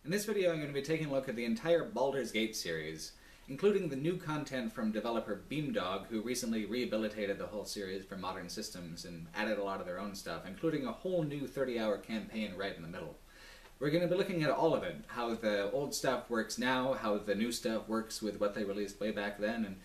In this video I'm going to be taking a look at the entire Baldurs Gate series, including the new content from developer Beamdog, who recently rehabilitated the whole series for modern systems and added a lot of their own stuff, including a whole new 30-hour campaign right in the middle. We're going to be looking at all of it, how the old stuff works now, how the new stuff works with what they released way back then, and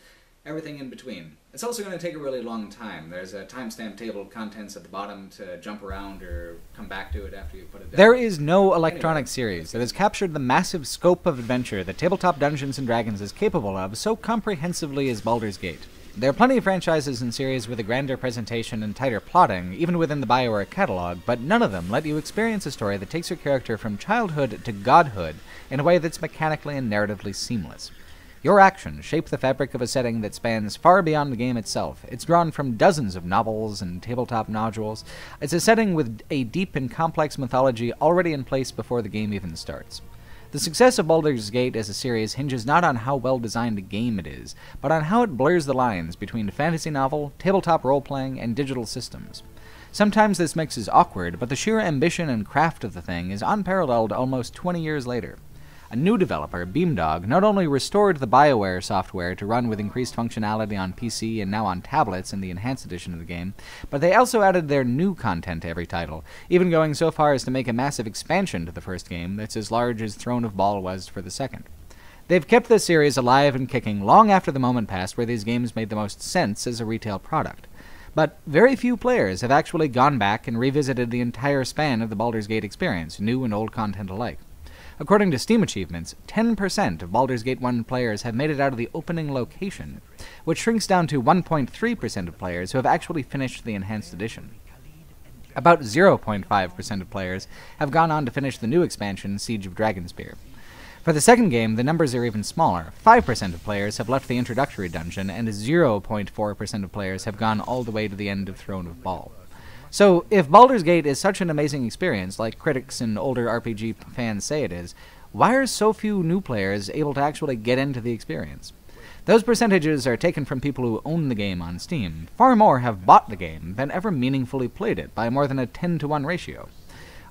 everything in between. It's also going to take a really long time. There's a timestamp table of contents at the bottom to jump around or come back to it after you put it down. There is no electronic series that has captured the massive scope of adventure that tabletop Dungeons & Dragons is capable of so comprehensively as Baldurs Gate. There are plenty of franchises and series with a grander presentation and tighter plotting, even within the BioWare catalog, but none of them let you experience a story that takes your character from childhood to godhood in a way that's mechanically and narratively seamless. Your actions shape the fabric of a setting that spans far beyond the game itself. It's drawn from dozens of novels and tabletop nodules. It's a setting with a deep and complex mythology already in place before the game even starts. The success of Baldurs Gate as a series hinges not on how well designed a game it is, but on how it blurs the lines between fantasy novel, tabletop role-playing, and digital systems. Sometimes this mix is awkward, but the sheer ambition and craft of the thing is unparalleled almost 20 years later. A new developer, Beamdog, not only restored the BioWare software to run with increased functionality on PC and now on tablets in the enhanced edition of the game, but they also added their new content to every title, even going so far as to make a massive expansion to the first game that's as large as Throne of Bhaal was for the second. They've kept this series alive and kicking long after the moment passed where these games made the most sense as a retail product. But very few players have actually gone back and revisited the entire span of the Baldurs Gate experience, new and old content alike. According to Steam achievements, 10% of Baldurs Gate 1 players have made it out of the opening location, which shrinks down to 1.3% of players who have actually finished the enhanced edition. About 0.5% of players have gone on to finish the new expansion, Siege of Dragonspear. For the second game, the numbers are even smaller. 5% of players have left the introductory dungeon, and 0.4% of players have gone all the way to the end of Throne of Bhaal. So, if Baldurs Gate is such an amazing experience, like critics and older RPG fans say it is, why are so few new players able to actually get into the experience? Those percentages are taken from people who own the game on Steam. Far more have bought the game than ever meaningfully played it, by more than a 10-to-1 ratio.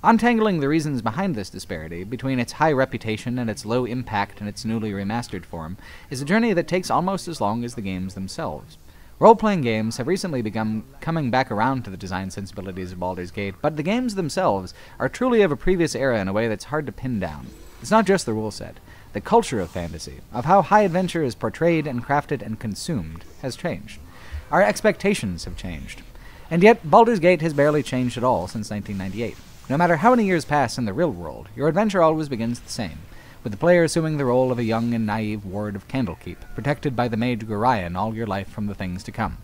Untangling the reasons behind this disparity, between its high reputation and its low impact in its newly remastered form, is a journey that takes almost as long as the games themselves. Role-playing games have recently begun coming back around to the design sensibilities of Baldurs Gate, but the games themselves are truly of a previous era in a way that's hard to pin down. It's not just the rule set. The culture of fantasy, of how high adventure is portrayed and crafted and consumed, has changed. Our expectations have changed. And yet, Baldurs Gate has barely changed at all since 1998. No matter how many years pass in the real world, your adventure always begins the same, with the player assuming the role of a young and naive ward of Candlekeep, protected by the mage Gorion all your life from the things to come.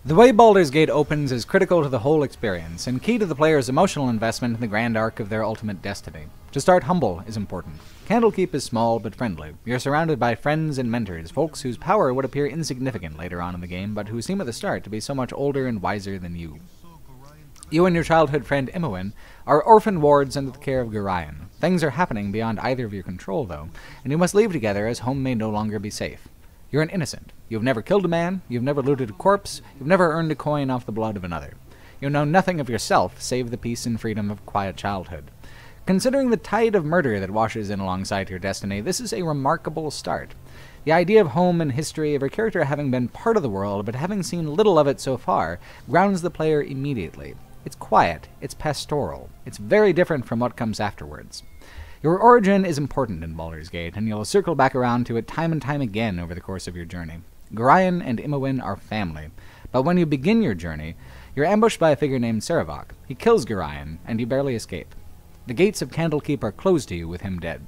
The way Baldurs Gate opens is critical to the whole experience, and key to the player's emotional investment in the grand arc of their ultimate destiny. To start humble is important. Candlekeep is small but friendly. You're surrounded by friends and mentors, folks whose power would appear insignificant later on in the game, but who seem at the start to be so much older and wiser than you. You and your childhood friend Imowen are orphan wards under the care of Gorion. Things are happening beyond either of your control, though, and you must leave together as home may no longer be safe. You're an innocent. You've never killed a man, you've never looted a corpse, you've never earned a coin off the blood of another. You know nothing of yourself save the peace and freedom of quiet childhood. Considering the tide of murder that washes in alongside your destiny, this is a remarkable start. The idea of home and history, of your character having been part of the world but having seen little of it so far, grounds the player immediately. It's quiet, it's pastoral, it's very different from what comes afterwards. Your origin is important in Baldurs Gate, and you'll circle back around to it time and time again over the course of your journey. Gorion and Imowen are family, but when you begin your journey, you're ambushed by a figure named Saravok. He kills Gorion, and you barely escape. The gates of Candlekeep are closed to you with him dead.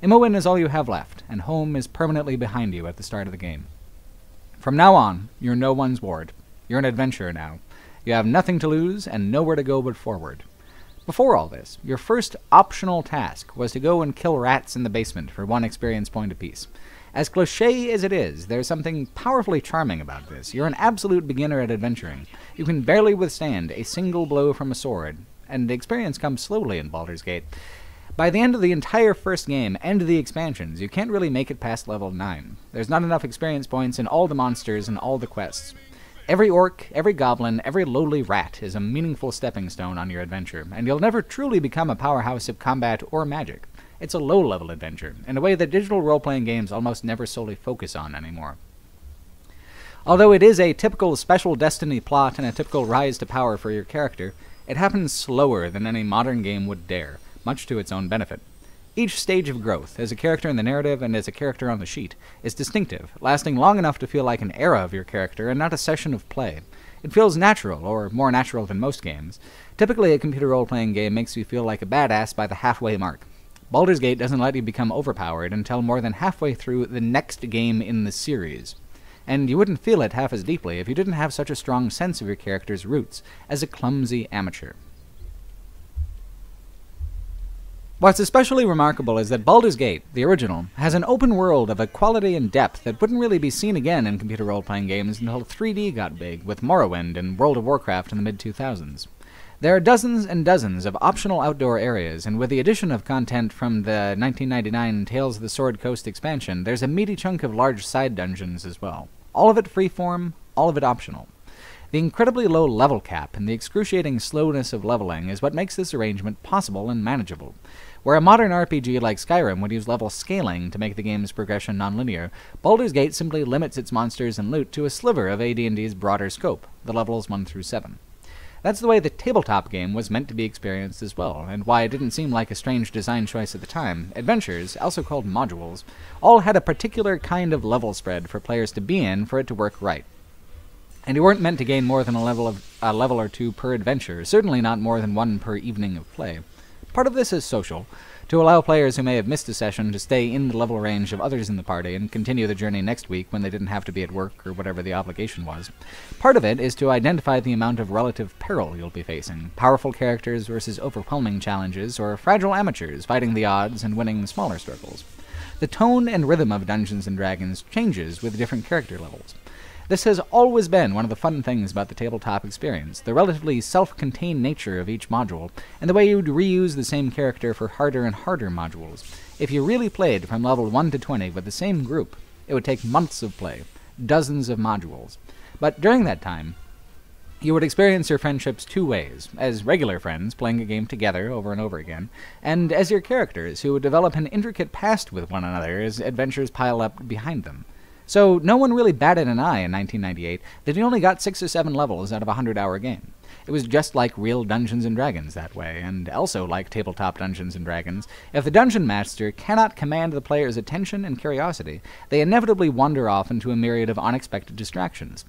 Imowen is all you have left, and home is permanently behind you at the start of the game. From now on, you're no one's ward. You're an adventurer now. You have nothing to lose and nowhere to go but forward. Before all this, your first optional task was to go and kill rats in the basement for 1 experience point apiece. As cliché as it is, there's something powerfully charming about this. You're an absolute beginner at adventuring. You can barely withstand a single blow from a sword, and the experience comes slowly in Baldurs Gate. By the end of the entire first game and the expansions, you can't really make it past level 9. There's not enough experience points in all the monsters and all the quests. Every orc, every goblin, every lowly rat is a meaningful stepping stone on your adventure, and you'll never truly become a powerhouse of combat or magic. It's a low-level adventure, in a way that digital role-playing games almost never solely focus on anymore. Although it is a typical special destiny plot and a typical rise to power for your character, it happens slower than any modern game would dare, much to its own benefit. Each stage of growth, as a character in the narrative and as a character on the sheet, is distinctive, lasting long enough to feel like an era of your character and not a session of play. It feels natural, or more natural than most games. Typically, a computer role-playing game makes you feel like a badass by the halfway mark. Baldur's Gate doesn't let you become overpowered until more than halfway through the next game in the series. And you wouldn't feel it half as deeply if you didn't have such a strong sense of your character's roots as a clumsy amateur. What's especially remarkable is that Baldur's Gate, the original, has an open world of a quality and depth that wouldn't really be seen again in computer role-playing games until 3D got big, with Morrowind and World of Warcraft in the mid-2000s. There are dozens and dozens of optional outdoor areas, and with the addition of content from the 1999 Tales of the Sword Coast expansion, there's a meaty chunk of large side dungeons as well. All of it freeform, all of it optional. The incredibly low level cap and the excruciating slowness of leveling is what makes this arrangement possible and manageable. Where a modern RPG like Skyrim would use level scaling to make the game's progression nonlinear, Baldur's Gate simply limits its monsters and loot to a sliver of AD&D's broader scope, the levels 1 through 7. That's the way the tabletop game was meant to be experienced as well, and why it didn't seem like a strange design choice at the time. Adventures, also called modules, all had a particular kind of level spread for players to be in for it to work right. And you weren't meant to gain more than a level or two per adventure, certainly not more than one per evening of play. Part of this is social, to allow players who may have missed a session to stay in the level range of others in the party and continue the journey next week when they didn't have to be at work or whatever the obligation was. Part of it is to identify the amount of relative peril you'll be facing, powerful characters versus overwhelming challenges, or fragile amateurs fighting the odds and winning smaller struggles. The tone and rhythm of Dungeons & Dragons changes with different character levels. This has always been one of the fun things about the tabletop experience, the relatively self-contained nature of each module, and the way you'd reuse the same character for harder and harder modules. If you really played from level 1 to 20 with the same group, it would take months of play, dozens of modules. But during that time, you would experience your friendships two ways, as regular friends playing a game together over and over again, and as your characters who would develop an intricate past with one another as adventures pile up behind them. So no one really batted an eye in 1998 that you only got 6 or 7 levels out of a 100-hour game. It was just like real Dungeons & Dragons that way, and also like tabletop Dungeons & Dragons. If the Dungeon Master cannot command the player's attention and curiosity, they inevitably wander off into a myriad of unexpected distractions.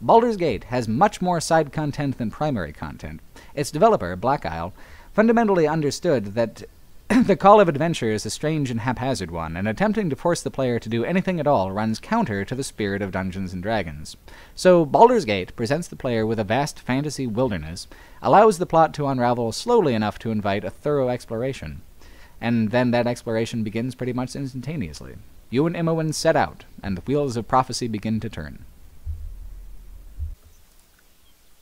Baldur's Gate has much more side content than primary content. Its developer, Black Isle, fundamentally understood that the call of adventure is a strange and haphazard one, and attempting to force the player to do anything at all runs counter to the spirit of Dungeons & Dragons. So Baldur's Gate presents the player with a vast fantasy wilderness, allows the plot to unravel slowly enough to invite a thorough exploration. And then that exploration begins pretty much instantaneously. You and Imoen set out, and the wheels of prophecy begin to turn.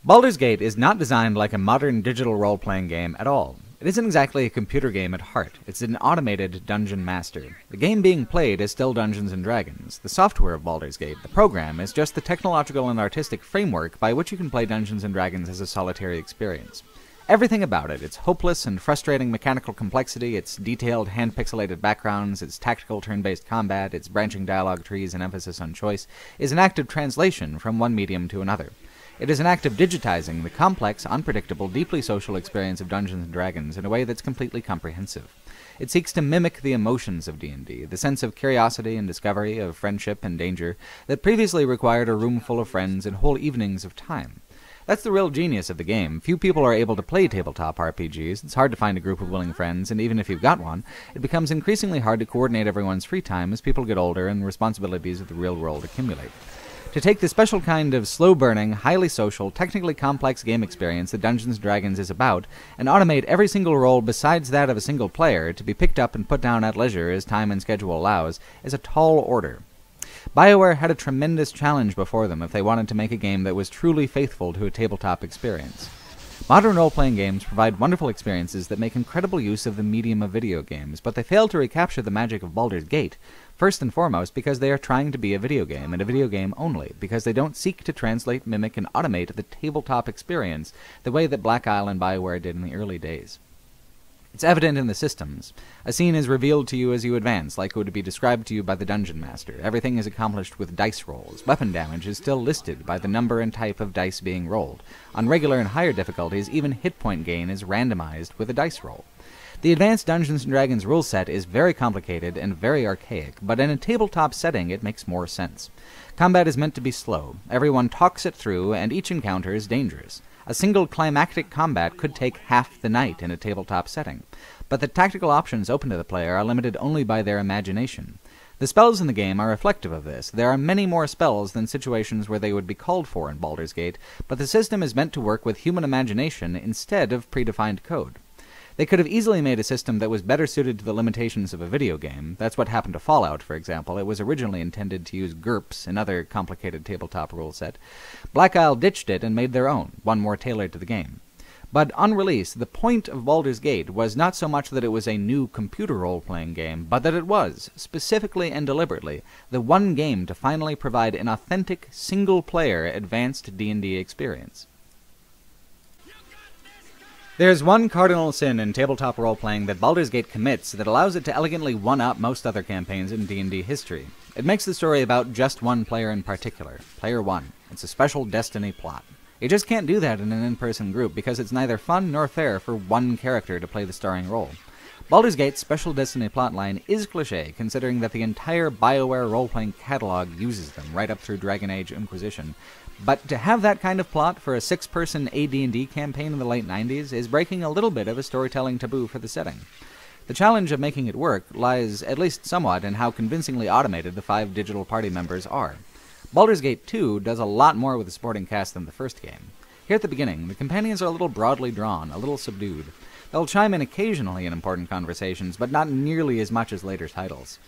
Baldur's Gate is not designed like a modern digital role-playing game at all. It isn't exactly a computer game at heart. It's an automated dungeon master. The game being played is still Dungeons & Dragons. The software of Baldur's Gate, the program, is just the technological and artistic framework by which you can play Dungeons & Dragons as a solitary experience. Everything about it, its hopeless and frustrating mechanical complexity, its detailed hand-pixelated backgrounds, its tactical turn-based combat, its branching dialogue trees and emphasis on choice, is an act of translation from one medium to another. It is an act of digitizing the complex, unpredictable, deeply social experience of Dungeons & Dragons in a way that's completely comprehensive. It seeks to mimic the emotions of D&D, the sense of curiosity and discovery, of friendship and danger, that previously required a room full of friends and whole evenings of time. That's the real genius of the game. Few people are able to play tabletop RPGs, it's hard to find a group of willing friends, and even if you've got one, it becomes increasingly hard to coordinate everyone's free time as people get older and responsibilities of the real world accumulate. To take the special kind of slow-burning, highly social, technically complex game experience that Dungeons & Dragons is about, and automate every single role besides that of a single player to be picked up and put down at leisure as time and schedule allows, is a tall order. BioWare had a tremendous challenge before them if they wanted to make a game that was truly faithful to a tabletop experience. Modern role-playing games provide wonderful experiences that make incredible use of the medium of video games, but they fail to recapture the magic of Baldur's Gate, first and foremost because they are trying to be a video game, and a video game only, because they don't seek to translate, mimic, and automate the tabletop experience the way that Black Isle and BioWare did in the early days. It's evident in the systems. A scene is revealed to you as you advance, like it would be described to you by the Dungeon Master. Everything is accomplished with dice rolls. Weapon damage is still listed by the number and type of dice being rolled. On regular and higher difficulties, even hit point gain is randomized with a dice roll. The advanced Dungeons & Dragons rule set is very complicated and very archaic, but in a tabletop setting it makes more sense. Combat is meant to be slow. Everyone talks it through, and each encounter is dangerous. A single climactic combat could take half the night in a tabletop setting, but the tactical options open to the player are limited only by their imagination. The spells in the game are reflective of this. There are many more spells than situations where they would be called for in Baldur's Gate, but the system is meant to work with human imagination instead of predefined code. They could have easily made a system that was better suited to the limitations of a video game. That's what happened to Fallout, for example. It was originally intended to use GURPS, another complicated tabletop rule set. Black Isle ditched it and made their own, one more tailored to the game. But on release, the point of Baldur's Gate was not so much that it was a new computer role-playing game, but that it was, specifically and deliberately, the one game to finally provide an authentic, single-player, advanced D&D experience. There's one cardinal sin in tabletop role-playing that Baldur's Gate commits that allows it to elegantly one-up most other campaigns in D&D history. It makes the story about just one player in particular, Player 1. It's a special destiny plot. You just can't do that in an in-person group because it's neither fun nor fair for one character to play the starring role. Baldur's Gate's special destiny plotline is cliché, considering that the entire BioWare role-playing catalog uses them, right up through Dragon Age Inquisition. But to have that kind of plot for a 6-person AD&D campaign in the late 90s is breaking a little bit of a storytelling taboo for the setting. The challenge of making it work lies, at least somewhat, in how convincingly automated the 5 digital party members are. Baldur's Gate 2 does a lot more with the supporting cast than the first game. Here at the beginning, the companions are a little broadly drawn, a little subdued. They'll chime in occasionally in important conversations, but not nearly as much as later titles.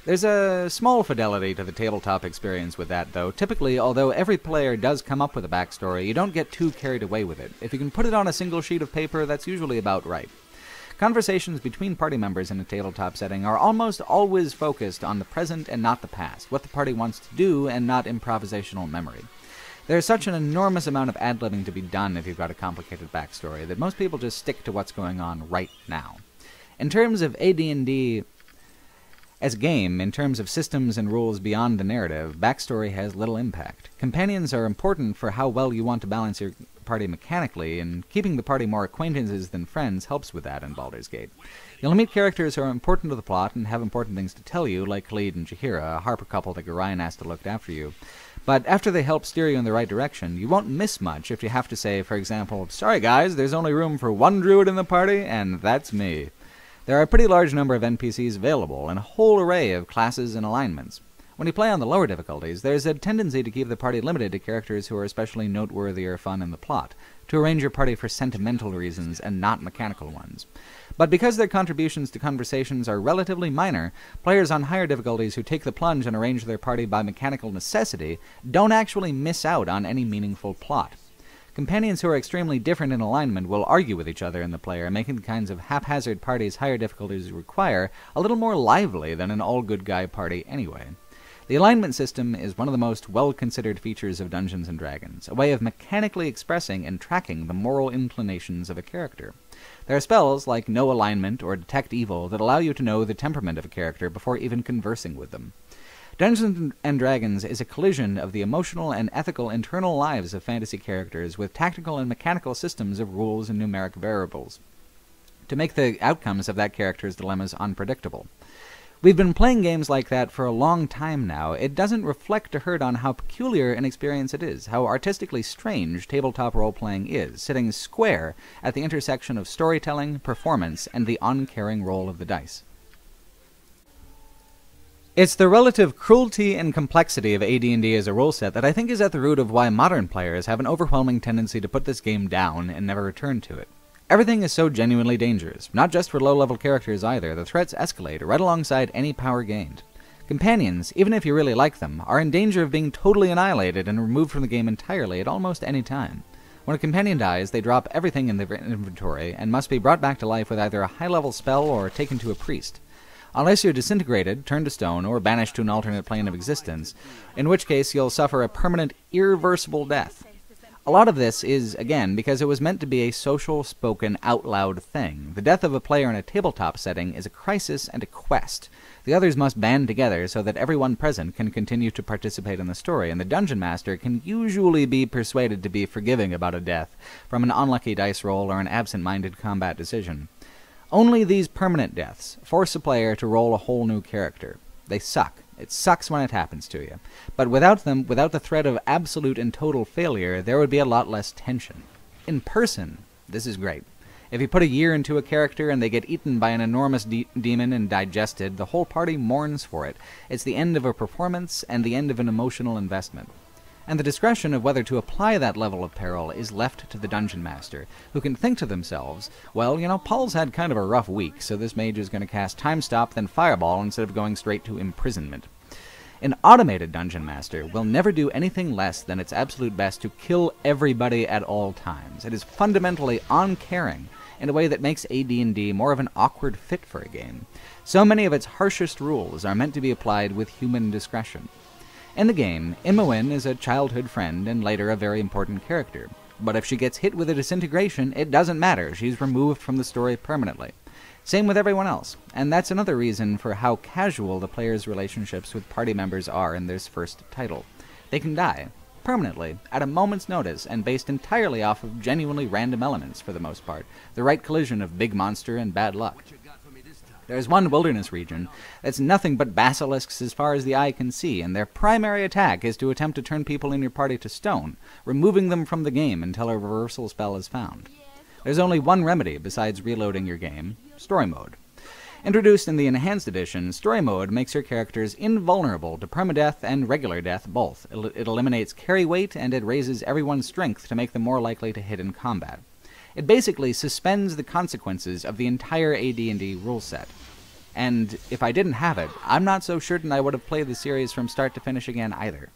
There's a small fidelity to the tabletop experience with that, though. Typically, although every player does come up with a backstory, you don't get too carried away with it. If you can put it on a single sheet of paper, that's usually about right. Conversations between party members in a tabletop setting are almost always focused on the present and not the past, what the party wants to do and not improvisational memory. There's such an enormous amount of ad-libbing to be done if you've got a complicated backstory that most people just stick to what's going on right now. In terms of AD&D as a game, in terms of systems and rules beyond the narrative, backstory has little impact. Companions are important for how well you want to balance your party mechanically, and keeping the party more acquaintances than friends helps with that in Baldur's Gate. You'll meet characters who are important to the plot and have important things to tell you, like Khalid and Jaheira, a harper couple that Gorion has to look after you. But after they help steer you in the right direction, you won't miss much if you have to say, for example, "Sorry guys, there's only room for one druid in the party, and that's me." There are a pretty large number of NPCs available, and a whole array of classes and alignments. When you play on the lower difficulties, there's a tendency to keep the party limited to characters who are especially noteworthy or fun in the plot, to arrange your party for sentimental reasons and not mechanical ones. But because their contributions to conversations are relatively minor, players on higher difficulties who take the plunge and arrange their party by mechanical necessity don't actually miss out on any meaningful plot. Companions who are extremely different in alignment will argue with each other in the player, making the kinds of haphazard parties higher difficulties require a little more lively than an all-good-guy party anyway. The alignment system is one of the most well-considered features of Dungeons & Dragons, a way of mechanically expressing and tracking the moral inclinations of a character. There are spells like Know Alignment or Detect Evil that allow you to know the temperament of a character before even conversing with them. Dungeons & Dragons is a collision of the emotional and ethical internal lives of fantasy characters with tactical and mechanical systems of rules and numeric variables, to make the outcomes of that character's dilemmas unpredictable. We've been playing games like that for a long time now. It doesn't reflect a hurt on how peculiar an experience it is, how artistically strange tabletop role-playing is, sitting square at the intersection of storytelling, performance, and the uncaring roll of the dice. It's the relative cruelty and complexity of AD&D as a rule set that I think is at the root of why modern players have an overwhelming tendency to put this game down and never return to it. Everything is so genuinely dangerous, not just for low-level characters either. The threats escalate right alongside any power gained. Companions, even if you really like them, are in danger of being totally annihilated and removed from the game entirely at almost any time. When a companion dies, they drop everything in their inventory and must be brought back to life with either a high-level spell or taken to a priest. Unless you're disintegrated, turned to stone, or banished to an alternate plane of existence, in which case you'll suffer a permanent, irreversible death. A lot of this is, again, because it was meant to be a social, spoken, out-loud thing. The death of a player in a tabletop setting is a crisis and a quest. The others must band together so that everyone present can continue to participate in the story, and the Dungeon Master can usually be persuaded to be forgiving about a death from an unlucky dice roll or an absent-minded combat decision. Only these permanent deaths force a player to roll a whole new character. They suck. It sucks when it happens to you. But without them, without the threat of absolute and total failure, there would be a lot less tension. In person, this is great. If you put a year into a character and they get eaten by an enormous demon and digested, the whole party mourns for it. It's the end of a performance and the end of an emotional investment. And the discretion of whether to apply that level of peril is left to the Dungeon Master, who can think to themselves, well, Paul's had kind of a rough week, so this mage is going to cast Time Stop, then Fireball, instead of going straight to imprisonment. An automated Dungeon Master will never do anything less than its absolute best to kill everybody at all times. It is fundamentally uncaring in a way that makes AD&D more of an awkward fit for a game. So many of its harshest rules are meant to be applied with human discretion. In the game, Imoen is a childhood friend and later a very important character. But if she gets hit with a disintegration, it doesn't matter. She's removed from the story permanently. Same with everyone else, and that's another reason for how casual the player's relationships with party members are in this first title. They can die, permanently, at a moment's notice, and based entirely off of genuinely random elements for the most part, the right collision of big monster and bad luck. There's one wilderness region that's nothing but basilisks as far as the eye can see, and their primary attack is to attempt to turn people in your party to stone, removing them from the game until a reversal spell is found. There's only one remedy besides reloading your game: story mode. Introduced in the Enhanced Edition, story mode makes your characters invulnerable to permadeath and regular death both. It eliminates carry weight, and it raises everyone's strength to make them more likely to hit in combat. It basically suspends the consequences of the entire AD&D rule set. And if I didn't have it, I'm not so certain I would have played the series from start to finish again either.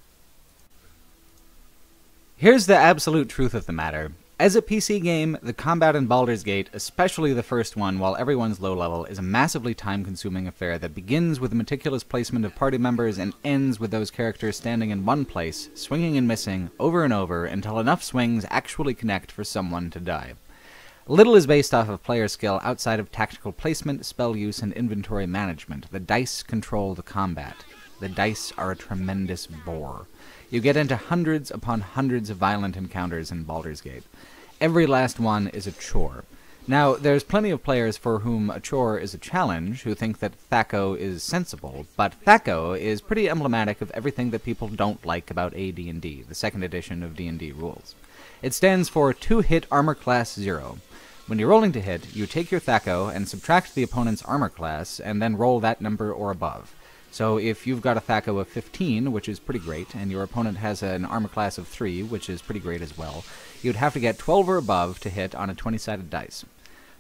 Here's the absolute truth of the matter. As a PC game, the combat in Baldurs Gate, especially the first one while everyone's low level, is a massively time-consuming affair that begins with the meticulous placement of party members and ends with those characters standing in one place, swinging and missing, over and over, until enough swings actually connect for someone to die. Little is based off of player skill outside of tactical placement, spell use, and inventory management. The dice control the combat. The dice are a tremendous bore. You get into hundreds upon hundreds of violent encounters in Baldurs Gate. Every last one is a chore. Now, there's plenty of players for whom a chore is a challenge, who think that THAC0 is sensible, but THAC0 is pretty emblematic of everything that people don't like about AD&D, the second edition of D&D rules. It stands for 2-hit armor class 0. When you're rolling to hit, you take your THAC0 and subtract the opponent's armor class, and then roll that number or above. So if you've got a THAC0 of 15, which is pretty great, and your opponent has an armor class of 3, which is pretty great as well, you'd have to get 12 or above to hit on a 20-sided dice.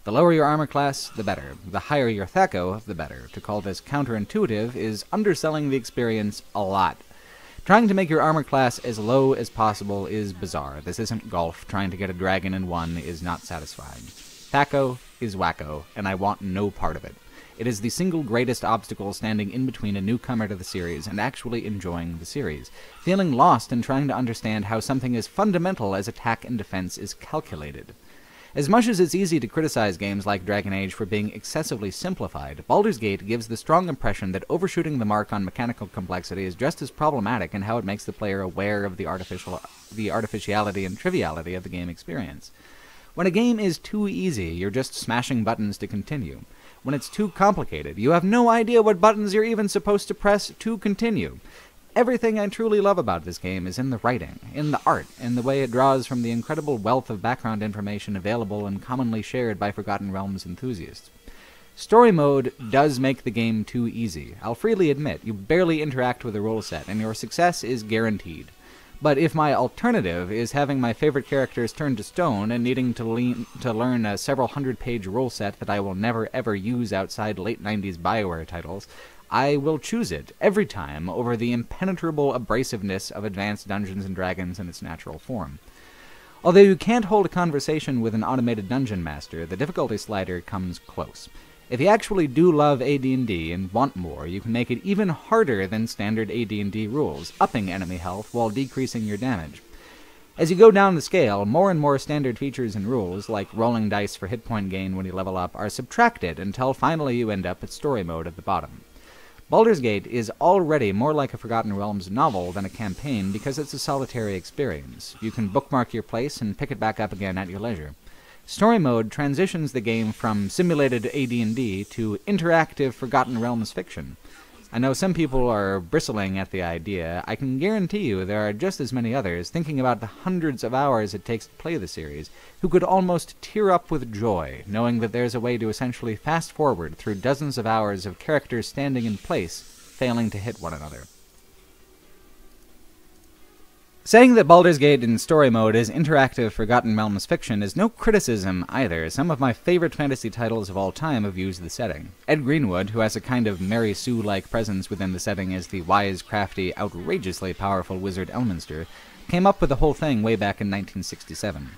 The lower your armor class, the better. The higher your THAC0, the better. To call this counterintuitive is underselling the experience a lot. Trying to make your armor class as low as possible is bizarre. This isn't golf. Trying to get a dragon in 1 is not satisfying. THAC0 is wacko, and I want no part of it. It is the single greatest obstacle standing in between a newcomer to the series and actually enjoying the series, feeling lost in trying to understand how something as fundamental as attack and defense is calculated. As much as it's easy to criticize games like Dragon Age for being excessively simplified, Baldur's Gate gives the strong impression that overshooting the mark on mechanical complexity is just as problematic in how it makes the player aware of the artificiality and triviality of the game experience. When a game is too easy, you're just smashing buttons to continue. When it's too complicated, you have no idea what buttons you're even supposed to press to continue. Everything I truly love about this game is in the writing, in the art, in the way it draws from the incredible wealth of background information available and commonly shared by Forgotten Realms enthusiasts. Story mode does make the game too easy. I'll freely admit, you barely interact with the rule set, and your success is guaranteed. But if my alternative is having my favorite characters turned to stone and needing to learn a several hundred-page rule set that I will never ever use outside late 90s BioWare titles, I will choose it every time over the impenetrable abrasiveness of Advanced Dungeons & Dragons in its natural form. Although you can't hold a conversation with an automated dungeon master, the difficulty slider comes close. If you actually do love AD&D and want more, you can make it even harder than standard AD&D rules, upping enemy health while decreasing your damage. As you go down the scale, more and more standard features and rules, like rolling dice for hit point gain when you level up, are subtracted until finally you end up at story mode at the bottom. Baldur's Gate is already more like a Forgotten Realms novel than a campaign because it's a solitary experience. You can bookmark your place and pick it back up again at your leisure. Story mode transitions the game from simulated AD&D to interactive Forgotten Realms fiction. I know some people are bristling at the idea. I can guarantee you there are just as many others, thinking about the hundreds of hours it takes to play the series, who could almost tear up with joy, knowing that there's a way to essentially fast-forward through dozens of hours of characters standing in place, failing to hit one another. Saying that Baldur's Gate in story mode is interactive Forgotten Realms fiction is no criticism either. Some of my favorite fantasy titles of all time have used the setting. Ed Greenwood, who has a kind of Mary Sue-like presence within the setting as the wise, crafty, outrageously powerful wizard Elminster, came up with the whole thing way back in 1967.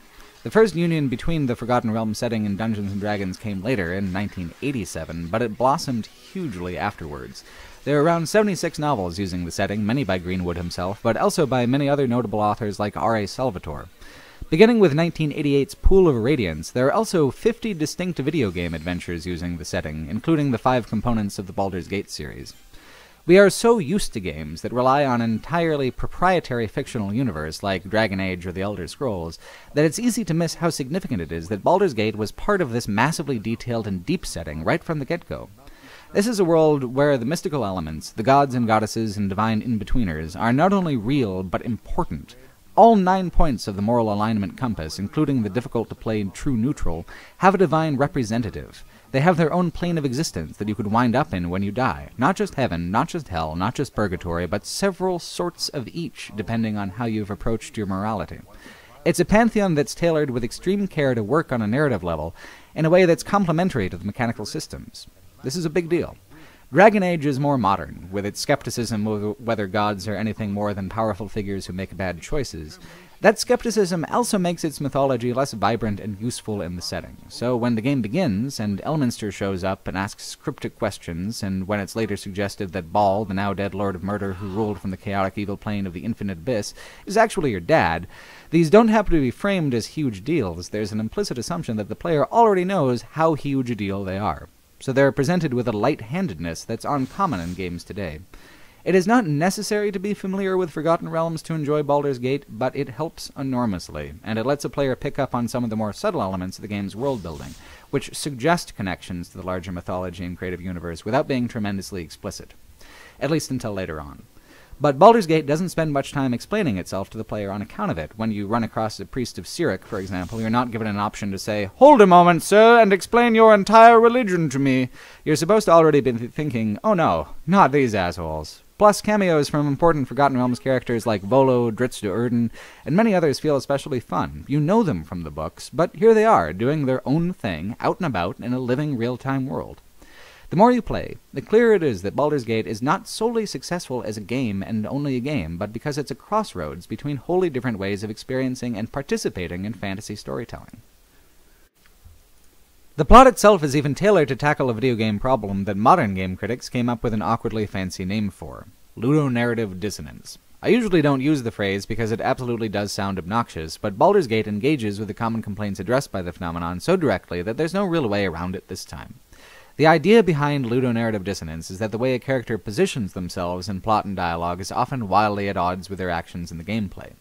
The first union between the Forgotten Realms setting and Dungeons & Dragons came later, in 1987, but it blossomed hugely afterwards. There are around 76 novels using the setting, many by Greenwood himself, but also by many other notable authors like R.A. Salvatore. Beginning with 1988's Pool of Radiance, there are also 50 distinct video game adventures using the setting, including the 5 components of the Baldur's Gate series. We are so used to games that rely on an entirely proprietary fictional universe like Dragon Age or the Elder Scrolls, that it's easy to miss how significant it is that Baldur's Gate was part of this massively detailed and deep setting right from the get-go. This is a world where the mystical elements, the gods and goddesses and divine in-betweeners, are not only real, but important. All 9 points of the moral alignment compass, including the difficult-to-play true neutral, have a divine representative. They have their own plane of existence that you could wind up in when you die. Not just heaven, not just hell, not just purgatory, but several sorts of each, depending on how you've approached your morality. It's a pantheon that's tailored with extreme care to work on a narrative level, in a way that's complementary to the mechanical systems. This is a big deal. Dragon Age is more modern, with its skepticism over whether gods are anything more than powerful figures who make bad choices. That skepticism also makes its mythology less vibrant and useful in the setting. So when the game begins, and Elminster shows up and asks cryptic questions, and when it's later suggested that Bhaal, the now-dead Lord of Murder who ruled from the chaotic evil plane of the Infinite Abyss, is actually your dad, these don't happen to be framed as huge deals. There's an implicit assumption that the player already knows how huge a deal they are. So they're presented with a light-handedness that's uncommon in games today. It is not necessary to be familiar with Forgotten Realms to enjoy Baldur's Gate, but it helps enormously, and it lets a player pick up on some of the more subtle elements of the game's world-building, which suggest connections to the larger mythology and creative universe without being tremendously explicit. At least until later on. But Baldur's Gate doesn't spend much time explaining itself to the player on account of it. When you run across a priest of Cyric, for example, you're not given an option to say, "Hold a moment, sir, and explain your entire religion to me." You're supposed to already be thinking, "Oh no, not these assholes." Plus, cameos from important Forgotten Realms characters like Volo, Drizzt Do'Urden, and many others feel especially fun. You know them from the books, but here they are, doing their own thing, out and about in a living, real-time world. The more you play, the clearer it is that Baldur's Gate is not solely successful as a game and only a game, but because it's a crossroads between wholly different ways of experiencing and participating in fantasy storytelling. The plot itself is even tailored to tackle a video game problem that modern game critics came up with an awkwardly fancy name for: ludonarrative dissonance. I usually don't use the phrase because it absolutely does sound obnoxious, but Baldur's Gate engages with the common complaints addressed by the phenomenon so directly that there's no real way around it this time. The idea behind ludonarrative dissonance is that the way a character positions themselves in plot and dialogue is often wildly at odds with their actions in the gameplay.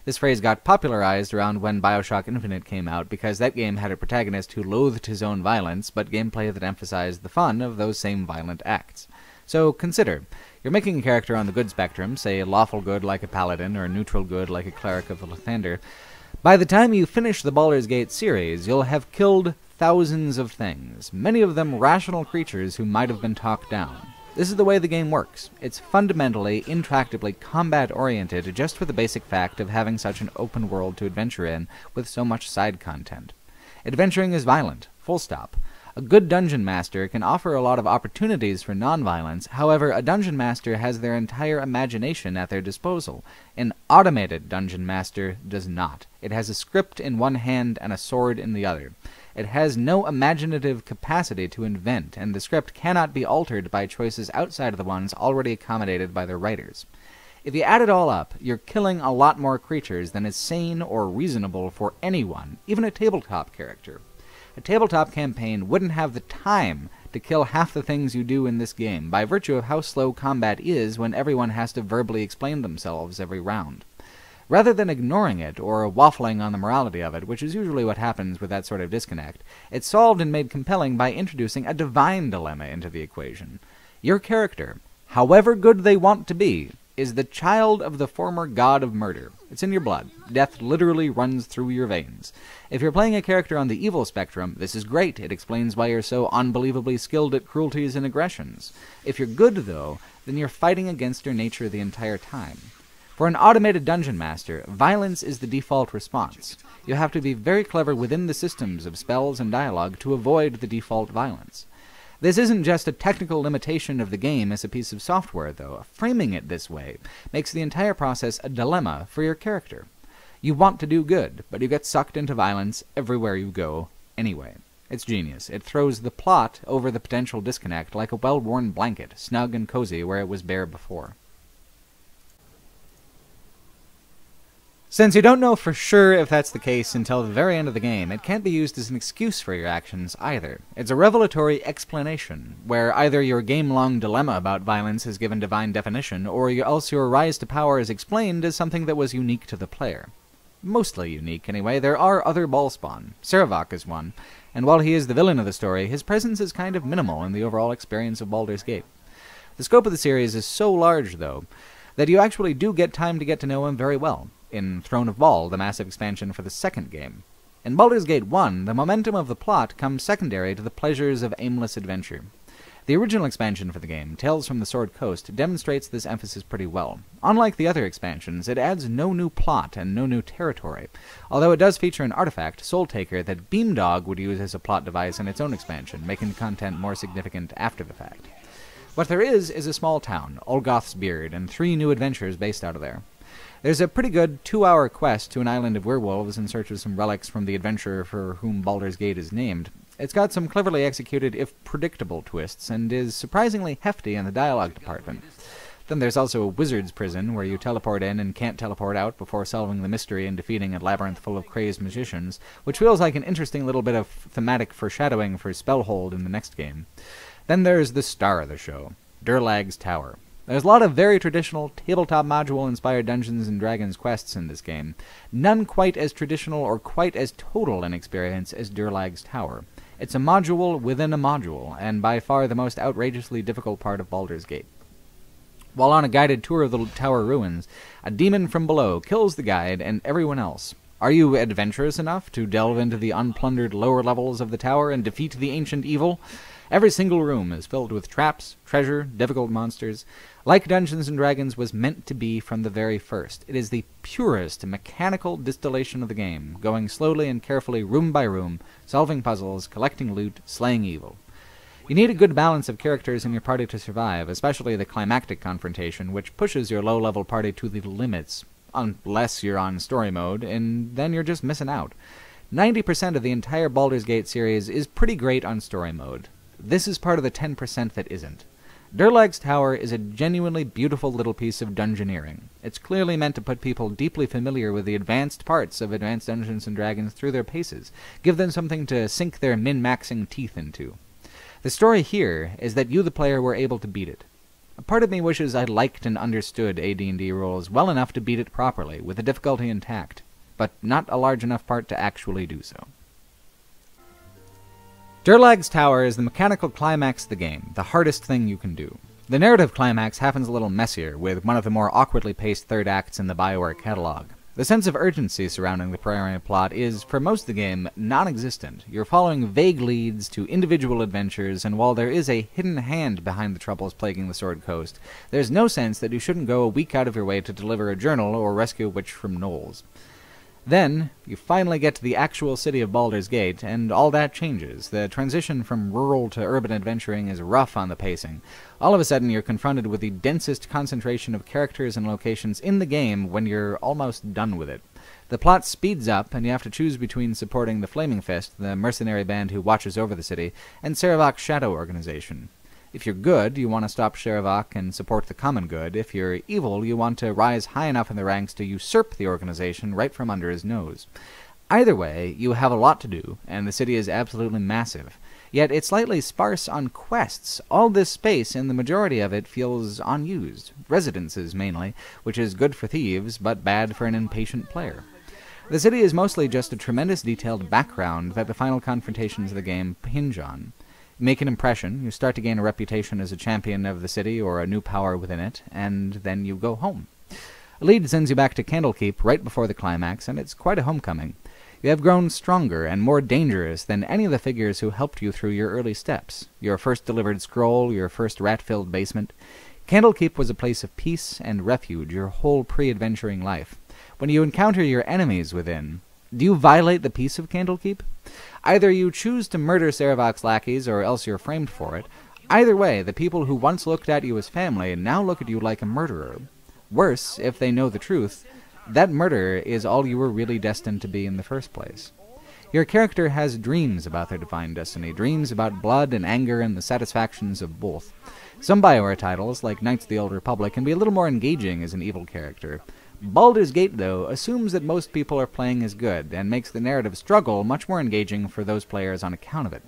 This phrase got popularized around when BioShock Infinite came out because that game had a protagonist who loathed his own violence, but gameplay that emphasized the fun of those same violent acts. So consider, you're making a character on the good spectrum, say lawful good like a paladin or neutral good like a cleric of Lathander. By the time you finish the Baldur's Gate series, you'll have killed thousands of things, many of them rational creatures who might have been talked down. This is the way the game works. It's fundamentally, intractably combat-oriented just for the basic fact of having such an open world to adventure in with so much side content. Adventuring is violent, full stop. A good dungeon master can offer a lot of opportunities for non-violence. However, a dungeon master has their entire imagination at their disposal. An automated dungeon master does not. It has a script in one hand and a sword in the other. It has no imaginative capacity to invent, and the script cannot be altered by choices outside of the ones already accommodated by the writers. If you add it all up, you're killing a lot more creatures than is sane or reasonable for anyone, even a tabletop character. A tabletop campaign wouldn't have the time to kill half the things you do in this game, by virtue of how slow combat is when everyone has to verbally explain themselves every round. Rather than ignoring it, or waffling on the morality of it, which is usually what happens with that sort of disconnect, it's solved and made compelling by introducing a divine dilemma into the equation. Your character, however good they want to be, is the child of the former god of murder. It's in your blood. Death literally runs through your veins. If you're playing a character on the evil spectrum, this is great. It explains why you're so unbelievably skilled at cruelties and aggressions. If you're good, though, then you're fighting against your nature the entire time. For an automated dungeon master, violence is the default response. You have to be very clever within the systems of spells and dialogue to avoid the default violence. This isn't just a technical limitation of the game as a piece of software, though. Framing it this way makes the entire process a dilemma for your character. You want to do good, but you get sucked into violence everywhere you go anyway. It's genius. It throws the plot over the potential disconnect like a well-worn blanket, snug and cozy where it was bare before. Since you don't know for sure if that's the case until the very end of the game, it can't be used as an excuse for your actions either. It's a revelatory explanation, where either your game-long dilemma about violence is given divine definition, or else your rise to power is explained as something that was unique to the player. Mostly unique, anyway. There are other Bhaalspawn. Saravak is one, and while he is the villain of the story, his presence is kind of minimal in the overall experience of Baldur's Gate. The scope of the series is so large, though, that you actually do get time to get to know him very well. In Throne of Bhaal, the massive expansion for the second game. In Baldur's Gate 1, the momentum of the plot comes secondary to the pleasures of aimless adventure. The original expansion for the game, Tales from the Sword Coast, demonstrates this emphasis pretty well. Unlike the other expansions, it adds no new plot and no new territory, although it does feature an artifact, Soul Taker, that Beamdog would use as a plot device in its own expansion, making the content more significant after the fact. What there is a small town, Olgoth's Beard, and 3 new adventures based out of there. There's a pretty good 2-hour quest to an island of werewolves in search of some relics from the adventurer for whom Baldur's Gate is named. It's got some cleverly executed, if predictable, twists, and is surprisingly hefty in the dialogue department. Then there's also a wizard's prison, where you teleport in and can't teleport out before solving the mystery and defeating a labyrinth full of crazed magicians, which feels like an interesting little bit of thematic foreshadowing for Spellhold in the next game. Then there's the star of the show, Durlag's Tower. There's a lot of very traditional, tabletop module-inspired Dungeons & Dragons quests in this game, none quite as traditional or quite as total an experience as Durlag's Tower. It's a module within a module, and by far the most outrageously difficult part of Baldur's Gate. While on a guided tour of the tower ruins, a demon from below kills the guide and everyone else. Are you adventurous enough to delve into the unplundered lower levels of the tower and defeat the ancient evil? Every single room is filled with traps, treasure, difficult monsters. Like Dungeons & Dragons was meant to be from the very first. It is the purest mechanical distillation of the game, going slowly and carefully room by room, solving puzzles, collecting loot, slaying evil. You need a good balance of characters in your party to survive, especially the climactic confrontation, which pushes your low-level party to the limits, unless you're on story mode, and then you're just missing out. 90% of the entire Baldur's Gate series is pretty great on story mode. This is part of the 10% that isn't. Durlag's Tower is a genuinely beautiful little piece of dungeoneering. It's clearly meant to put people deeply familiar with the advanced parts of Advanced Dungeons & Dragons through their paces, give them something to sink their min-maxing teeth into. The story here is that you, the player, were able to beat it. A part of me wishes I liked and understood AD&D rules well enough to beat it properly, with the difficulty intact, but not a large enough part to actually do so. Durlag's Tower is the mechanical climax of the game, the hardest thing you can do. The narrative climax happens a little messier, with one of the more awkwardly paced third acts in the BioWare catalog. The sense of urgency surrounding the primary plot is, for most of the game, non-existent. You're following vague leads to individual adventures, and while there is a hidden hand behind the troubles plaguing the Sword Coast, there's no sense that you shouldn't go a week out of your way to deliver a journal or rescue a witch from gnolls. Then, you finally get to the actual city of Baldur's Gate, and all that changes. The transition from rural to urban adventuring is rough on the pacing. All of a sudden, you're confronted with the densest concentration of characters and locations in the game when you're almost done with it. The plot speeds up, and you have to choose between supporting the Flaming Fist, the mercenary band who watches over the city, and Sarevok's Shadow Organization. If you're good, you want to stop Sarevok and support the common good. If you're evil, you want to rise high enough in the ranks to usurp the organization right from under his nose. Either way, you have a lot to do, and the city is absolutely massive. Yet it's slightly sparse on quests. All this space, and the majority of it, feels unused. Residences, mainly, which is good for thieves, but bad for an impatient player. The city is mostly just a tremendous detailed background that the final confrontations of the game hinge on. Make an impression, you start to gain a reputation as a champion of the city or a new power within it, and then you go home. A lead sends you back to Candlekeep right before the climax, and it's quite a homecoming. You have grown stronger and more dangerous than any of the figures who helped you through your early steps. Your first delivered scroll, your first rat-filled basement. Candlekeep was a place of peace and refuge your whole pre-adventuring life. When you encounter your enemies within, do you violate the peace of Candlekeep? Either you choose to murder Sarevok's lackeys, or else you're framed for it. Either way, the people who once looked at you as family now look at you like a murderer. Worse, if they know the truth, that murder is all you were really destined to be in the first place. Your character has dreams about their divine destiny, dreams about blood and anger and the satisfactions of both. Some BioWare titles, like Knights of the Old Republic, can be a little more engaging as an evil character. Baldur's Gate, though, assumes that most people are playing as good, and makes the narrative struggle much more engaging for those players on account of it.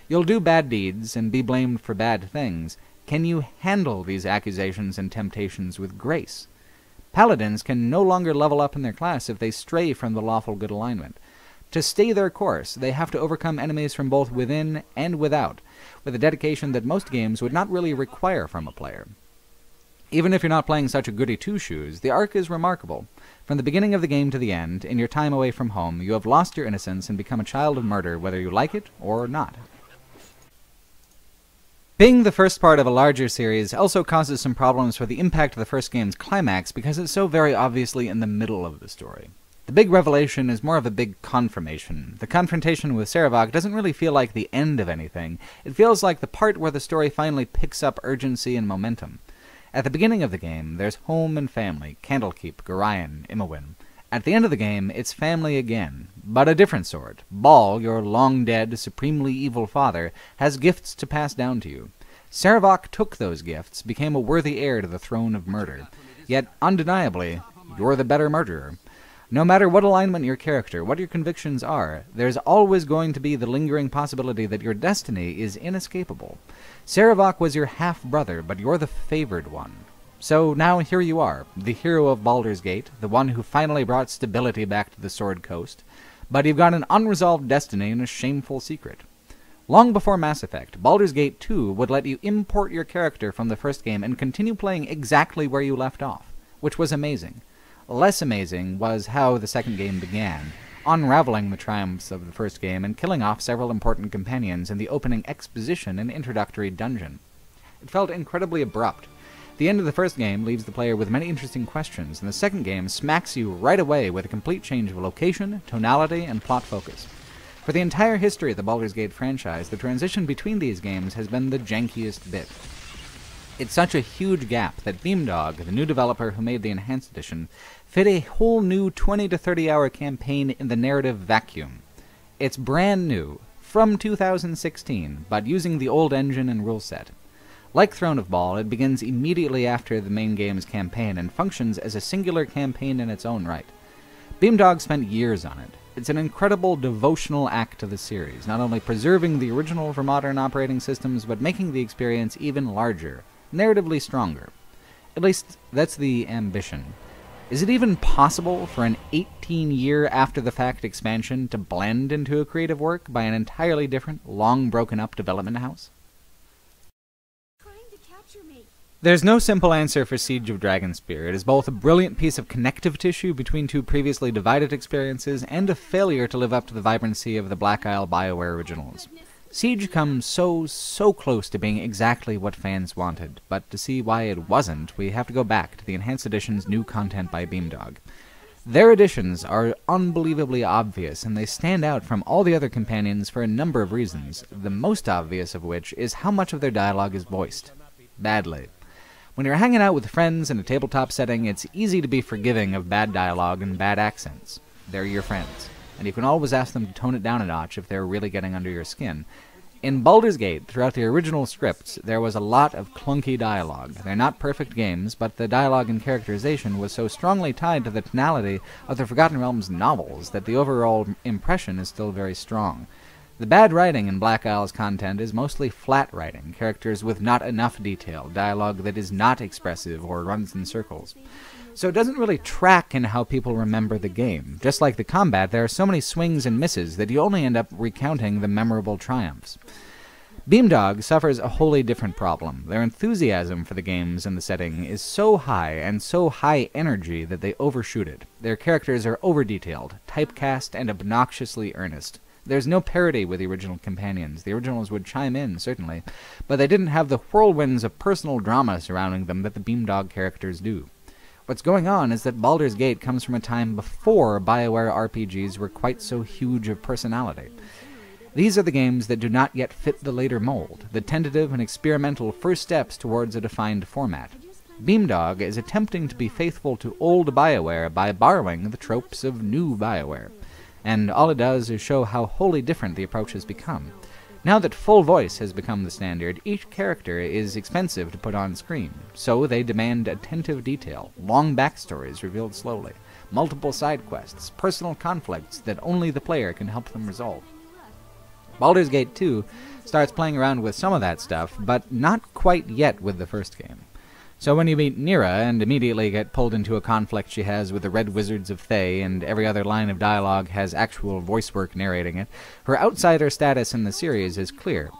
You'll do bad deeds, and be blamed for bad things. Can you handle these accusations and temptations with grace? Paladins can no longer level up in their class if they stray from the lawful good alignment. To stay their course, they have to overcome enemies from both within and without, with a dedication that most games would not really require from a player. Even if you're not playing such a goody two-shoes, the arc is remarkable. From the beginning of the game to the end, in your time away from home, you have lost your innocence and become a child of murder, whether you like it or not. Being the first part of a larger series also causes some problems for the impact of the first game's climax because it's so very obviously in the middle of the story. The big revelation is more of a big confirmation. The confrontation with Sarevok doesn't really feel like the end of anything. It feels like the part where the story finally picks up urgency and momentum. At the beginning of the game, there's home and family, Candlekeep, Gorion, Imowin. At the end of the game, it's family again, but a different sort. Bhaal, your long-dead, supremely evil father, has gifts to pass down to you. Sarevok took those gifts, became a worthy heir to the throne of murder. Yet, undeniably, you're the better murderer. No matter what alignment your character, what your convictions are, there's always going to be the lingering possibility that your destiny is inescapable. Sarevok was your half-brother, but you're the favored one. So now here you are, the hero of Baldur's Gate, the one who finally brought stability back to the Sword Coast, but you've got an unresolved destiny and a shameful secret. Long before Mass Effect, Baldur's Gate 2 would let you import your character from the first game and continue playing exactly where you left off, which was amazing. Less amazing was how the second game began, unraveling the triumphs of the first game and killing off several important companions in the opening exposition and introductory dungeon. It felt incredibly abrupt. The end of the first game leaves the player with many interesting questions, and the second game smacks you right away with a complete change of location, tonality, and plot focus. For the entire history of the Baldur's Gate franchise, the transition between these games has been the jankiest bit. It's such a huge gap that Beamdog, the new developer who made the Enhanced Edition, fit a whole new 20 to 30 hour campaign in the narrative vacuum. It's brand new, from 2016, but using the old engine and rule set. Like Throne of Bhaal, it begins immediately after the main game's campaign and functions as a singular campaign in its own right. Beamdog spent years on it. It's an incredible devotional act to the series, not only preserving the original for modern operating systems, but making the experience even larger, narratively stronger. At least, that's the ambition. Is it even possible for an 18-year-after-the-fact expansion to blend into a creative work by an entirely different, long-broken-up development house? There's no simple answer for Siege of Dragonspear. It is both a brilliant piece of connective tissue between two previously divided experiences and a failure to live up to the vibrancy of the Black Isle BioWare originals. Siege comes so close to being exactly what fans wanted, but to see why it wasn't, we have to go back to the Enhanced Edition's new content by Beamdog. Their additions are unbelievably obvious, and they stand out from all the other companions for a number of reasons, the most obvious of which is how much of their dialogue is voiced. Badly. When you're hanging out with friends in a tabletop setting, it's easy to be forgiving of bad dialogue and bad accents. They're your friends, and you can always ask them to tone it down a notch if they're really getting under your skin. In Baldur's Gate, throughout the original scripts, there was a lot of clunky dialogue. They're not perfect games, but the dialogue and characterization was so strongly tied to the tonality of the Forgotten Realms novels that the overall impression is still very strong. The bad writing in Black Isle's content is mostly flat writing, characters with not enough detail, dialogue that is not expressive or runs in circles. So it doesn't really track in how people remember the game. Just like the combat, there are so many swings and misses that you only end up recounting the memorable triumphs. Beamdog suffers a wholly different problem. Their enthusiasm for the games and the setting is so high and so high energy that they overshoot it. Their characters are over-detailed, typecast, and obnoxiously earnest. There's no parity with the original companions. The originals would chime in, certainly, but they didn't have the whirlwinds of personal drama surrounding them that the Beamdog characters do. What's going on is that Baldur's Gate comes from a time before BioWare RPGs were quite so huge of personality. These are the games that do not yet fit the later mold, the tentative and experimental first steps towards a defined format. Beamdog is attempting to be faithful to old BioWare by borrowing the tropes of new BioWare, and all it does is show how wholly different the approach has become. Now that full voice has become the standard, each character is expensive to put on screen, so they demand attentive detail, long backstories revealed slowly, multiple side quests, personal conflicts that only the player can help them resolve. Baldur's Gate 2 starts playing around with some of that stuff, but not quite yet with the first game. So when you meet Nira and immediately get pulled into a conflict she has with the Red Wizards of Thay, and every other line of dialogue has actual voice work narrating it, her outsider status in the series is clear.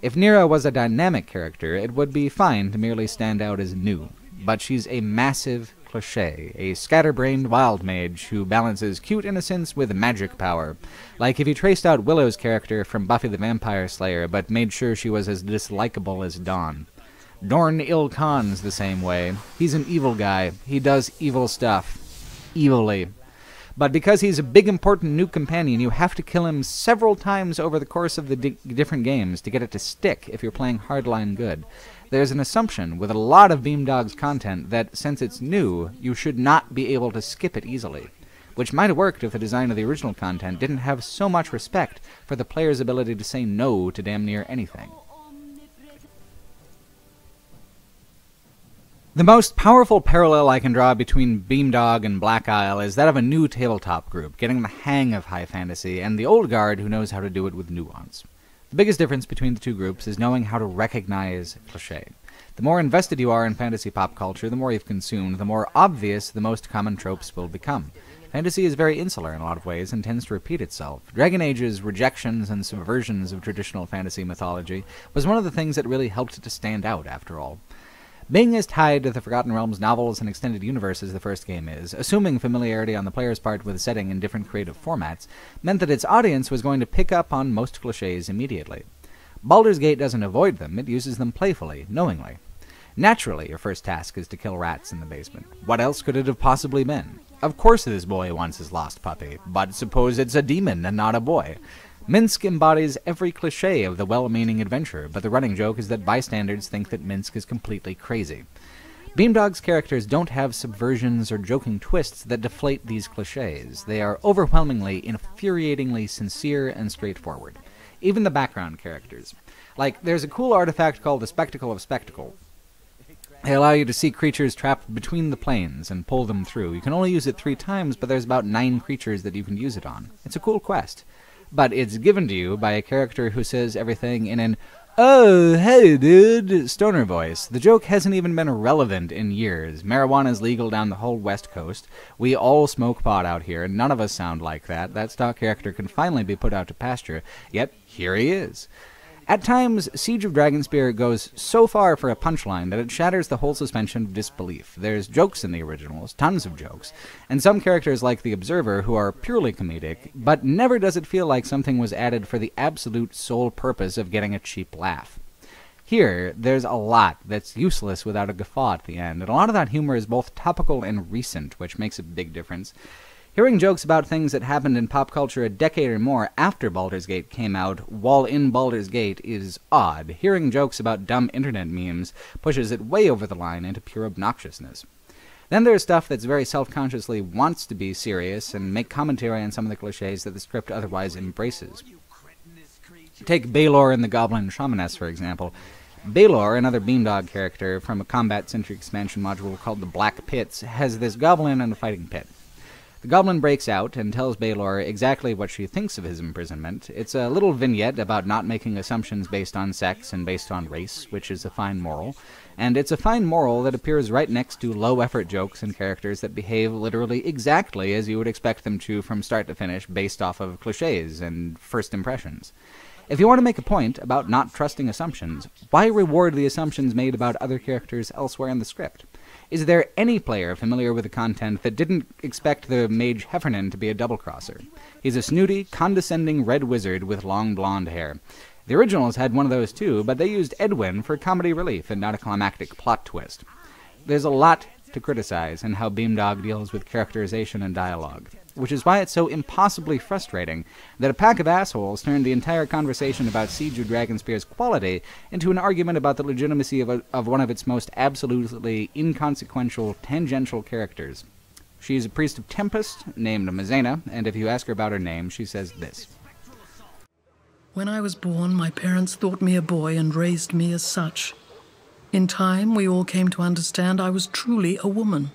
If Nira was a dynamic character, it would be fine to merely stand out as new, but she's a massive cliché, a scatterbrained wild mage who balances cute innocence with magic power, like if you traced out Willow's character from Buffy the Vampire Slayer but made sure she was as dislikable as Dawn. Dorn Ilkhan's the same way. He's an evil guy. He does evil stuff. Evilly. But because he's a big important new companion, you have to kill him several times over the course of the different games to get it to stick if you're playing hardline good. There's an assumption with a lot of Beamdog's content that since it's new, you should not be able to skip it easily, which might have worked if the design of the original content didn't have so much respect for the player's ability to say no to damn near anything. The most powerful parallel I can draw between Beamdog and Black Isle is that of a new tabletop group, getting the hang of high fantasy, and the old guard who knows how to do it with nuance. The biggest difference between the two groups is knowing how to recognize cliché. The more invested you are in fantasy pop culture, the more you've consumed, the more obvious the most common tropes will become. Fantasy is very insular in a lot of ways and tends to repeat itself. Dragon Age's rejections and subversions of traditional fantasy mythology was one of the things that really helped it to stand out, after all. Being as tied to the Forgotten Realms novels and extended universe as the first game is, assuming familiarity on the player's part with the setting in different creative formats, meant that its audience was going to pick up on most cliches immediately. Baldur's Gate doesn't avoid them, it uses them playfully, knowingly. Naturally, your first task is to kill rats in the basement. What else could it have possibly been? Of course this boy wants his lost puppy, but suppose it's a demon and not a boy. Minsk embodies every cliché of the well-meaning adventurer, but the running joke is that bystanders think that Minsk is completely crazy. Beamdog's characters don't have subversions or joking twists that deflate these clichés. They are overwhelmingly, infuriatingly sincere and straightforward. Even the background characters. Like, there's a cool artifact called the Spectacle of Spectacle. They allow you to see creatures trapped between the planes and pull them through. You can only use it 3 times, but there's about 9 creatures that you can use it on. It's a cool quest. But it's given to you by a character who says everything in an "Oh, hey dude" stoner voice. The joke hasn't even been relevant in years. Marijuana's legal down the whole West Coast. We all smoke pot out here, and none of us sound like that. That stock character can finally be put out to pasture, yet here he is. At times, Siege of Dragonspear goes so far for a punchline that it shatters the whole suspension of disbelief. There's jokes in the originals, tons of jokes, and some characters like the Observer who are purely comedic, but never does it feel like something was added for the absolute sole purpose of getting a cheap laugh. Here, there's a lot that's useless without a guffaw at the end, and a lot of that humor is both topical and recent, which makes a big difference. Hearing jokes about things that happened in pop culture a decade or more after Baldur's Gate came out while in Baldur's Gate is odd. Hearing jokes about dumb internet memes pushes it way over the line into pure obnoxiousness. Then there's stuff that's very self-consciously wants to be serious and make commentary on some of the cliches that the script otherwise embraces. Take Baelor and the Goblin Shamaness, for example. Baelor, another Beamdog character from a combat-centric expansion module called the Black Pits, has this goblin in a fighting pit. The goblin breaks out and tells Baelor exactly what she thinks of his imprisonment. It's a little vignette about not making assumptions based on sex and based on race, which is a fine moral. And it's a fine moral that appears right next to low-effort jokes and characters that behave literally exactly as you would expect them to from start to finish based off of cliches and first impressions. If you want to make a point about not trusting assumptions, why reward the assumptions made about other characters elsewhere in the script? Is there any player familiar with the content that didn't expect the mage Heffernan to be a double-crosser? He's a snooty, condescending red wizard with long blonde hair. The originals had one of those too, but they used Edwin for comedy relief and not a climactic plot twist. There's a lot to criticize in how Beamdog deals with characterization and dialogue, which is why it's so impossibly frustrating that a pack of assholes turned the entire conversation about Siege of Dragonspear's quality into an argument about the legitimacy of one of its most absolutely inconsequential, tangential characters. She's a priest of Tempest named Mazena, and if you ask her about her name, she says this. When I was born, my parents thought me a boy and raised me as such. In time, we all came to understand I was truly a woman.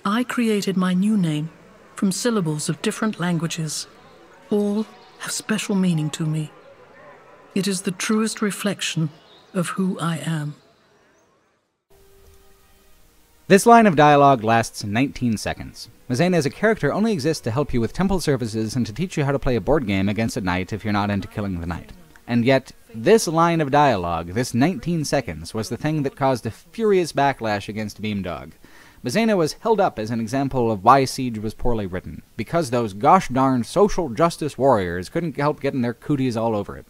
I created my new name from syllables of different languages. All have special meaning to me. It is the truest reflection of who I am. This line of dialogue lasts 19 seconds. Mazena as a character only exists to help you with temple services and to teach you how to play a board game against a knight if you're not into killing the knight. And yet, this line of dialogue, this 19 seconds, was the thing that caused a furious backlash against Beamdog. Mazena was held up as an example of why Siege was poorly written, because those gosh darn social justice warriors couldn't help getting their cooties all over it.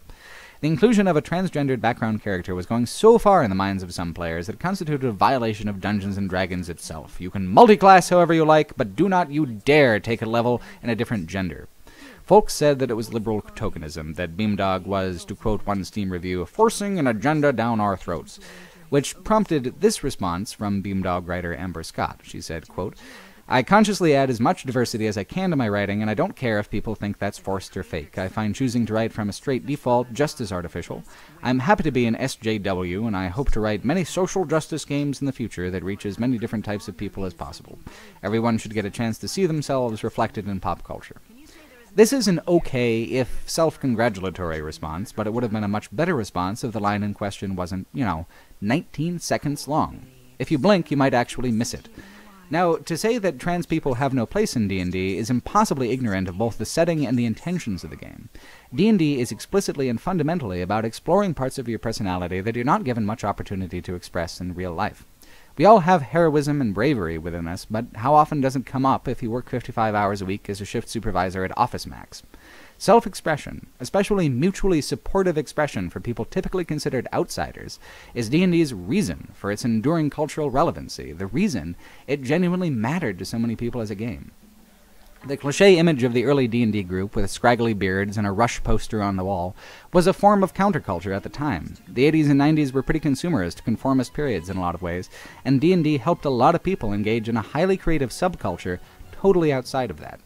The inclusion of a transgendered background character was going so far in the minds of some players that it constituted a violation of Dungeons & Dragons itself. You can multi-class however you like, but do not you dare take a level in a different gender. Folks said that it was liberal tokenism, that Beamdog was, to quote one Steam review, forcing an agenda down our throats, which prompted this response from Beamdog writer Amber Scott. She said, quote, I consciously add as much diversity as I can to my writing, and I don't care if people think that's forced or fake. I find choosing to write from a straight default just as artificial. I'm happy to be an SJW, and I hope to write many social justice games in the future that reach as many different types of people as possible. Everyone should get a chance to see themselves reflected in pop culture. This is an okay, if self-congratulatory response, but it would have been a much better response if the line in question wasn't, 19 seconds long. If you blink, you might actually miss it. Now, to say that trans people have no place in D&D is impossibly ignorant of both the setting and the intentions of the game. D&D is explicitly and fundamentally about exploring parts of your personality that you're not given much opportunity to express in real life. We all have heroism and bravery within us, but how often does it come up if you work 55 hours a week as a shift supervisor at Office Max? Self-expression, especially mutually supportive expression for people typically considered outsiders, is D&D's reason for its enduring cultural relevancy, the reason it genuinely mattered to so many people as a game. The cliché image of the early D&D group with scraggly beards and a Rush poster on the wall was a form of counterculture at the time. The 80s and 90s were pretty consumerist, conformist periods in a lot of ways, and D&D helped a lot of people engage in a highly creative subculture totally outside of that.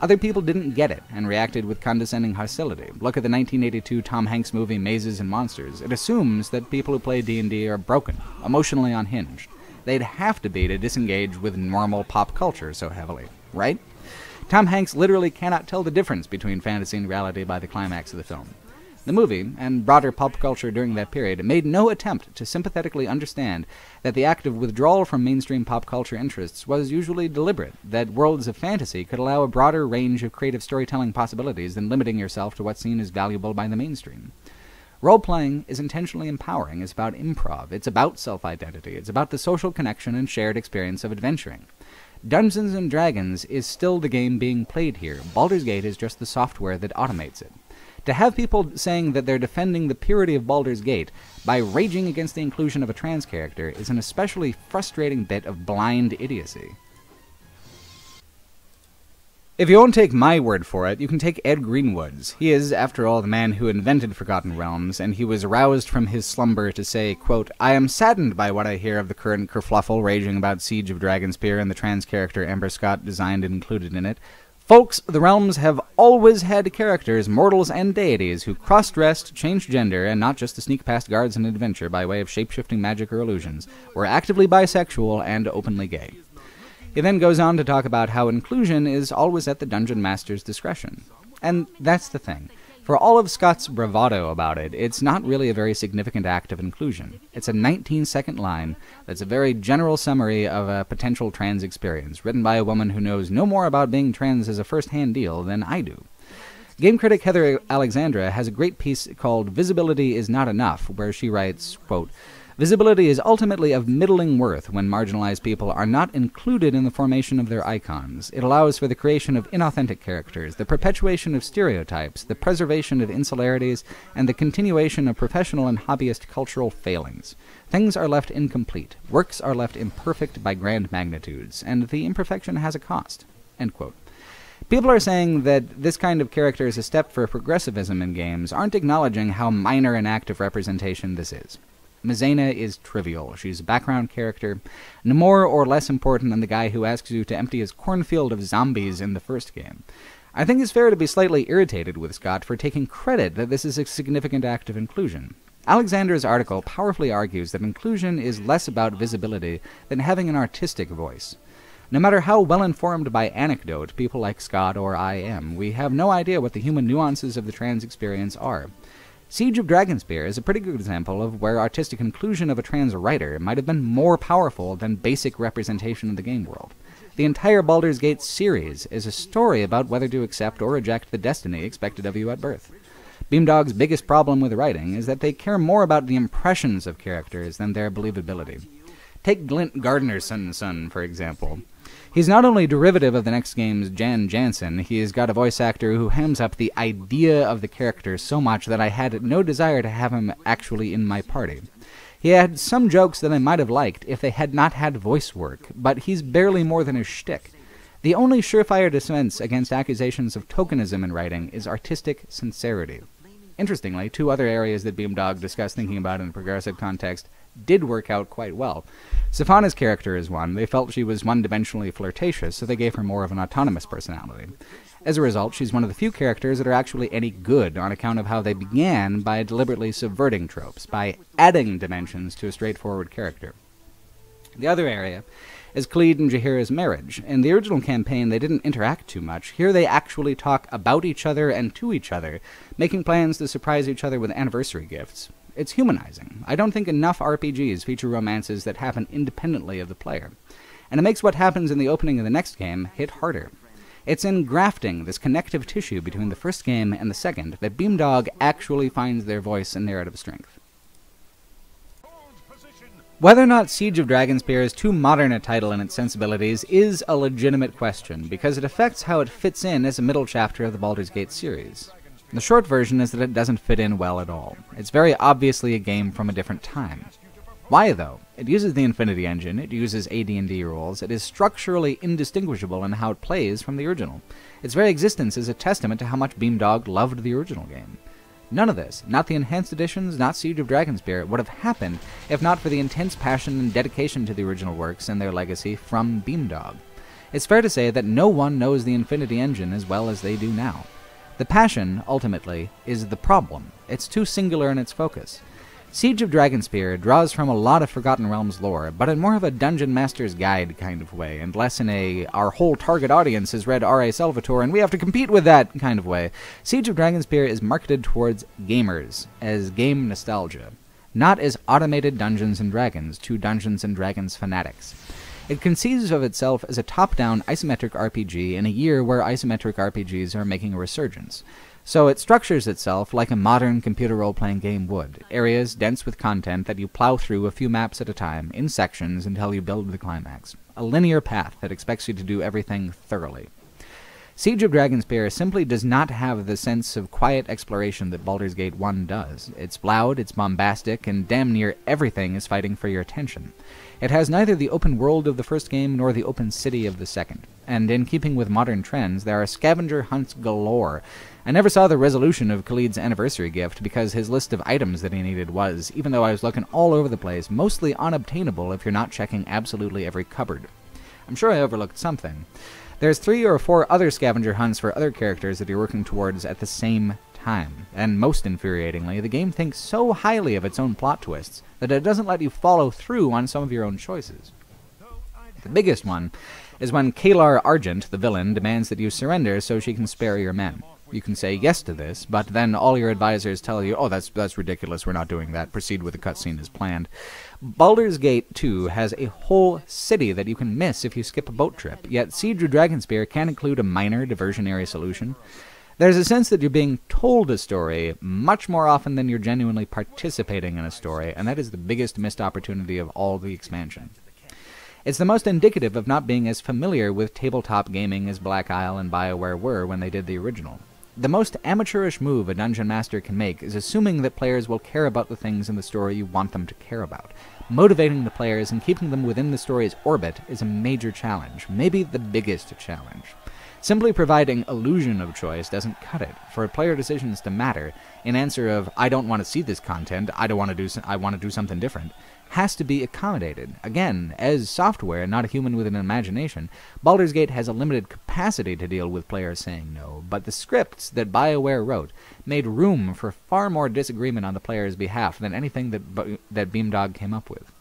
Other people didn't get it and reacted with condescending hostility. Look at the 1982 Tom Hanks movie Mazes and Monsters. It assumes that people who play D&D are broken, emotionally unhinged. They'd have to be to disengage with normal pop culture so heavily, right? Tom Hanks literally cannot tell the difference between fantasy and reality by the climax of the film. The movie, and broader pop culture during that period, made no attempt to sympathetically understand that the act of withdrawal from mainstream pop culture interests was usually deliberate, that worlds of fantasy could allow a broader range of creative storytelling possibilities than limiting yourself to what's seen as valuable by the mainstream. Role-playing is intentionally empowering, it's about improv, it's about self-identity, it's about the social connection and shared experience of adventuring. Dungeons & Dragons is still the game being played here. Baldur's Gate is just the software that automates it. To have people saying that they're defending the purity of Baldur's Gate by raging against the inclusion of a trans character is an especially frustrating bit of blind idiocy. If you won't take my word for it, you can take Ed Greenwood's. He is, after all, the man who invented Forgotten Realms, and he was roused from his slumber to say, quote, "I am saddened by what I hear of the current kerfluffle raging about Siege of Dragonspear and the trans character Amber Scott designed and included in it. Folks, the Realms have always had characters, mortals and deities, who cross-dressed, changed gender, and not just to sneak past guards in adventure by way of shape-shifting magic or illusions, were actively bisexual and openly gay." He then goes on to talk about how inclusion is always at the dungeon master's discretion. And that's the thing. For all of Scott's bravado about it, it's not really a very significant act of inclusion. It's a 19-second line that's a very general summary of a potential trans experience, written by a woman who knows no more about being trans as a first-hand deal than I do. Game critic Heather Alexandra has a great piece called "Visibility is Not Enough," where she writes, quote, "Visibility is ultimately of middling worth when marginalized people are not included in the formation of their icons. It allows for the creation of inauthentic characters, the perpetuation of stereotypes, the preservation of insularities, and the continuation of professional and hobbyist cultural failings. Things are left incomplete, works are left imperfect by grand magnitudes, and the imperfection has a cost." End quote. People are saying that this kind of character is a step for progressivism in games, aren't acknowledging how minor an act of representation this is. Mizena is trivial. She's a background character, no more or less important than the guy who asks you to empty his cornfield of zombies in the first game. I think it's fair to be slightly irritated with Scott for taking credit that this is a significant act of inclusion. Alexander's article powerfully argues that inclusion is less about visibility than having an artistic voice. No matter how well-informed by anecdote people like Scott or I am, we have no idea what the human nuances of the trans experience are. Siege of Dragonspear is a pretty good example of where artistic inclusion of a trans writer might have been more powerful than basic representation of the game world. The entire Baldur's Gate series is a story about whether to accept or reject the destiny expected of you at birth. Beamdog's biggest problem with writing is that they care more about the impressions of characters than their believability. Take Glint Gardnerson's son, for example. He's not only derivative of the next game's Jan Jansen, he has got a voice actor who hams up the idea of the character so much that I had no desire to have him actually in my party. He had some jokes that I might have liked if they had not had voice work, but he's barely more than a shtick. The only surefire defense against accusations of tokenism in writing is artistic sincerity. Interestingly, two other areas that Beamdog discussed thinking about in a progressive context did work out quite well. Safana's character is one. They felt she was one-dimensionally flirtatious, so they gave her more of an autonomous personality. As a result, she's one of the few characters that are actually any good on account of how they began by deliberately subverting tropes, by adding dimensions to a straightforward character. The other area is Khalid and Jaheira's marriage. In the original campaign, they didn't interact too much. Here they actually talk about each other and to each other, making plans to surprise each other with anniversary gifts. It's humanizing. I don't think enough RPGs feature romances that happen independently of the player. And it makes what happens in the opening of the next game hit harder. It's in grafting this connective tissue between the first game and the second that Beamdog actually finds their voice and narrative strength. Whether or not Siege of Dragonspear is too modern a title in its sensibilities is a legitimate question, because it affects how it fits in as a middle chapter of the Baldur's Gate series. The short version is that it doesn't fit in well at all. It's very obviously a game from a different time. Why, though? It uses the Infinity Engine, it uses AD&D rules, it is structurally indistinguishable in how it plays from the original. Its very existence is a testament to how much Beamdog loved the original game. None of this, not the enhanced editions, not Siege of Dragonspear, would have happened if not for the intense passion and dedication to the original works and their legacy from Beamdog. It's fair to say that no one knows the Infinity Engine as well as they do now. The passion, ultimately, is the problem. It's too singular in its focus. Siege of Dragonspear draws from a lot of Forgotten Realms lore, but in more of a Dungeon Master's Guide kind of way, and less in a our whole target audience has read R.A. Salvatore and we have to compete with that kind of way. Siege of Dragonspear is marketed towards gamers, as game nostalgia, not as automated Dungeons & Dragons to Dungeons & Dragons fanatics. It conceives of itself as a top-down isometric RPG in a year where isometric RPGs are making a resurgence. So it structures itself like a modern computer role-playing game would, areas dense with content that you plow through a few maps at a time, in sections until you build the climax. A linear path that expects you to do everything thoroughly. Siege of Dragonspear simply does not have the sense of quiet exploration that Baldur's Gate 1 does. It's loud, it's bombastic, and damn near everything is fighting for your attention. It has neither the open world of the first game nor the open city of the second, and in keeping with modern trends, there are scavenger hunts galore. I never saw the resolution of Khalid's anniversary gift because his list of items that he needed was, even though I was looking all over the place, mostly unobtainable if you're not checking absolutely every cupboard. I'm sure I overlooked something. There's 3 or 4 other scavenger hunts for other characters that you're working towards at the same time, and most infuriatingly, the game thinks so highly of its own plot twists that it doesn't let you follow through on some of your own choices. The biggest one is when Kalar Argent, the villain, demands that you surrender so she can spare your men. You can say yes to this, but then all your advisors tell you, oh, that's ridiculous, we're not doing that, proceed with the cutscene as planned. Baldur's Gate 2 has a whole city that you can miss if you skip a boat trip, yet Siege of Dragonspear can include a minor diversionary solution. There's a sense that you're being told a story much more often than you're genuinely participating in a story, and that is the biggest missed opportunity of all the expansion. It's the most indicative of not being as familiar with tabletop gaming as Black Isle and BioWare were when they did the original. The most amateurish move a dungeon master can make is assuming that players will care about the things in the story you want them to care about. Motivating the players and keeping them within the story's orbit is a major challenge, maybe the biggest challenge. Simply providing illusion of choice doesn't cut it. For player decisions to matter, in answer of, I don't want to see this content, I want to do something different, has to be accommodated. Again, as software, not a human with an imagination, Baldur's Gate has a limited capacity to deal with players saying no, but the scripts that BioWare wrote made room for far more disagreement on the player's behalf than anything that Beamdog came up with.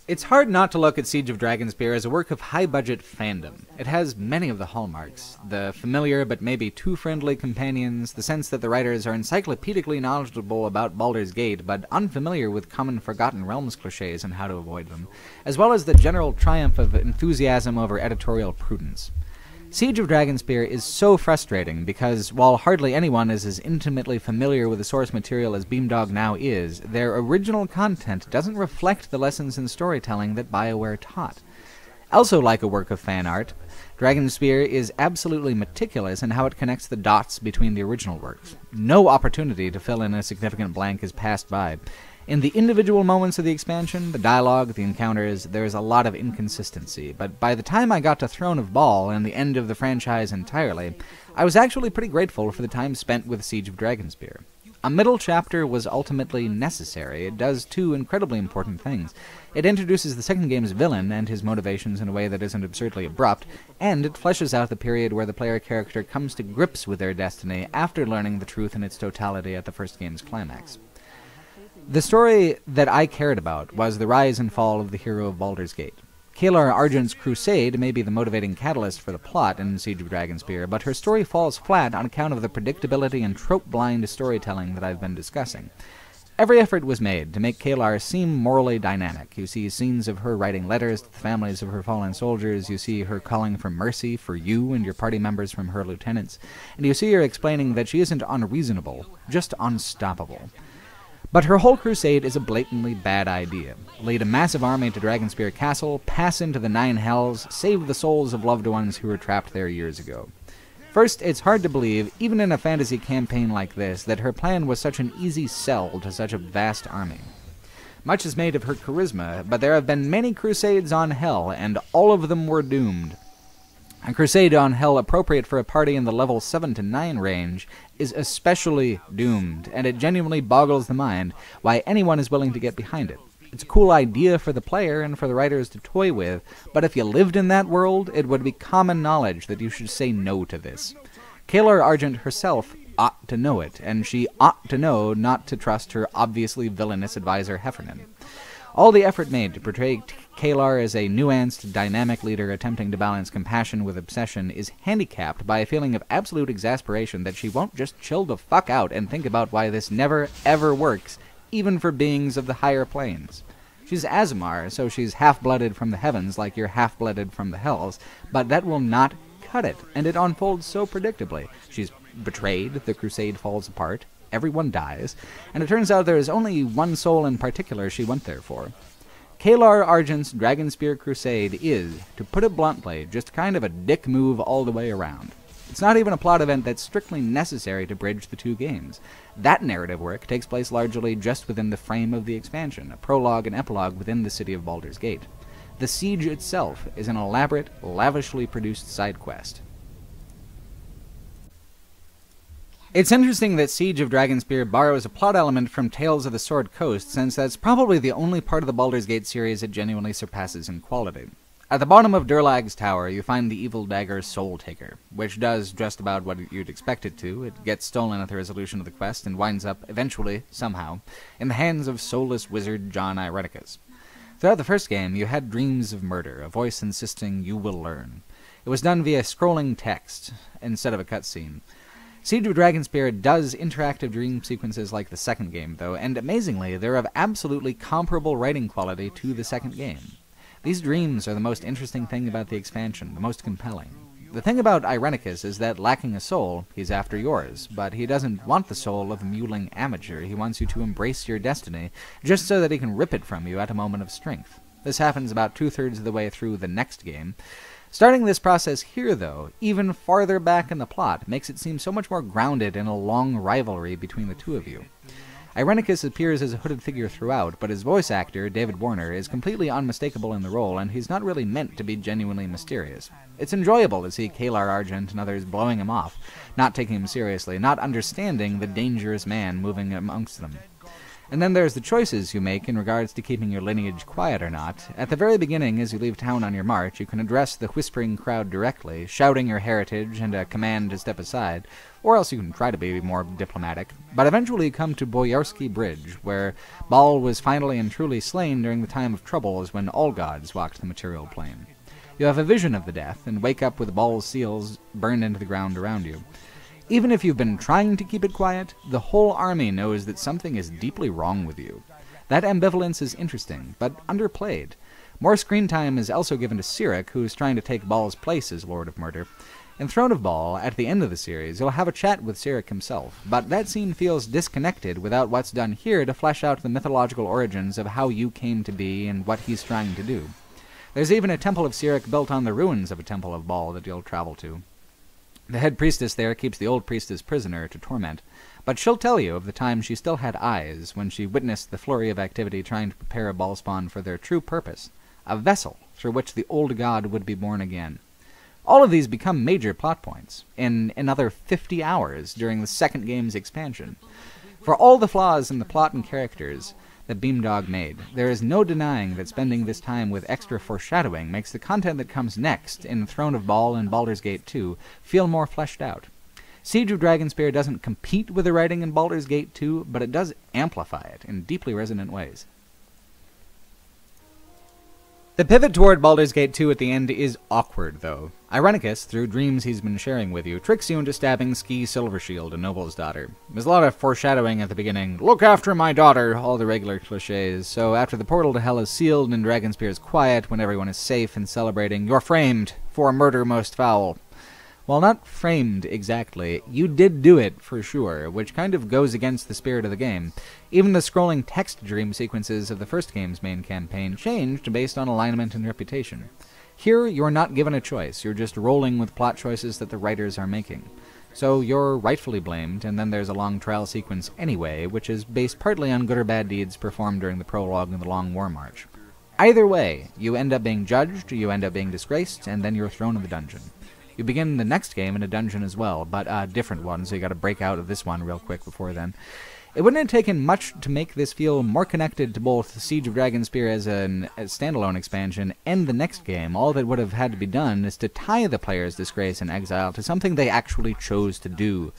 It's hard not to look at Siege of Dragonspear as a work of high-budget fandom. It has many of the hallmarks, the familiar but maybe too friendly companions, the sense that the writers are encyclopedically knowledgeable about Baldur's Gate but unfamiliar with common Forgotten Realms cliches and how to avoid them, as well as the general triumph of enthusiasm over editorial prudence. Siege of Dragonspear is so frustrating because, while hardly anyone is as intimately familiar with the source material as Beamdog now is, their original content doesn't reflect the lessons in storytelling that BioWare taught. Also like a work of fan art, Dragonspear is absolutely meticulous in how it connects the dots between the original works. No opportunity to fill in a significant blank is passed by. In the individual moments of the expansion, the dialogue, the encounters, there's a lot of inconsistency, but by the time I got to Throne of Bhaal and the end of the franchise entirely, I was actually pretty grateful for the time spent with Siege of Dragonspear. A middle chapter was ultimately necessary. It does 2 incredibly important things. It introduces the second game's villain and his motivations in a way that isn't absurdly abrupt, and it fleshes out the period where the player character comes to grips with their destiny after learning the truth in its totality at the first game's climax. The story that I cared about was the rise and fall of the hero of Baldur's Gate. Kalar Argent's crusade may be the motivating catalyst for the plot in Siege of Dragonspear, but her story falls flat on account of the predictability and trope-blind storytelling that I've been discussing. Every effort was made to make Kalar seem morally dynamic. You see scenes of her writing letters to the families of her fallen soldiers, you see her calling for mercy for you and your party members from her lieutenants, and you see her explaining that she isn't unreasonable, just unstoppable. But her whole crusade is a blatantly bad idea. Lead a massive army to Dragonspear Castle, pass into the 9 Hells, save the souls of loved ones who were trapped there years ago. First, it's hard to believe, even in a fantasy campaign like this, that her plan was such an easy sell to such a vast army. Much is made of her charisma, but there have been many crusades on Hell, and all of them were doomed. A crusade on Hell appropriate for a party in the level 7 to 9 range is especially doomed, and it genuinely boggles the mind why anyone is willing to get behind it. It's a cool idea for the player and for the writers to toy with, but if you lived in that world, it would be common knowledge that you should say no to this. Kalar Argent herself ought to know it, and she ought to know not to trust her obviously villainous advisor Heffernan. All the effort made to portray Kalar as a nuanced, dynamic leader attempting to balance compassion with obsession is handicapped by a feeling of absolute exasperation that she won't just chill the fuck out and think about why this never, ever works, even for beings of the higher planes. She's Azamar, so she's half-blooded from the heavens like you're half-blooded from the hells, but that will not cut it, and it unfolds so predictably. She's betrayed, the crusade falls apart, everyone dies, and it turns out there is only one soul in particular she went there for. Kalar Argent's Dragonspear Crusade is, to put it bluntly, just kind of a dick move all the way around. It's not even a plot event that's strictly necessary to bridge the two games. That narrative work takes place largely just within the frame of the expansion, a prologue and epilogue within the city of Baldur's Gate. The siege itself is an elaborate, lavishly produced side quest. It's interesting that Siege of Dragonspear borrows a plot element from Tales of the Sword Coast, since that's probably the only part of the Baldur's Gate series it genuinely surpasses in quality. At the bottom of Durlag's tower, you find the evil dagger Soul Taker, which does just about what you'd expect it to. It gets stolen at the resolution of the quest and winds up, eventually, somehow, in the hands of soulless wizard John Irenicus. Throughout the first game, you had dreams of murder, a voice insisting you will learn. It was done via scrolling text, instead of a cutscene. Siege of Dragonspear does interactive dream sequences like the second game, though, and amazingly, they're of absolutely comparable writing quality to the second game. These dreams are the most interesting thing about the expansion, the most compelling. The thing about Irenicus is that, lacking a soul, he's after yours, but he doesn't want the soul of a mewling amateur. He wants you to embrace your destiny, just so that he can rip it from you at a moment of strength. This happens about 2/3 of the way through the next game. Starting this process here, though, even farther back in the plot, makes it seem so much more grounded in a long rivalry between the two of you. Irenicus appears as a hooded figure throughout, but his voice actor, David Warner, is completely unmistakable in the role, and he's not really meant to be genuinely mysterious. It's enjoyable to see Kalar Argent and others blowing him off, not taking him seriously, not understanding the dangerous man moving amongst them. And then there's the choices you make in regards to keeping your lineage quiet or not. At the very beginning, as you leave town on your march, you can address the whispering crowd directly, shouting your heritage and a command to step aside, or else you can try to be more diplomatic. But eventually you come to Boyarsky Bridge, where Bhaal was finally and truly slain during the time of troubles when all gods walked the material plane. You have a vision of the death, and wake up with Bhaal's seals burned into the ground around you. Even if you've been trying to keep it quiet, the whole army knows that something is deeply wrong with you. That ambivalence is interesting, but underplayed. More screen time is also given to Cyric, who's trying to take Bhaal's place as Lord of Murder. In Throne of Bhaal, at the end of the series, you'll have a chat with Cyric himself, but that scene feels disconnected without what's done here to flesh out the mythological origins of how you came to be and what he's trying to do. There's even a temple of Cyric built on the ruins of a temple of Bhaal that you'll travel to. The head priestess there keeps the old priestess prisoner to torment, but she'll tell you of the time she still had eyes when she witnessed the flurry of activity trying to prepare a Bhaal spawn for their true purpose, a vessel through which the old god would be born again. All of these become major plot points in another 50 hours during the second game's expansion. For all the flaws in the plot and characters that Beamdog made, there is no denying that spending this time with extra foreshadowing makes the content that comes next in Throne of Bhaal and Baldur's Gate 2 feel more fleshed out. Siege of Dragonspear doesn't compete with the writing in Baldur's Gate 2, but it does amplify it in deeply resonant ways. The pivot toward Baldur's Gate 2 at the end is awkward, though. Irenicus, through dreams he's been sharing with you, tricks you into stabbing Ski Silvershield, a noble's daughter. There's a lot of foreshadowing at the beginning. Look after my daughter! All the regular cliches. So after the portal to hell is sealed and Dragonspear is quiet, when everyone is safe and celebrating, you're framed for a murder most foul. While not framed exactly, you did do it for sure, which kind of goes against the spirit of the game. Even the scrolling text dream sequences of the first game's main campaign changed based on alignment and reputation. Here, you're not given a choice, you're just rolling with plot choices that the writers are making. So you're rightfully blamed, and then there's a long trial sequence anyway, which is based partly on good or bad deeds performed during the prologue and the Long War March. Either way, you end up being judged, you end up being disgraced, and then you're thrown in the dungeon. You begin the next game in a dungeon as well, but a different one, so you gotta break out of this one real quick before then. It wouldn't have taken much to make this feel more connected to both Siege of Dragonspear as a standalone expansion and the next game. All that would have had to be done is to tie the player's disgrace and exile to something they actually chose to do.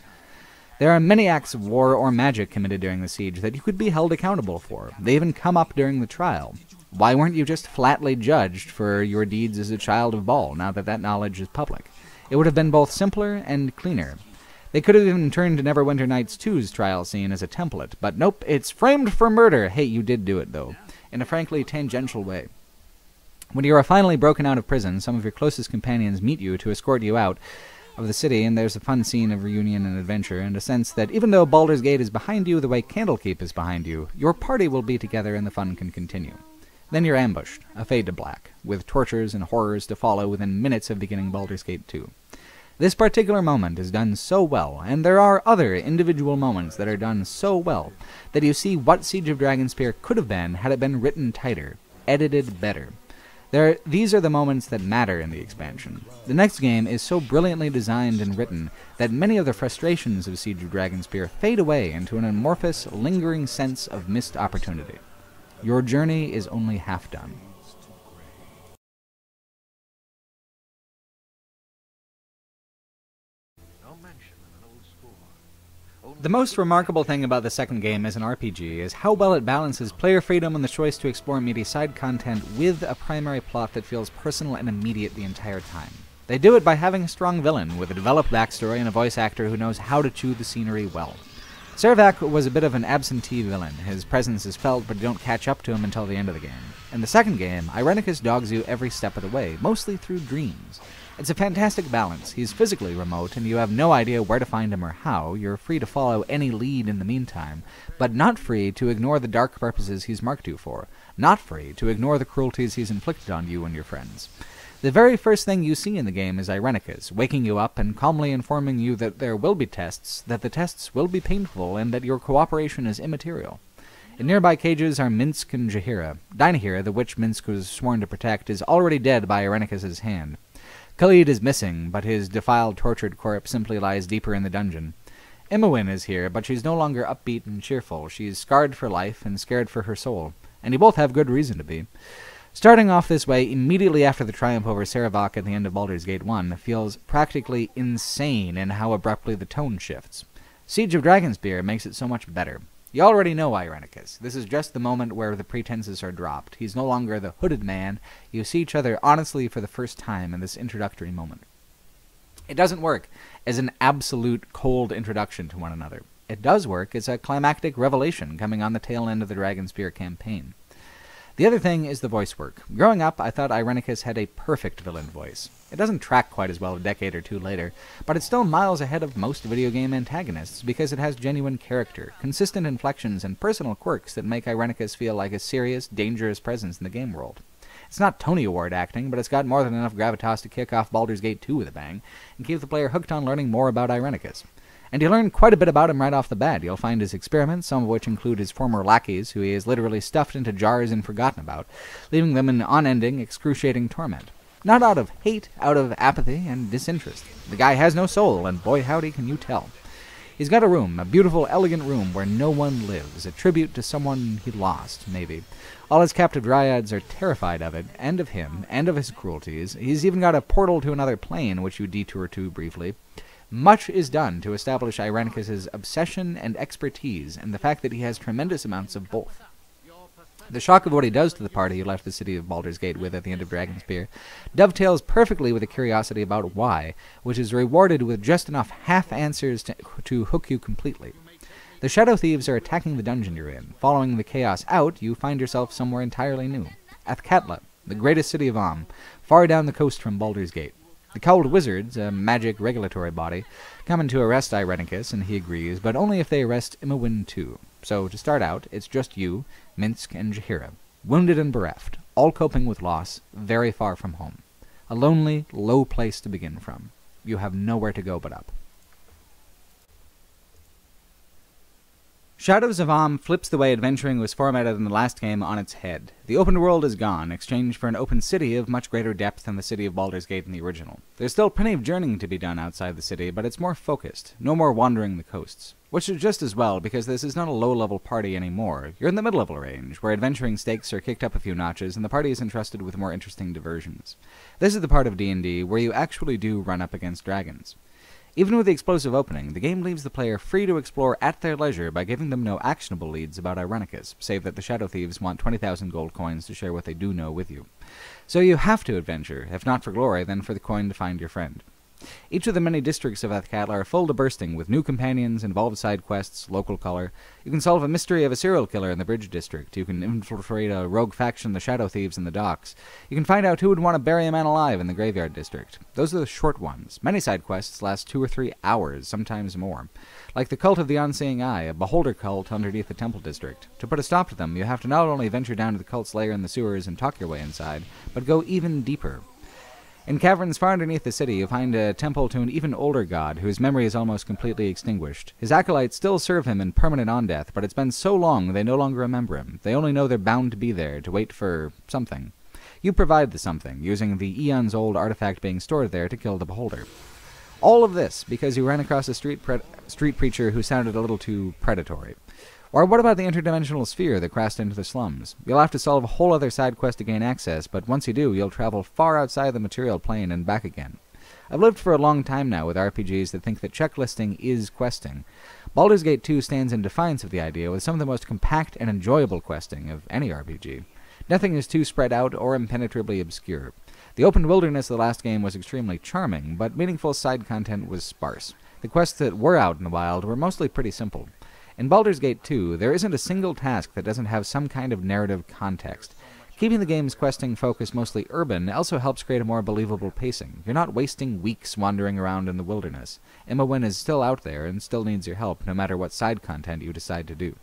There are many acts of war or magic committed during the siege that you could be held accountable for. They even come up during the trial. Why weren't you just flatly judged for your deeds as a child of Bhaal, now that that knowledge is public? It would have been both simpler and cleaner. They could have even turned to Neverwinter Nights 2's trial scene as a template, but nope, it's framed for murder. Hey, you did do it, though, in a frankly tangential way. When you are finally broken out of prison, some of your closest companions meet you to escort you out of the city, and there's a fun scene of reunion and adventure, and a sense that even though Baldur's Gate is behind you the way Candlekeep is behind you, your party will be together and the fun can continue. Then you're ambushed, a fade to black, with tortures and horrors to follow within minutes of beginning Baldur's Gate 2. This particular moment is done so well, and there are other individual moments that are done so well, that you see what Siege of Dragonspear could have been had it been written tighter, edited better. These are the moments that matter in the expansion. The next game is so brilliantly designed and written that many of the frustrations of Siege of Dragonspear fade away into an amorphous, lingering sense of missed opportunity. Your journey is only half done. The most remarkable thing about the second game as an RPG is how well it balances player freedom and the choice to explore meaty side content with a primary plot that feels personal and immediate the entire time. They do it by having a strong villain with a developed backstory and a voice actor who knows how to chew the scenery well. Servac was a bit of an absentee villain. His presence is felt, but you don't catch up to him until the end of the game. In the second game, Irenicus dogs you every step of the way, mostly through dreams. It's a fantastic balance. He's physically remote, and you have no idea where to find him or how. You're free to follow any lead in the meantime, but not free to ignore the dark purposes he's marked you for. Not free to ignore the cruelties he's inflicted on you and your friends. The very first thing you see in the game is Irenicus, waking you up and calmly informing you that there will be tests, that the tests will be painful, and that your cooperation is immaterial. In nearby cages are Minsk and Jahira. Dynahira, the witch Minsk was sworn to protect, is already dead by Irenicus's hand. Khalid is missing, but his defiled, tortured corpse simply lies deeper in the dungeon. Imowin is here, but she's no longer upbeat and cheerful. She's scarred for life and scared for her soul, and you both have good reason to be. Starting off this way immediately after the triumph over Servac at the end of Baldur's Gate 1 feels practically insane in how abruptly the tone shifts. Siege of Dragonspear makes it so much better. You already know Irenicus. This is just the moment where the pretenses are dropped. He's no longer the hooded man. You see each other honestly for the first time in this introductory moment. It doesn't work as an absolute cold introduction to one another. It does work as a climactic revelation coming on the tail end of the Dragonspear campaign. The other thing is the voice work. Growing up, I thought Irenicus had a perfect villain voice. It doesn't track quite as well a decade or two later, but it's still miles ahead of most video game antagonists because it has genuine character, consistent inflections, and personal quirks that make Irenicus feel like a serious, dangerous presence in the game world. It's not Tony Award acting, but it's got more than enough gravitas to kick off Baldur's Gate 2 with a bang, and keep the player hooked on learning more about Irenicus. And you learn quite a bit about him right off the bat. You'll find his experiments, some of which include his former lackeys, who he has literally stuffed into jars and forgotten about, leaving them in unending, excruciating torment. Not out of hate, out of apathy and disinterest. The guy has no soul, and boy howdy can you tell. He's got a room, a beautiful, elegant room where no one lives, a tribute to someone he lost, maybe. All his captive dryads are terrified of it, and of him, and of his cruelties. He's even got a portal to another plane, which you detour to briefly. Much is done to establish Irenicus's obsession and expertise, and the fact that he has tremendous amounts of both. The shock of what he does to the party you left the city of Baldur's Gate with at the end of Dragonspear dovetails perfectly with a curiosity about why, which is rewarded with just enough half-answers to hook you completely. The Shadow Thieves are attacking the dungeon you're in. Following the chaos out, you find yourself somewhere entirely new. Athkatla, the greatest city of Am, far down the coast from Baldur's Gate. The Cowled Wizards, a magic regulatory body, come in to arrest Irenicus, and he agrees, but only if they arrest Imowin too. So, to start out, it's just you, Minsk, and Jahira, wounded and bereft, all coping with loss, very far from home. A lonely, low place to begin from. You have nowhere to go but up. Shadows of Am flips the way adventuring was formatted in the last game on its head. The open world is gone, exchanged for an open city of much greater depth than the city of Baldur's Gate in the original. There's still plenty of journeying to be done outside the city, but it's more focused, no more wandering the coasts. Which is just as well, because this is not a low-level party anymore. You're in the mid-level range, where adventuring stakes are kicked up a few notches, and the party is entrusted with more interesting diversions. This is the part of D&D where you actually do run up against dragons. Even with the explosive opening, the game leaves the player free to explore at their leisure by giving them no actionable leads about Irenicus, save that the Shadow Thieves want 20,000 gold coins to share what they do know with you. So you have to adventure, if not for glory, then for the coin to find your friend. Each of the many districts of Athkatla are full to bursting with new companions, involved side quests, local color. You can solve a mystery of a serial killer in the Bridge District. You can infiltrate a rogue faction, the Shadow Thieves, in the docks. You can find out who would want to bury a man alive in the Graveyard District. Those are the short ones. Many side quests last 2 or 3 hours, sometimes more. Like the Cult of the Unseeing Eye, a beholder cult underneath the Temple District. To put a stop to them, you have to not only venture down to the cult's lair in the sewers and talk your way inside, but go even deeper. In caverns far underneath the city, you find a temple to an even older god, whose memory is almost completely extinguished. His acolytes still serve him in permanent on-death, but it's been so long they no longer remember him. They only know they're bound to be there, to wait for something. You provide the something, using the eons-old artifact being stored there to kill the beholder. All of this because you ran across a street preacher who sounded a little too predatory. Or what about the interdimensional sphere that crashed into the slums? You'll have to solve a whole other side quest to gain access, but once you do, you'll travel far outside the material plane and back again. I've lived for a long time now with RPGs that think that checklisting is questing. Baldur's Gate 2 stands in defiance of the idea with some of the most compact and enjoyable questing of any RPG. Nothing is too spread out or impenetrably obscure. The open wilderness of the last game was extremely charming, but meaningful side content was sparse. The quests that were out in the wild were mostly pretty simple. In Baldur's Gate 2, there isn't a single task that doesn't have some kind of narrative context. Keeping the game's questing focus mostly urban also helps create a more believable pacing. You're not wasting weeks wandering around in the wilderness. Imawin is still out there and still needs your help, no matter what side content you decide to do.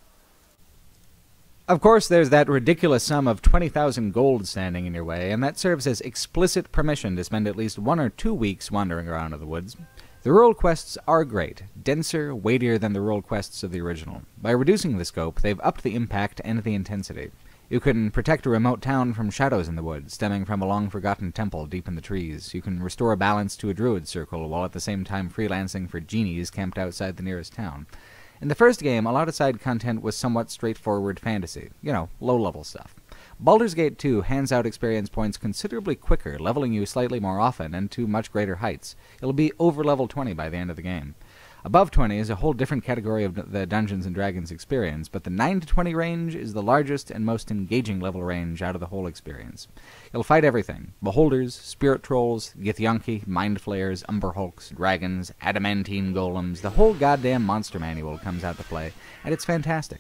Of course, there's that ridiculous sum of 20,000 gold standing in your way, and that serves as explicit permission to spend at least 1 or 2 weeks wandering around in the woods. The rural quests are great, denser, weightier than the rural quests of the original. By reducing the scope, they've upped the impact and the intensity. You can protect a remote town from shadows in the woods, stemming from a long-forgotten temple deep in the trees. You can restore balance to a druid circle, while at the same time freelancing for genies camped outside the nearest town. In the first game, a lot of side content was somewhat straightforward fantasy. Low-level stuff. Baldur's Gate 2 hands out experience points considerably quicker, leveling you slightly more often and to much greater heights. It'll be over level 20 by the end of the game. Above 20 is a whole different category of the Dungeons & Dragons experience, but the 9 to 20 range is the largest and most engaging level range out of the whole experience. You'll fight everything. Beholders, spirit trolls, Githyanki, mind flayers, umber hulks, dragons, adamantine golems. The whole goddamn monster manual comes out to play, and it's fantastic.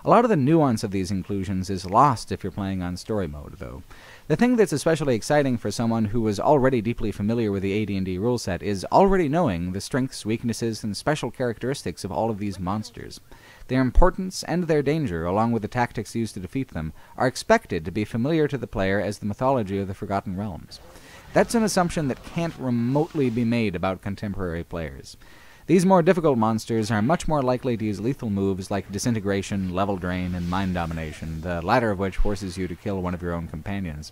A lot of the nuance of these inclusions is lost if you're playing on story mode, though. The thing that's especially exciting for someone who was already deeply familiar with the AD&D rule set is already knowing the strengths, weaknesses, and special characteristics of all of these monsters. Their importance and their danger, along with the tactics used to defeat them, are expected to be familiar to the player as the mythology of the Forgotten Realms. That's an assumption that can't remotely be made about contemporary players. These more difficult monsters are much more likely to use lethal moves like disintegration, level drain, and mind domination, the latter of which forces you to kill one of your own companions.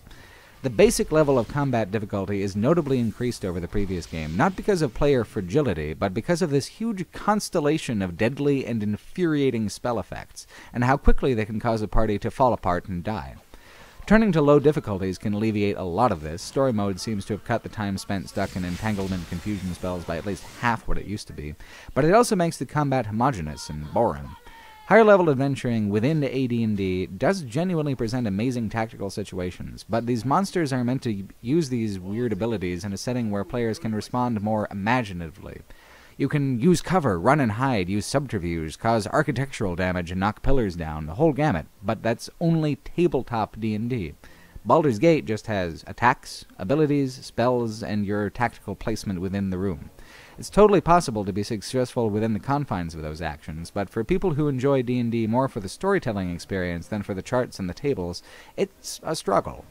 The basic level of combat difficulty is notably increased over the previous game, not because of player fragility, but because of this huge constellation of deadly and infuriating spell effects, and how quickly they can cause a party to fall apart and die. Turning to low difficulties can alleviate a lot of this. Story mode seems to have cut the time spent stuck in entanglement confusion spells by at least half what it used to be, but it also makes the combat homogeneous and boring. Higher level adventuring within the AD&D does genuinely present amazing tactical situations, but these monsters are meant to use these weird abilities in a setting where players can respond more imaginatively. You can use cover, run and hide, use subterfuge, cause architectural damage, and knock pillars down, the whole gamut, but that's only tabletop D&D. Baldur's Gate just has attacks, abilities, spells, and your tactical placement within the room. It's totally possible to be successful within the confines of those actions, but for people who enjoy D&D more for the storytelling experience than for the charts and the tables, it's a struggle.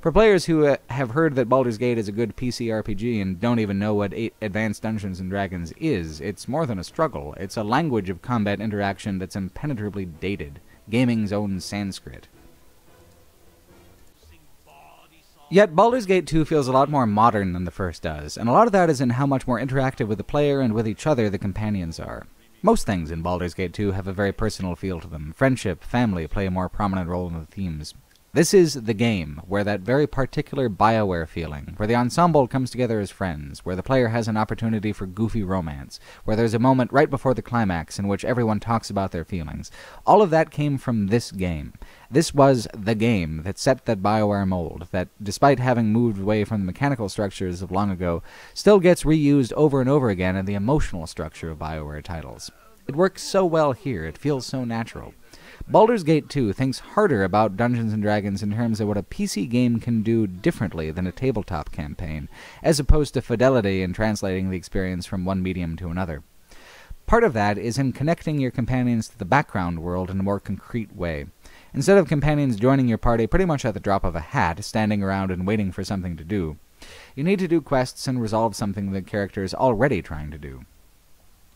For players who have heard that Baldur's Gate is a good PC RPG and don't even know what Advanced Dungeons & Dragons is, it's more than a struggle. It's a language of combat interaction that's impenetrably dated, gaming's own Sanskrit. Yet Baldur's Gate 2 feels a lot more modern than the first does, and a lot of that is in how much more interactive with the player and with each other the companions are. Most things in Baldur's Gate 2 have a very personal feel to them. Friendship, family play a more prominent role in the themes. This is the game, where that very particular BioWare feeling, where the ensemble comes together as friends, where the player has an opportunity for goofy romance, where there's a moment right before the climax in which everyone talks about their feelings. All of that came from this game. This was the game that set that BioWare mold, that, despite having moved away from the mechanical structures of long ago, still gets reused over and over again in the emotional structure of BioWare titles. It works so well here, it feels so natural. Baldur's Gate 2 thinks harder about Dungeons & Dragons in terms of what a PC game can do differently than a tabletop campaign, as opposed to fidelity in translating the experience from one medium to another. Part of that is in connecting your companions to the background world in a more concrete way. Instead of companions joining your party pretty much at the drop of a hat, standing around and waiting for something to do, you need to do quests and resolve something the character is already trying to do.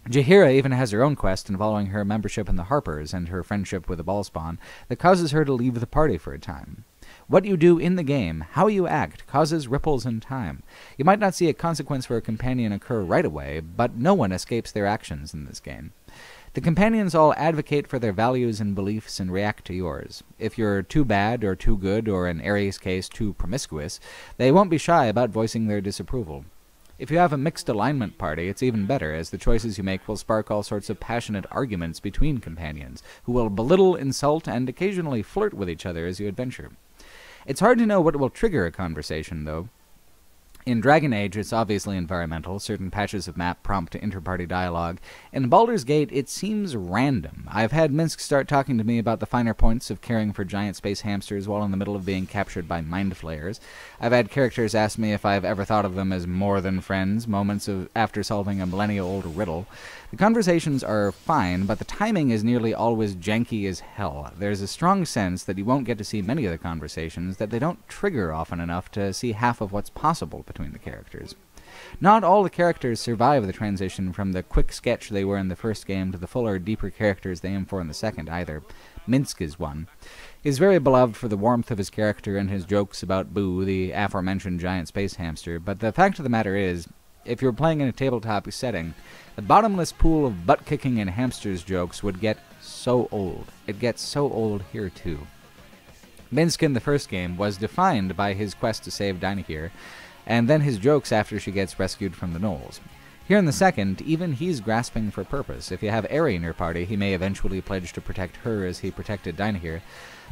Jaheira even has her own quest involving her membership in the Harpers and her friendship with the Ballspawn that causes her to leave the party for a time. What you do in the game, how you act, causes ripples in time. You might not see a consequence for a companion occur right away, but no one escapes their actions in this game. The companions all advocate for their values and beliefs and react to yours. If you're too bad or too good, or in Ares' case too promiscuous, they won't be shy about voicing their disapproval. If you have a mixed alignment party, it's even better, as the choices you make will spark all sorts of passionate arguments between companions, who will belittle, insult, and occasionally flirt with each other as you adventure. It's hard to know what will trigger a conversation, though. In Dragon Age, it's obviously environmental. Certain patches of map prompt inter-party dialogue. In Baldur's Gate, it seems random. I've had Minsk start talking to me about the finer points of caring for giant space hamsters while in the middle of being captured by mind flayers. I've had characters ask me if I've ever thought of them as more than friends, after solving a millennia-old riddle. The conversations are fine, but the timing is nearly always janky as hell. There's a strong sense that you won't get to see many of the conversations, that they don't trigger often enough to see half of what's possible between the characters. Not all the characters survive the transition from the quick sketch they were in the first game to the fuller, deeper characters they aim for in the second, either. Minsk is one. He's very beloved for the warmth of his character and his jokes about Boo, the aforementioned giant space hamster, but the fact of the matter is, if you're playing in a tabletop setting, the bottomless pool of butt-kicking and hamsters jokes would get so old. It gets so old here, too. Minsk in the first game was defined by his quest to save Dynahir, and then his jokes after she gets rescued from the gnolls. Here in the second, even he's grasping for purpose. If you have Aerie in your party, he may eventually pledge to protect her as he protected Dynahir,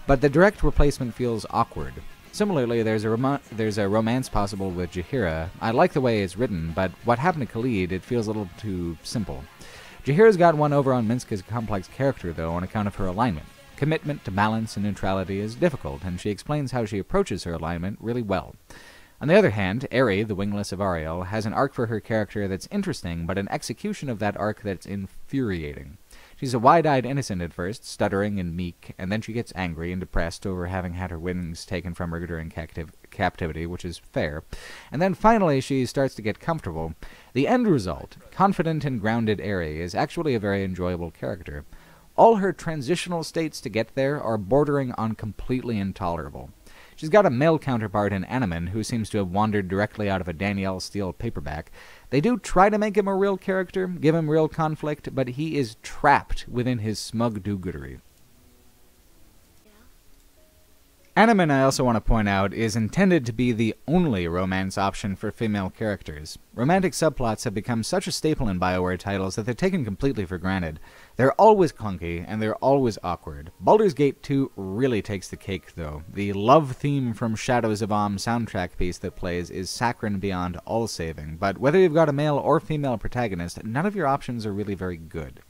but the direct replacement feels awkward. Similarly, there's a romance possible with Jaheira. I like the way it's written, but what happened to Khalid, it feels a little too simple. Jaheira's got one over on Minsk as a complex character, though, on account of her alignment. Commitment to balance and neutrality is difficult, and she explains how she approaches her alignment really well. On the other hand, Aerie, the wingless of Ariel, has an arc for her character that's interesting, but an execution of that arc that's infuriating. She's a wide-eyed innocent at first, stuttering and meek, and then she gets angry and depressed over having had her wings taken from her during captivity, which is fair. And then finally she starts to get comfortable. The end result, confident and grounded Aerie, is actually a very enjoyable character. All her transitional states to get there are bordering on completely intolerable. She's got a male counterpart in Animan, who seems to have wandered directly out of a Danielle Steele paperback. They do try to make him a real character, give him real conflict, but he is trapped within his smug do-goodery. Animan, I also want to point out, is intended to be the only romance option for female characters. Romantic subplots have become such a staple in BioWare titles that they're taken completely for granted. They're always clunky, and they're always awkward. Baldur's Gate 2 really takes the cake, though. The love theme from Shadows of Om soundtrack piece that plays is saccharine beyond all saving, but whether you've got a male or female protagonist, none of your options are really very good.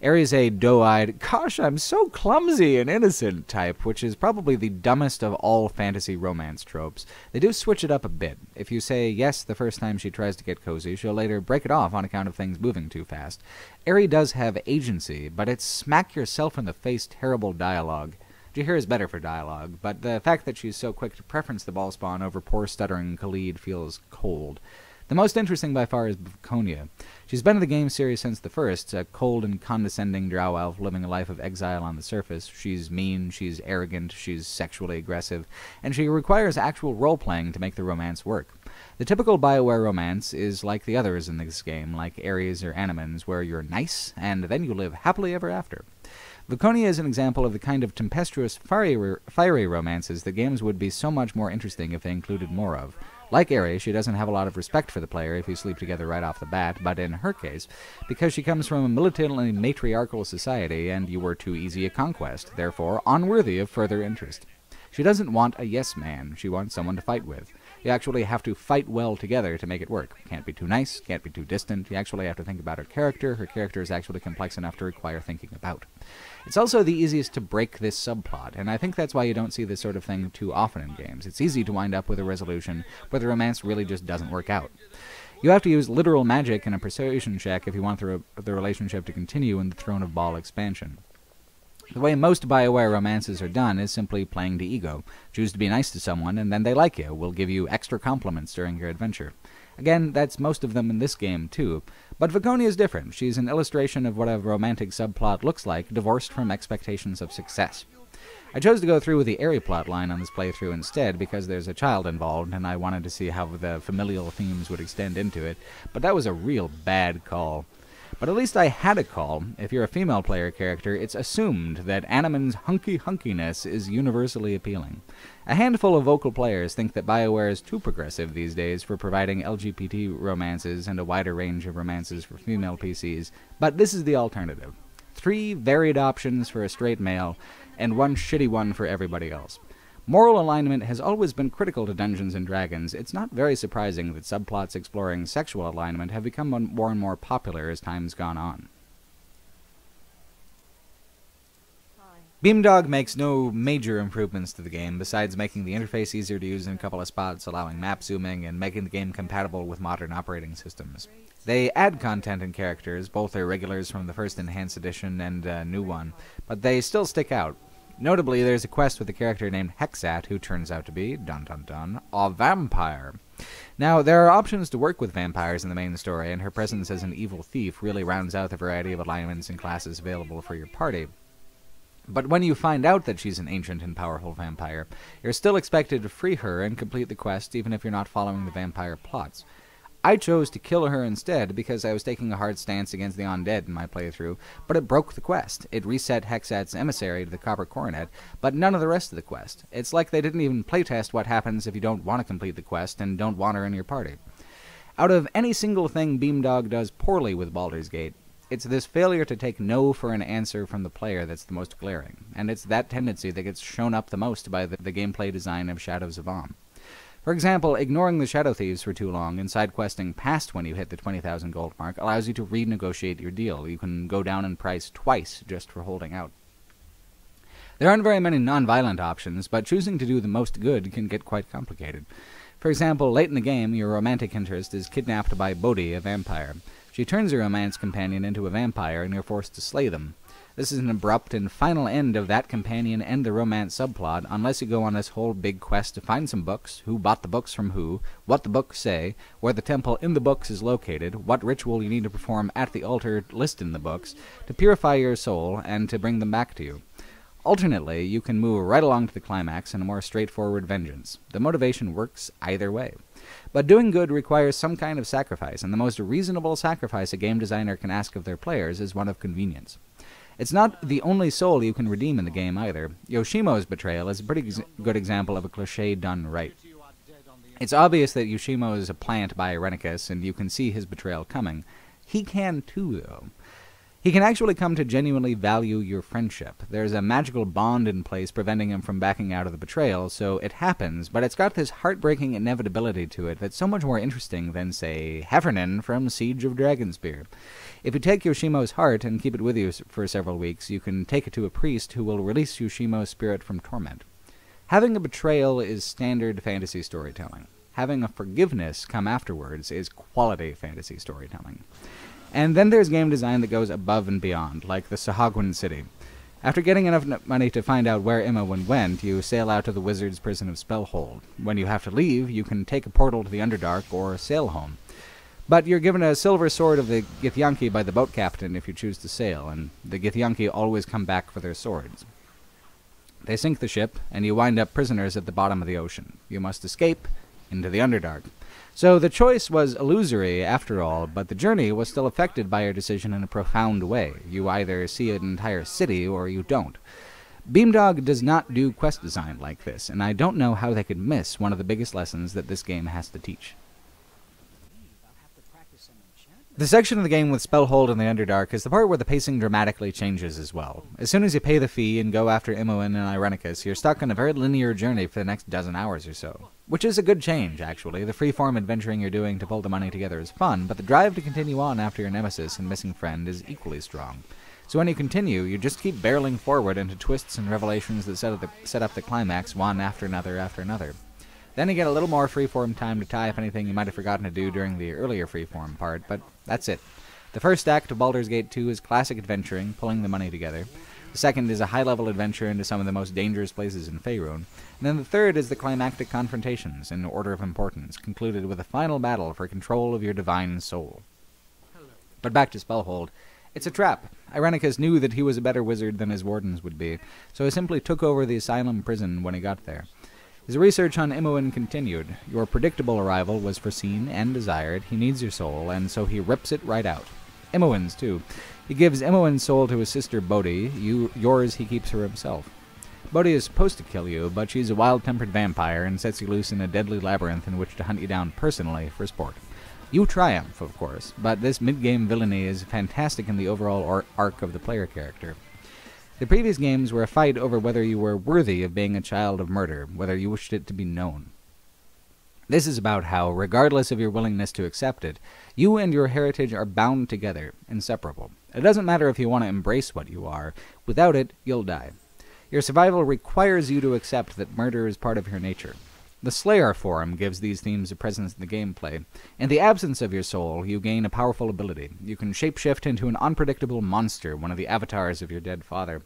Aerie's a doe-eyed, gosh, I'm so clumsy and innocent type, which is probably the dumbest of all fantasy romance tropes. They do switch it up a bit. If you say yes the first time she tries to get cozy, she'll later break it off on account of things moving too fast. Aerie does have agency, but it's smack-yourself-in-the-face terrible dialogue. Jaheira is better for dialogue, but the fact that she's so quick to preference the Ballspawn over poor stuttering Khalid feels cold. The most interesting by far is Bavconia. She's been in the game series since the first, a cold and condescending drow elf living a life of exile on the surface. She's mean, she's arrogant, she's sexually aggressive, and she requires actual role-playing to make the romance work. The typical BioWare romance is like the others in this game, like Ares or Animan's, where you're nice, and then you live happily ever after. Viconia is an example of the kind of tempestuous, fiery romances that games would be so much more interesting if they included more of. Like Aerie, she doesn't have a lot of respect for the player if you sleep together right off the bat, but in her case, because she comes from a militantly matriarchal society and you were too easy a conquest, therefore unworthy of further interest. She doesn't want a yes man, she wants someone to fight with. You actually have to fight well together to make it work. Can't be too nice, can't be too distant, you actually have to think about her character is actually complex enough to require thinking about. It's also the easiest to break this subplot, and I think that's why you don't see this sort of thing too often in games. It's easy to wind up with a resolution where the romance really just doesn't work out. You have to use literal magic and a persuasion check if you want the relationship to continue in the Throne of Bhaal expansion. The way most BioWare romances are done is simply playing the ego. Choose to be nice to someone, and then they like you, will give you extra compliments during your adventure. Again, that's most of them in this game, too. But Viconia is different. She's an illustration of what a romantic subplot looks like, divorced from expectations of success. I chose to go through with the Aerie plotline on this playthrough instead because there's a child involved, and I wanted to see how the familial themes would extend into it, but that was a real bad call. But at least I had a call. If you're a female player character, it's assumed that Animan's hunky-hunkiness is universally appealing. A handful of vocal players think that BioWare is too progressive these days for providing LGBT romances and a wider range of romances for female PCs, but this is the alternative. 3 varied options for a straight male, and 1 shitty one for everybody else. Moral alignment has always been critical to Dungeons & Dragons. It's not very surprising that subplots exploring sexual alignment have become more and more popular as time's gone on. Beamdog makes no major improvements to the game, besides making the interface easier to use in a couple of spots, allowing map zooming, and making the game compatible with modern operating systems. They add content and characters, both their regulars from the first Enhanced Edition and a new one, but they still stick out. Notably, there's a quest with a character named Hexat, who turns out to be, dun-dun-dun, a vampire. Now, there are options to work with vampires in the main story, and her presence as an evil thief really rounds out the variety of alignments and classes available for your party. But when you find out that she's an ancient and powerful vampire, you're still expected to free her and complete the quest even if you're not following the vampire plots. I chose to kill her instead because I was taking a hard stance against the undead in my playthrough, but it broke the quest. It reset Hexat's emissary to the Copper Coronet, but none of the rest of the quest. It's like they didn't even playtest what happens if you don't want to complete the quest and don't want her in your party. Out of any single thing Beamdog does poorly with Baldurs Gate, it's this failure to take no for an answer from the player that's the most glaring, and it's that tendency that gets shown up the most by the gameplay design of Shadows of Amn. For example, ignoring the Shadow Thieves for too long and side-questing past when you hit the 20,000 gold mark allows you to renegotiate your deal. You can go down in price twice just for holding out. There aren't very many non-violent options, but choosing to do the most good can get quite complicated. For example, late in the game, your romantic interest is kidnapped by Bodhi, a vampire. She turns your romance companion into a vampire, and you're forced to slay them. This is an abrupt and final end of that companion and the romance subplot, unless you go on this whole big quest to find some books, who bought the books from who, what the books say, where the temple in the books is located, what ritual you need to perform at the altar listed in the books, to purify your soul, and to bring them back to you. Alternately, you can move right along to the climax in a more straightforward vengeance. The motivation works either way. But doing good requires some kind of sacrifice, and the most reasonable sacrifice a game designer can ask of their players is one of convenience. It's not the only soul you can redeem in the game either. Yoshimo's betrayal is a pretty good example of a cliché done right. It's obvious that Yoshimo is a plant by Irenicus, and you can see his betrayal coming. He can too, though. He can actually come to genuinely value your friendship. There's a magical bond in place preventing him from backing out of the betrayal, so it happens, but it's got this heartbreaking inevitability to it that's so much more interesting than, say, Heffernan from Siege of Dragonspear. If you take Yoshimo's heart and keep it with you for several weeks, you can take it to a priest who will release Yoshimo's spirit from torment. Having a betrayal is standard fantasy storytelling. Having a forgiveness come afterwards is quality fantasy storytelling. And then there's game design that goes above and beyond, like the Sahagwan City. After getting enough money to find out where Imowen went, you sail out to the wizard's prison of Spellhold. When you have to leave, you can take a portal to the Underdark or sail home. But you're given a silver sword of the Githyanki by the boat captain if you choose to sail, and the Githyanki always come back for their swords. They sink the ship, and you wind up prisoners at the bottom of the ocean. You must escape, into the Underdark. So the choice was illusory after all, but the journey was still affected by your decision in a profound way. You either see an entire city or you don't. Beamdog does not do quest design like this, and I don't know how they could miss one of the biggest lessons that this game has to teach. The section of the game with Spellhold in the Underdark is the part where the pacing dramatically changes as well. As soon as you pay the fee and go after Imoen and Irenicus, you're stuck on a very linear journey for the next dozen hours or so. Which is a good change, actually. The free-form adventuring you're doing to pull the money together is fun, but the drive to continue on after your nemesis and missing friend is equally strong. So when you continue, you just keep barreling forward into twists and revelations that set up the climax one after another. Then you get a little more freeform time to tie up anything you might have forgotten to do during the earlier freeform part, but that's it. The first act of Baldur's Gate 2 is classic adventuring, pulling the money together. The second is a high-level adventure into some of the most dangerous places in Faerun. And then the third is the climactic confrontations, in order of importance, concluded with a final battle for control of your divine soul. But back to Spellhold. It's a trap. Irenicus knew that he was a better wizard than his wardens would be, so he simply took over the asylum prison when he got there. His research on Imoen continued. Your predictable arrival was foreseen and desired. He needs your soul, and so he rips it right out. Imoen's, too. He gives Imoen's soul to his sister Bodhi. Yours he keeps for himself. Bodhi is supposed to kill you, but she's a wild-tempered vampire and sets you loose in a deadly labyrinth in which to hunt you down personally for sport. You triumph, of course, but this mid-game villainy is fantastic in the overall arc of the player character. The previous games were a fight over whether you were worthy of being a child of murder, whether you wished it to be known. This is about how, regardless of your willingness to accept it, you and your heritage are bound together, inseparable. It doesn't matter if you want to embrace what you are. Without it, you'll die. Your survival requires you to accept that murder is part of your nature. The Slayer form gives these themes a presence in the gameplay. In the absence of your soul, you gain a powerful ability. You can shapeshift into an unpredictable monster, one of the avatars of your dead father.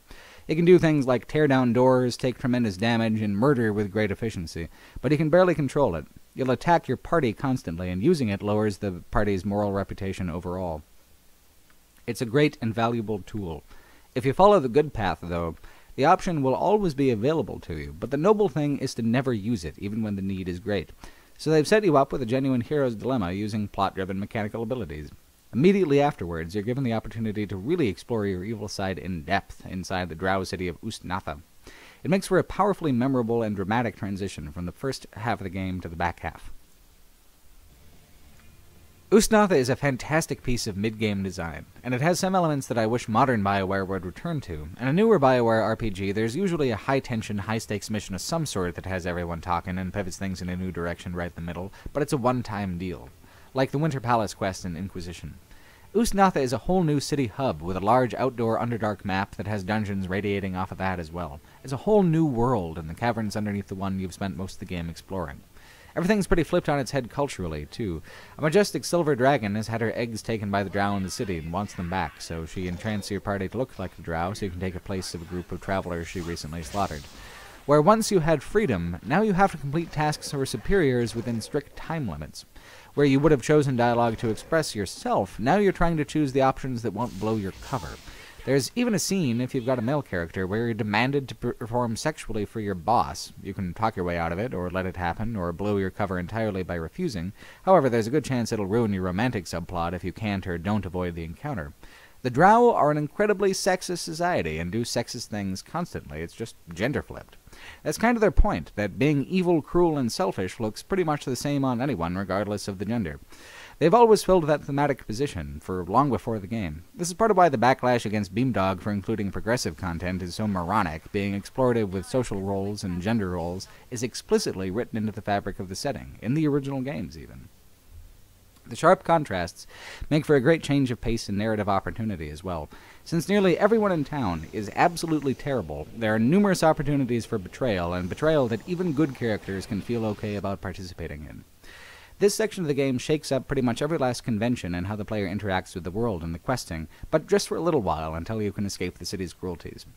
It can do things like tear down doors, take tremendous damage, and murder with great efficiency, but you can barely control it. You'll attack your party constantly, and using it lowers the party's moral reputation overall. It's a great and valuable tool. If you follow the good path, though, the option will always be available to you, but the noble thing is to never use it, even when the need is great. So they've set you up with a genuine hero's dilemma using plot-driven mechanical abilities. Immediately afterwards, you're given the opportunity to really explore your evil side in depth inside the drow city of Ustnatha. It makes for a powerfully memorable and dramatic transition from the first half of the game to the back half. Ustnatha is a fantastic piece of mid-game design, and it has some elements that I wish modern BioWare would return to. In a newer BioWare RPG, there's usually a high-tension, high-stakes mission of some sort that has everyone talking and pivots things in a new direction right in the middle, but it's a one-time deal. Like the Winter Palace quest in Inquisition. Ustnatha is a whole new city hub with a large outdoor Underdark map that has dungeons radiating off of that as well. It's a whole new world in the caverns underneath the one you've spent most of the game exploring. Everything's pretty flipped on its head culturally, too. A majestic silver dragon has had her eggs taken by the drow in the city and wants them back, so she entrants your party to look like the drow so you can take the place of a group of travelers she recently slaughtered. Where once you had freedom, now you have to complete tasks for superiors within strict time limits. Where you would have chosen dialogue to express yourself, now you're trying to choose the options that won't blow your cover. There's even a scene, if you've got a male character, where you're demanded to perform sexually for your boss. You can talk your way out of it, or let it happen, or blow your cover entirely by refusing. However, there's a good chance it'll ruin your romantic subplot if you can't or don't avoid the encounter. The drow are an incredibly sexist society and do sexist things constantly. It's just gender-flipped. That's kind of their point, that being evil, cruel, and selfish looks pretty much the same on anyone, regardless of the gender. They've always filled that thematic position, for long before the game. This is part of why the backlash against Beamdog for including progressive content is so moronic. Being explorative with social roles and gender roles is explicitly written into the fabric of the setting, in the original games even. The sharp contrasts make for a great change of pace and narrative opportunity as well. Since nearly everyone in town is absolutely terrible, there are numerous opportunities for betrayal, and betrayal that even good characters can feel okay about participating in. This section of the game shakes up pretty much every last convention in how the player interacts with the world and the questing, but just for a little while until you can escape the city's cruelties.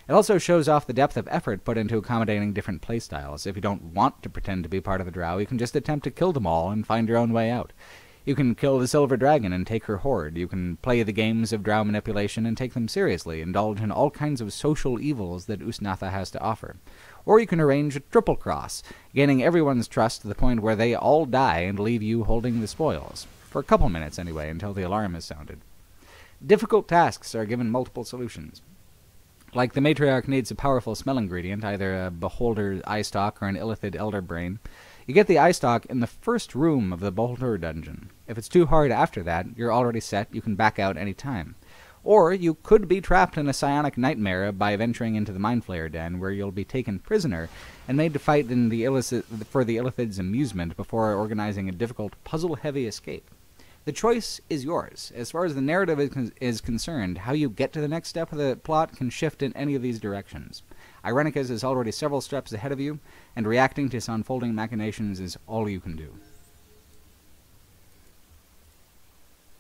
It also shows off the depth of effort put into accommodating different playstyles. If you don't want to pretend to be part of the drow, you can just attempt to kill them all and find your own way out. You can kill the Silver Dragon and take her hoard. You can play the games of drow manipulation and take them seriously, indulge in all kinds of social evils that Ustnatha has to offer. Or you can arrange a triple cross, gaining everyone's trust to the point where they all die and leave you holding the spoils. For a couple minutes anyway, until the alarm is sounded. Difficult tasks are given multiple solutions. Like the matriarch needs a powerful smell ingredient, either a beholder eye stalk or an illithid elder brain. You get the eye stalk in the first room of the beholder dungeon. If it's too hard after that, you're already set, you can back out any time. Or you could be trapped in a psionic nightmare by venturing into the Mind Flayer Den, where you'll be taken prisoner and made to fight for the illithid's amusement before organizing a difficult, puzzle-heavy escape. The choice is yours. As far as the narrative is concerned, how you get to the next step of the plot can shift in any of these directions. Irenicus is already several steps ahead of you, and reacting to his unfolding machinations is all you can do.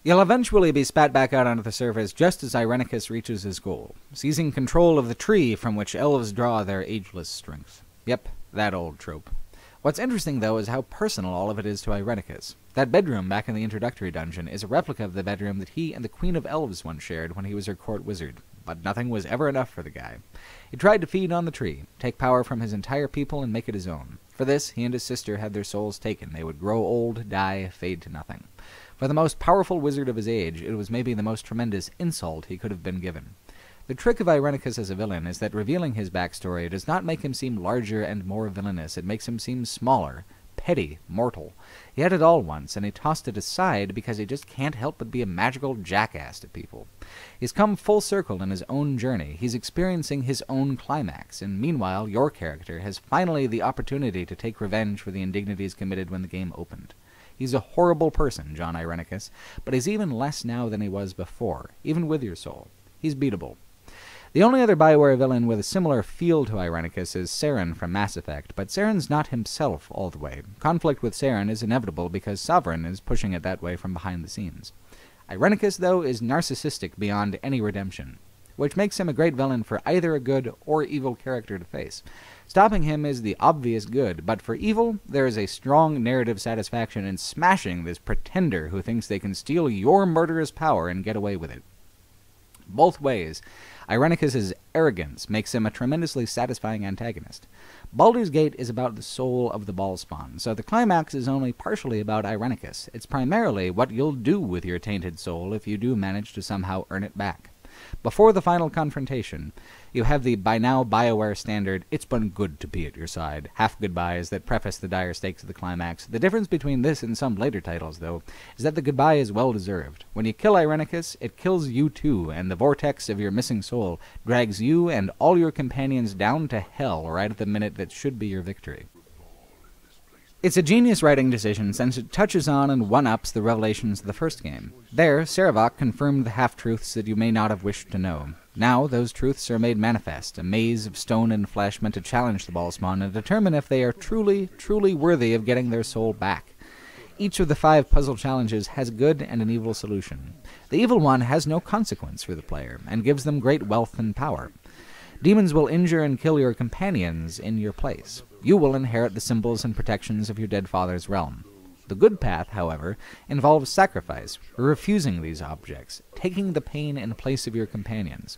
You'll eventually be spat back out onto the surface just as Irenicus reaches his goal, seizing control of the tree from which elves draw their ageless strength. Yep, that old trope. What's interesting, though, is how personal all of it is to Irenicus. That bedroom back in the introductory dungeon is a replica of the bedroom that he and the Queen of Elves once shared when he was her court wizard, but nothing was ever enough for the guy. He tried to feed on the tree, take power from his entire people and make it his own. For this, he and his sister had their souls taken. They would grow old, die, fade to nothing. For the most powerful wizard of his age, it was maybe the most tremendous insult he could have been given. The trick of Irenicus as a villain is that revealing his backstory does not make him seem larger and more villainous. It makes him seem smaller, petty, mortal. He had it all once, and he tossed it aside because he just can't help but be a magical jackass to people. He's come full circle in his own journey. He's experiencing his own climax, and meanwhile, your character has finally the opportunity to take revenge for the indignities committed when the game opened. He's a horrible person, John Irenicus, but he's even less now than he was before, even with your soul. He's beatable. The only other Bioware villain with a similar feel to Irenicus is Saren from Mass Effect, but Saren's not himself all the way. Conflict with Saren is inevitable because Sovereign is pushing it that way from behind the scenes. Irenicus, though, is narcissistic beyond any redemption, which makes him a great villain for either a good or evil character to face. Stopping him is the obvious good, but for evil, there is a strong narrative satisfaction in smashing this pretender who thinks they can steal your murderous power and get away with it. Both ways, Irenicus's arrogance makes him a tremendously satisfying antagonist. Baldur's Gate is about the soul of the Ballspawn, so the climax is only partially about Irenicus. It's primarily what you'll do with your tainted soul if you do manage to somehow earn it back. Before the final confrontation, you have the by now Bioware standard, "It's been good to be at your side," half goodbyes that preface the dire stakes of the climax. The difference between this and some later titles, though, is that the goodbye is well-deserved. When you kill Irenicus, it kills you too, and the vortex of your missing soul drags you and all your companions down to hell right at the minute that should be your victory. It's a genius writing decision since it touches on and one-ups the revelations of the first game. There, Sarevok confirmed the half-truths that you may not have wished to know. Now, those truths are made manifest, a maze of stone and flesh meant to challenge the Ballspawn and determine if they are truly, truly worthy of getting their soul back. Each of the 5 puzzle challenges has a good and an evil solution. The evil one has no consequence for the player, and gives them great wealth and power. Demons will injure and kill your companions in your place. You will inherit the symbols and protections of your dead father's realm. The good path, however, involves sacrifice, refusing these objects, taking the pain in place of your companions.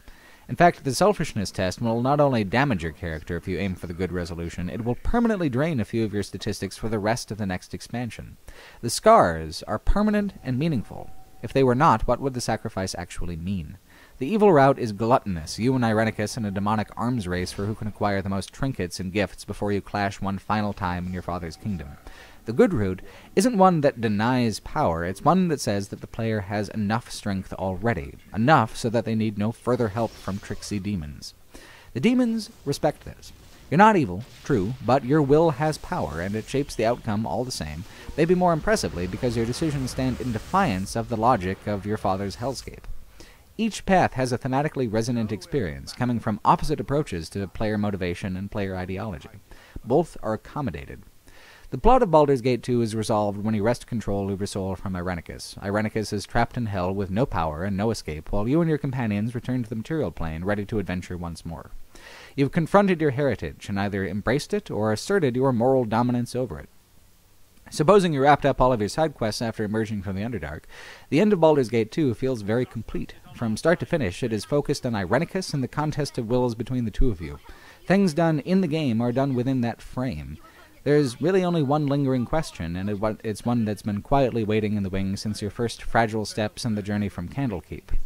In fact, the selfishness test will not only damage your character if you aim for the good resolution, it will permanently drain a few of your statistics for the rest of the next expansion. The scars are permanent and meaningful. If they were not, what would the sacrifice actually mean? The evil route is gluttonous, you and Irenicus in a demonic arms race for who can acquire the most trinkets and gifts before you clash one final time in your father's kingdom. The good route isn't one that denies power, it's one that says that the player has enough strength already, enough so that they need no further help from tricksy demons. The demons respect this. You're not evil, true, but your will has power, and it shapes the outcome all the same, maybe more impressively because your decisions stand in defiance of the logic of your father's hellscape. Each path has a thematically resonant experience, coming from opposite approaches to player motivation and player ideology. Both are accommodated. The plot of Baldur's Gate 2 is resolved when you wrest control of your soul from Irenicus. Irenicus is trapped in hell with no power and no escape, while you and your companions return to the material plane, ready to adventure once more. You've confronted your heritage, and either embraced it or asserted your moral dominance over it. Supposing you wrapped up all of your side quests after emerging from the Underdark, the end of Baldur's Gate 2 feels very complete. From start to finish, it is focused on Irenicus and the contest of wills between the two of you. Things done in the game are done within that frame. There's really only one lingering question, and it's one that's been quietly waiting in the wings since your first fragile steps in the journey from Candlekeep.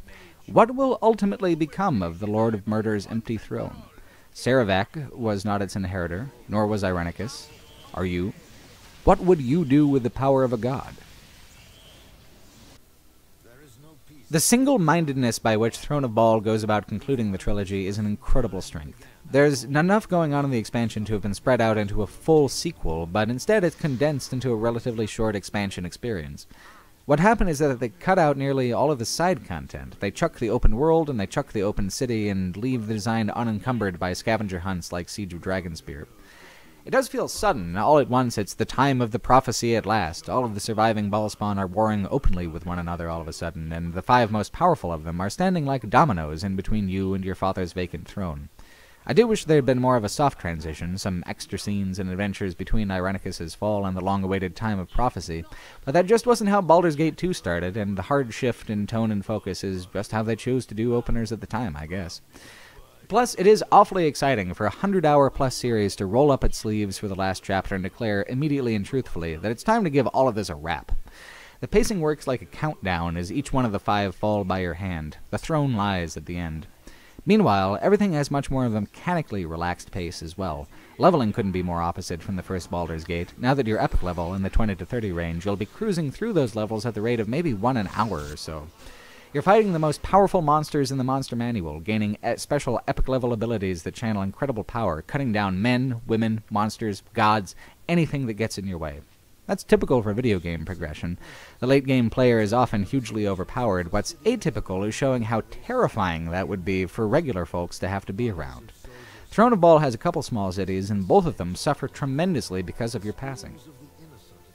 What will ultimately become of the Lord of Murder's empty throne? Saravac was not its inheritor, nor was Irenicus. Are you? What would you do with the power of a god? The single-mindedness by which Throne of Bhaal goes about concluding the trilogy is an incredible strength. There's enough going on in the expansion to have been spread out into a full sequel, but instead it's condensed into a relatively short expansion experience. What happened is that they cut out nearly all of the side content. They chuck the open world and they chuck the open city and leave the design unencumbered by scavenger hunts like Siege of Dragonspear. It does feel sudden. All at once, it's the time of the prophecy at last. All of the surviving Bhaalspawn are warring openly with one another all of a sudden, and the 5 most powerful of them are standing like dominoes in between you and your father's vacant throne. I do wish there had been more of a soft transition, some extra scenes and adventures between Irenicus's fall and the long-awaited time of prophecy, but that just wasn't how Baldur's Gate 2 started, and the hard shift in tone and focus is just how they chose to do openers at the time, I guess. Plus, it is awfully exciting for a 100-hour-plus series to roll up its sleeves for the last chapter and declare, immediately and truthfully, that it's time to give all of this a wrap. The pacing works like a countdown as each one of the 5 fall by your hand. The throne lies at the end. Meanwhile, everything has much more of a mechanically relaxed pace as well. Leveling couldn't be more opposite from the first Baldur's Gate. Now that you're epic level in the 20 to 30 range, you'll be cruising through those levels at the rate of maybe 1 an hour or so. You're fighting the most powerful monsters in the monster manual, gaining special epic-level abilities that channel incredible power, cutting down men, women, monsters, gods, anything that gets in your way. That's typical for video game progression. The late-game player is often hugely overpowered. What's atypical is showing how terrifying that would be for regular folks to have to be around. Throne of Bhaal has a couple small cities, and both of them suffer tremendously because of your passing.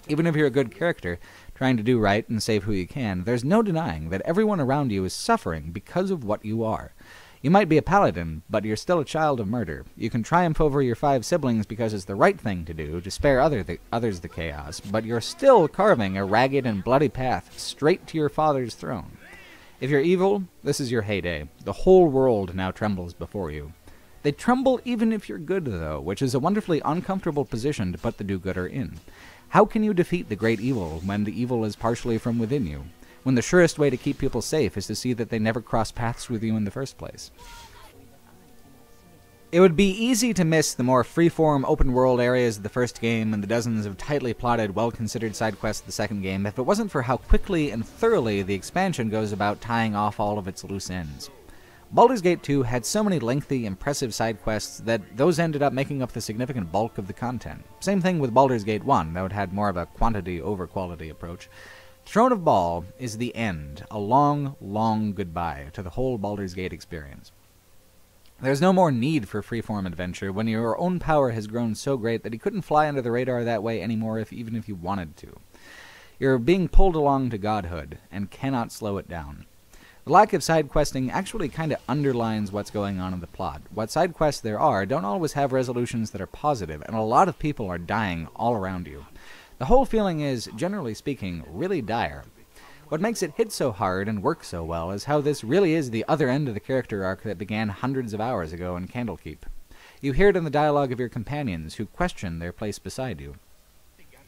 Even if you're a good character, trying to do right and save who you can, there's no denying that everyone around you is suffering because of what you are. You might be a paladin, but you're still a child of murder. You can triumph over your 5 siblings because it's the right thing to do, to spare others the chaos, but you're still carving a ragged and bloody path straight to your father's throne. If you're evil, this is your heyday. The whole world now trembles before you. They tremble even if you're good, though, which is a wonderfully uncomfortable position to put the do-gooder in. How can you defeat the great evil when the evil is partially from within you? When the surest way to keep people safe is to see that they never cross paths with you in the first place? It would be easy to miss the more free-form open-world areas of the first game and the dozens of tightly plotted, well-considered side quests of the second game if it wasn't for how quickly and thoroughly the expansion goes about tying off all of its loose ends. Baldur's Gate 2 had so many lengthy, impressive side quests that those ended up making up the significant bulk of the content. Same thing with Baldur's Gate 1, though it had more of a quantity over quality approach. Throne of Bhaal is the end, a long, long goodbye to the whole Baldur's Gate experience. There's no more need for freeform adventure when your own power has grown so great that you couldn't fly under the radar that way anymore even if you wanted to. You're being pulled along to godhood, and cannot slow it down. The lack of side questing actually kind of underlines what's going on in the plot. What side quests there are don't always have resolutions that are positive, and a lot of people are dying all around you. The whole feeling is, generally speaking, really dire. What makes it hit so hard and work so well is how this really is the other end of the character arc that began hundreds of hours ago in Candlekeep. You hear it in the dialogue of your companions, who question their place beside you.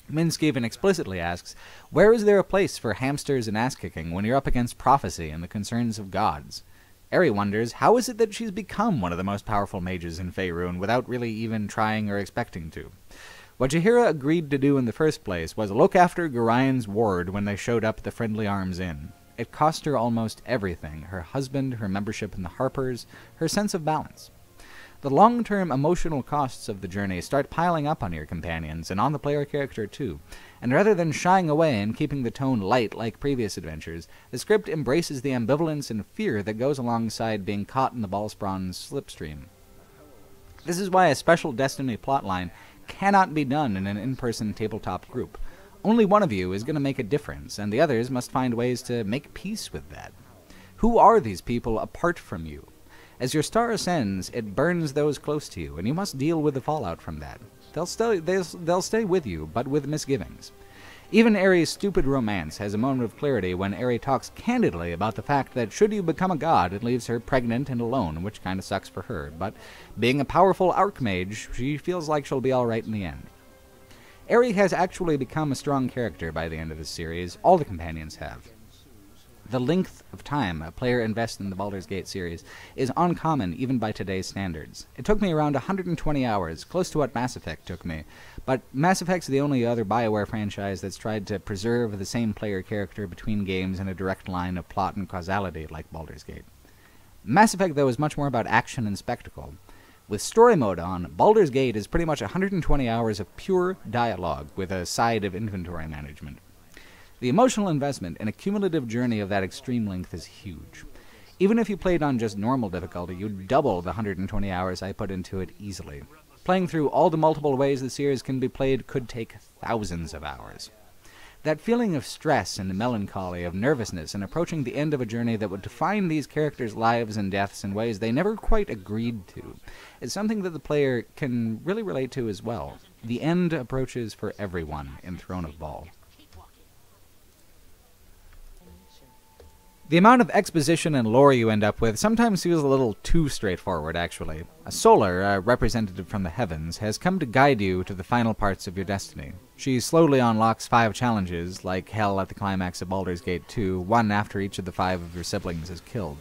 Minsc even explicitly asks, where is there a place for hamsters and ass-kicking when you're up against prophecy and the concerns of gods? Eri wonders, how is it that she's become one of the most powerful mages in Faerun without really even trying or expecting to? What Jaheira agreed to do in the first place was look after Gorian's ward when they showed up at the Friendly Arms Inn. It cost her almost everything, her husband, her membership in the Harpers, her sense of balance. The long-term emotional costs of the journey start piling up on your companions, and on the player character too, and rather than shying away and keeping the tone light like previous adventures, the script embraces the ambivalence and fear that goes alongside being caught in the Bhaalspawn's slipstream. This is why a special Destiny plotline cannot be done in an in-person tabletop group. Only one of you is going to make a difference, and the others must find ways to make peace with that. Who are these people apart from you? As your star ascends, it burns those close to you, and you must deal with the fallout from that. They'll stay with you, but with misgivings. Even Aerie's stupid romance has a moment of clarity when Aerie talks candidly about the fact that should you become a god, it leaves her pregnant and alone, which kinda sucks for her, but being a powerful archmage, she feels like she'll be alright in the end. Aerie has actually become a strong character by the end of this series. All the companions have. The length of time a player invests in the Baldur's Gate series is uncommon even by today's standards. It took me around 120 hours, close to what Mass Effect took me, but Mass Effect's the only other BioWare franchise that's tried to preserve the same player character between games in a direct line of plot and causality like Baldur's Gate. Mass Effect, though, is much more about action and spectacle. With story mode on, Baldur's Gate is pretty much 120 hours of pure dialogue with a side of inventory management. The emotional investment and a cumulative journey of that extreme length is huge. Even if you played on just normal difficulty, you'd double the 120 hours I put into it easily. Playing through all the multiple ways the series can be played could take thousands of hours. That feeling of stress and melancholy, of nervousness, and approaching the end of a journey that would define these characters' lives and deaths in ways they never quite agreed to, is something that the player can really relate to as well. The end approaches for everyone in Throne of Bhaal. The amount of exposition and lore you end up with sometimes feels a little too straightforward, actually. A Solar, a representative from the heavens, has come to guide you to the final parts of your destiny. She slowly unlocks 5 challenges, like hell at the climax of Baldur's Gate 2, one after each of the 5 of your siblings is killed.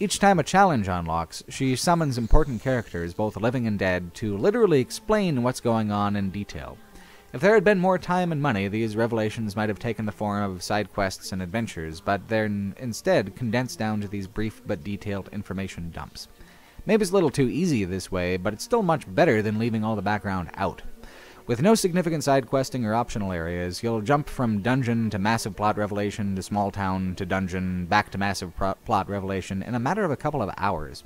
Each time a challenge unlocks, she summons important characters, both living and dead, to literally explain what's going on in detail. If there had been more time and money, these revelations might have taken the form of side quests and adventures, but they're instead condensed down to these brief but detailed information dumps. Maybe it's a little too easy this way, but it's still much better than leaving all the background out. With no significant side questing or optional areas, you'll jump from dungeon to massive plot revelation to small town to dungeon, back to massive plot revelation in a matter of a couple of hours.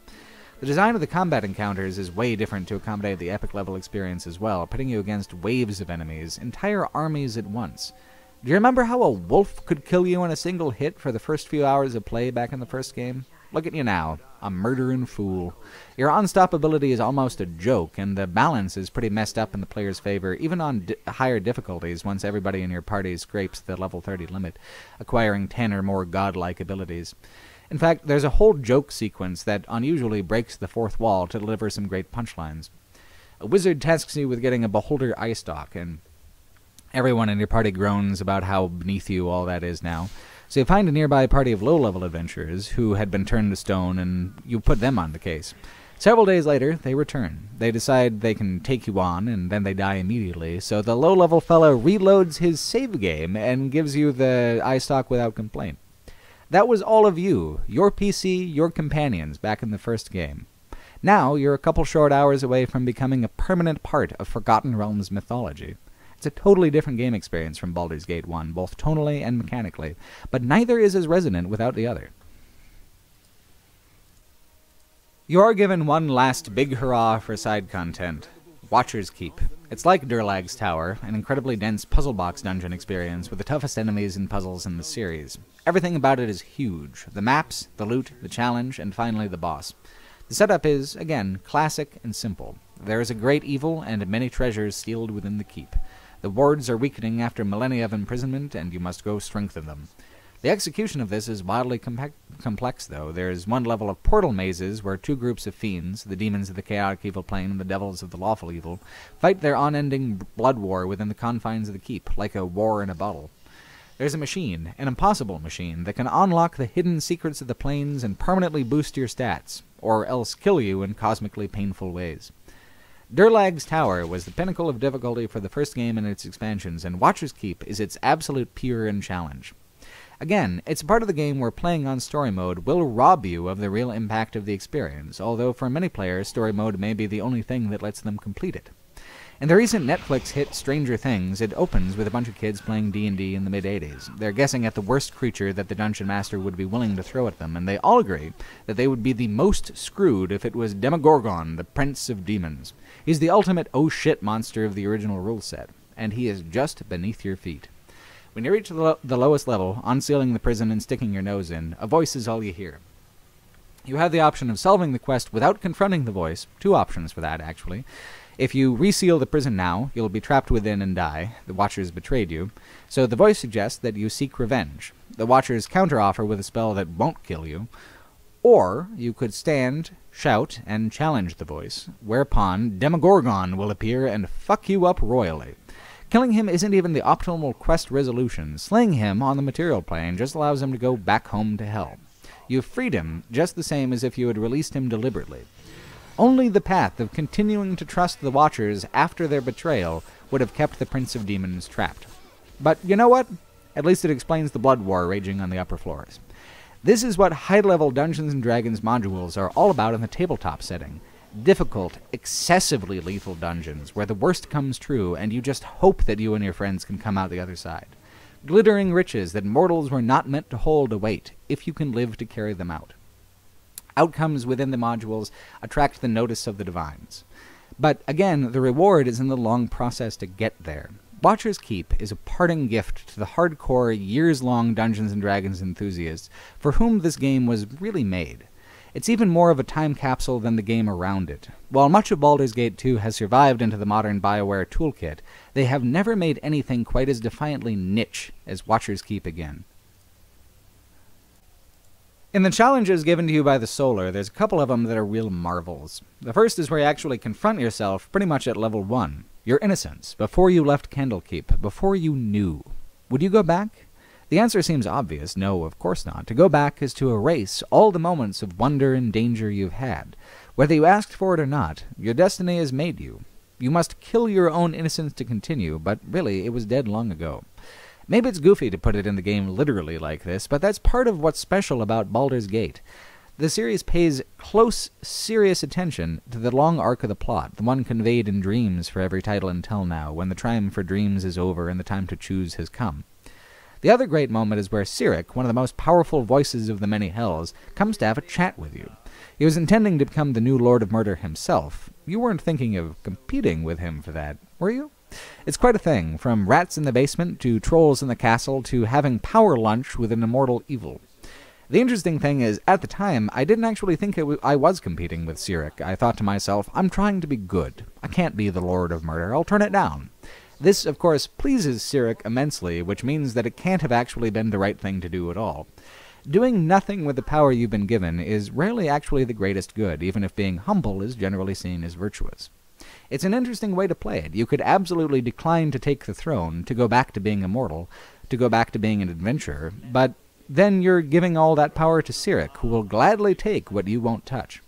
The design of the combat encounters is way different to accommodate the epic level experience as well, pitting you against waves of enemies, entire armies at once. Do you remember how a wolf could kill you in a single hit for the first few hours of play back in the first game? Look at you now, a murdering fool. Your unstoppability is almost a joke, and the balance is pretty messed up in the player's favor, even on higher difficulties once everybody in your party scrapes the level 30 limit, acquiring 10 or more godlike abilities. In fact, there's a whole joke sequence that unusually breaks the fourth wall to deliver some great punchlines. A wizard tasks you with getting a beholder eye stalk, and everyone in your party groans about how beneath you all that is now. So you find a nearby party of low-level adventurers who had been turned to stone, and you put them on the case. Several days later, they return. They decide they can take you on, and then they die immediately, so the low-level fellow reloads his save game and gives you the eye stalk without complaint. That was all of you, your PC, your companions, back in the first game. Now, you're a couple short hours away from becoming a permanent part of Forgotten Realms mythology. It's a totally different game experience from Baldur's Gate 1, both tonally and mechanically, but neither is as resonant without the other. You are given one last big hurrah for side content, Watcher's Keep. It's like Durlag's Tower, an incredibly dense puzzle box dungeon experience with the toughest enemies and puzzles in the series. Everything about it is huge. The maps, the loot, the challenge, and finally the boss. The setup is, again, classic and simple. There is a great evil and many treasures sealed within the keep. The wards are weakening after millennia of imprisonment, and you must go strengthen them. The execution of this is wildly complex, though. There's one level of portal mazes where 2 groups of fiends, the demons of the chaotic evil plane and the devils of the lawful evil, fight their unending blood war within the confines of the keep, like a war in a bottle. There's a machine, an impossible machine, that can unlock the hidden secrets of the planes and permanently boost your stats, or else kill you in cosmically painful ways. Durlag's Tower was the pinnacle of difficulty for the first game and its expansions, and Watcher's Keep is its absolute pure and challenge. Again, it's a part of the game where playing on story mode will rob you of the real impact of the experience, although for many players, story mode may be the only thing that lets them complete it. In the recent Netflix hit Stranger Things, it opens with a bunch of kids playing D&D in the mid-80s. They're guessing at the worst creature that the Dungeon Master would be willing to throw at them, and they all agree that they would be the most screwed if it was Demogorgon, the Prince of Demons. He's the ultimate oh-shit monster of the original rule set, and he is just beneath your feet. When you reach the lowest level, unsealing the prison and sticking your nose in, a voice is all you hear. You have the option of solving the quest without confronting the voice. 2 options for that, actually. If you reseal the prison now, you'll be trapped within and die. The Watchers betrayed you. So the voice suggests that you seek revenge. The Watchers counteroffer with a spell that won't kill you. Or you could stand, shout, and challenge the voice, whereupon Demogorgon will appear and fuck you up royally. Killing him isn't even the optimal quest resolution. Slaying him on the material plane just allows him to go back home to hell. You've freed him just the same as if you had released him deliberately. Only the path of continuing to trust the Watchers after their betrayal would have kept the Prince of Demons trapped. But you know what? At least it explains the blood war raging on the upper floors. This is what high-level Dungeons & Dragons modules are all about in the tabletop setting. Difficult, excessively lethal dungeons where the worst comes true and you just hope that you and your friends can come out the other side. Glittering riches that mortals were not meant to hold await, if you can live to carry them out. Outcomes within the modules attract the notice of the divines. But again, the reward is in the long process to get there. Watcher's Keep is a parting gift to the hardcore, years-long Dungeons & Dragons enthusiasts for whom this game was really made. It's even more of a time capsule than the game around it. While much of Baldur's Gate 2 has survived into the modern BioWare toolkit, they have never made anything quite as defiantly niche as Watcher's Keep again. In the challenges given to you by the Solar, there's a couple of them that are real marvels. The first is where you actually confront yourself pretty much at level 1. Your innocence, before you left Candlekeep, before you knew. Would you go back? The answer seems obvious. No, of course not. To go back is to erase all the moments of wonder and danger you've had. Whether you asked for it or not, your destiny has made you. You must kill your own innocence to continue, but really, it was dead long ago. Maybe it's goofy to put it in the game literally like this, but that's part of what's special about Baldur's Gate. The series pays close, serious attention to the long arc of the plot, the one conveyed in dreams for every title until now, when the time for dreams is over and the time to choose has come. The other great moment is where Cyric, one of the most powerful voices of the many hells, comes to have a chat with you. He was intending to become the new Lord of Murder himself. You weren't thinking of competing with him for that, were you? It's quite a thing, from rats in the basement to trolls in the castle to having power lunch with an immortal evil. The interesting thing is, at the time, I didn't actually think I was competing with Cyric. I thought to myself, I'm trying to be good. I can't be the Lord of Murder. I'll turn it down. This, of course, pleases Cyric immensely, which means that it can't have actually been the right thing to do at all. Doing nothing with the power you've been given is rarely actually the greatest good, even if being humble is generally seen as virtuous. It's an interesting way to play it. You could absolutely decline to take the throne, to go back to being immortal, to go back to being an adventurer, but then you're giving all that power to Cyric, who will gladly take what you won't touch.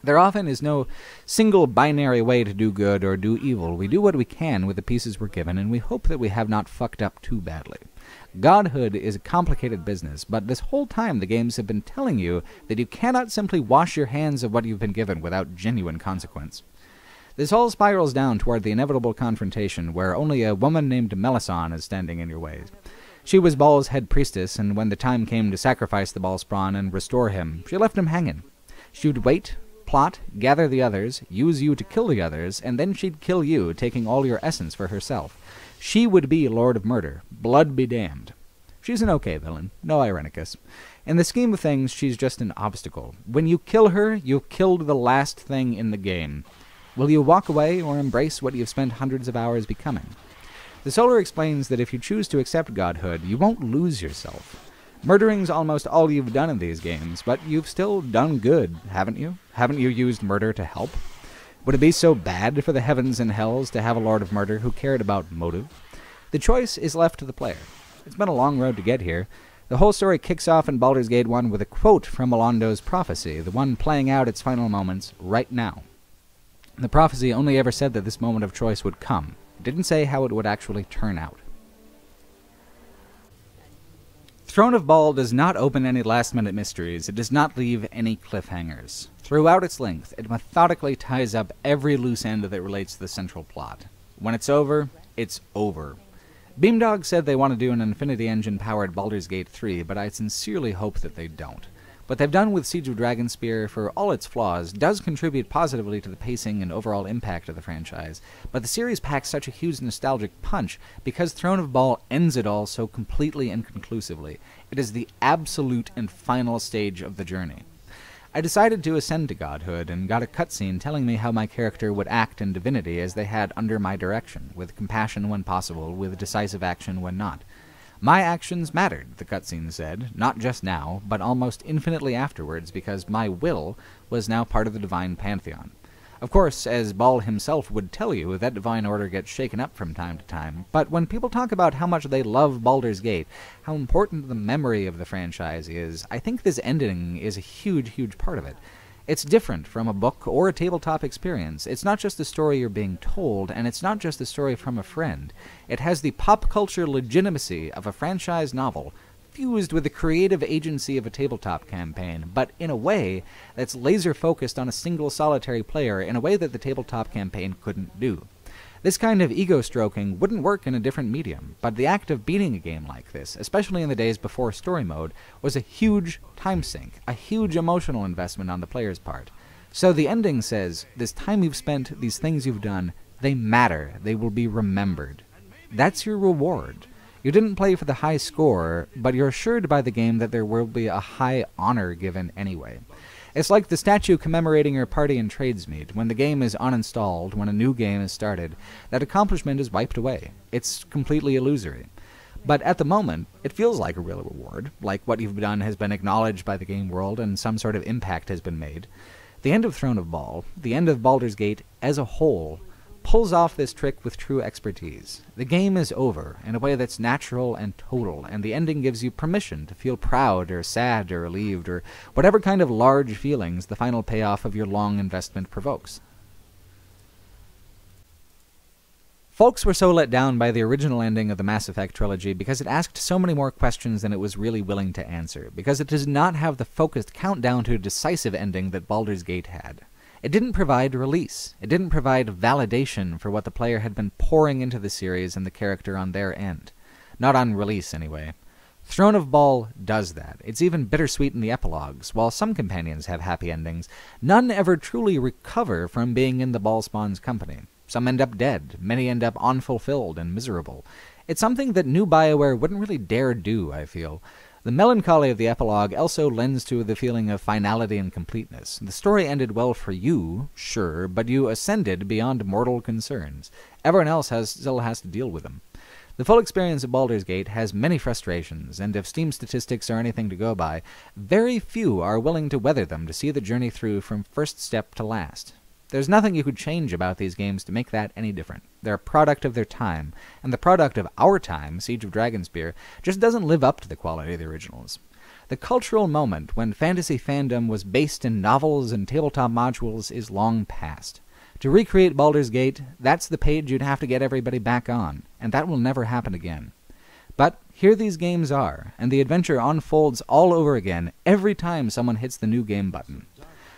There often is no single binary way to do good or do evil. We do what we can with the pieces we're given, and we hope that we have not fucked up too badly. Godhood is a complicated business, but this whole time the games have been telling you that you cannot simply wash your hands of what you've been given without genuine consequence. This all spirals down toward the inevitable confrontation where only a woman named Melisande is standing in your way. She was Bhaal's head priestess, and when the time came to sacrifice the Bhaalspawn and restore him, she left him hanging. She would wait, plot, gather the others, use you to kill the others, and then she'd kill you, taking all your essence for herself. She would be Lord of Murder. Blood be damned. She's an okay villain, no Irenicus. In the scheme of things, she's just an obstacle. When you kill her, you've killed the last thing in the game. Will you walk away or embrace what you've spent hundreds of hours becoming? The Solar explains that if you choose to accept godhood, you won't lose yourself. Murdering's almost all you've done in these games, but you've still done good, haven't you? Haven't you used murder to help? Would it be so bad for the heavens and hells to have a Lord of Murder who cared about motive? The choice is left to the player. It's been a long road to get here. The whole story kicks off in Baldur's Gate 1 with a quote from Melando's prophecy, the one playing out its final moments right now. The prophecy only ever said that this moment of choice would come. It didn't say how it would actually turn out. Throne of Bhaal does not open any last-minute mysteries. It does not leave any cliffhangers. Throughout its length, it methodically ties up every loose end that relates to the central plot. When it's over, it's over. Beamdog said they want to do an Infinity Engine-powered Baldur's Gate 3, but I sincerely hope that they don't. What they've done with Siege of Dragonspear, for all its flaws, does contribute positively to the pacing and overall impact of the franchise, but the series packs such a huge nostalgic punch because Throne of Bhaal ends it all so completely and conclusively. It is the absolute and final stage of the journey. I decided to ascend to godhood, and got a cutscene telling me how my character would act in divinity as they had under my direction, with compassion when possible, with decisive action when not. My actions mattered, the cutscene said, not just now, but almost infinitely afterwards, because my will was now part of the divine pantheon. Of course, as Bhaal himself would tell you, that divine order gets shaken up from time to time, but when people talk about how much they love Baldur's Gate, how important the memory of the franchise is, I think this ending is a huge, huge part of it. It's different from a book or a tabletop experience. It's not just the story you're being told, and it's not just the story from a friend. It has the pop culture legitimacy of a franchise novel, fused with the creative agency of a tabletop campaign, but in a way that's laser-focused on a single solitary player in a way that the tabletop campaign couldn't do. This kind of ego-stroking wouldn't work in a different medium, but the act of beating a game like this, especially in the days before story mode, was a huge time sink, a huge emotional investment on the player's part. So the ending says, this time you've spent, these things you've done, they matter, they will be remembered. That's your reward. You didn't play for the high score, but you're assured by the game that there will be a high honor given anyway. It's like the statue commemorating your party in Tradesmeet. When the game is uninstalled, when a new game is started, that accomplishment is wiped away. It's completely illusory. But at the moment, it feels like a real reward, like what you've done has been acknowledged by the game world and some sort of impact has been made. The end of Throne of Bhaal, the end of Baldur's Gate as a whole, pulls off this trick with true expertise. The game is over in a way that's natural and total, and the ending gives you permission to feel proud or sad or relieved or whatever kind of large feelings the final payoff of your long investment provokes. Folks were so let down by the original ending of the Mass Effect trilogy because it asked so many more questions than it was really willing to answer, because it does not have the focused countdown to a decisive ending that Baldur's Gate had. It didn't provide release. It didn't provide validation for what the player had been pouring into the series and the character on their end. Not on release, anyway. Throne of Bhaal does that. It's even bittersweet in the epilogues. While some companions have happy endings, none ever truly recover from being in the Bhaalspawn's company. Some end up dead. Many end up unfulfilled and miserable. It's something that new BioWare wouldn't really dare do, I feel. The melancholy of the epilogue also lends to the feeling of finality and completeness. The story ended well for you, sure, but you ascended beyond mortal concerns. Everyone else still has to deal with them. The full experience of Baldur's Gate has many frustrations, and if Steam statistics are anything to go by, very few are willing to weather them to see the journey through from first step to last. There's nothing you could change about these games to make that any different. They're a product of their time, and the product of our time, Siege of Dragonspear, just doesn't live up to the quality of the originals. The cultural moment when fantasy fandom was based in novels and tabletop modules is long past. To recreate Baldur's Gate, that's the page you'd have to get everybody back on, and that will never happen again. But here these games are, and the adventure unfolds all over again every time someone hits the new game button.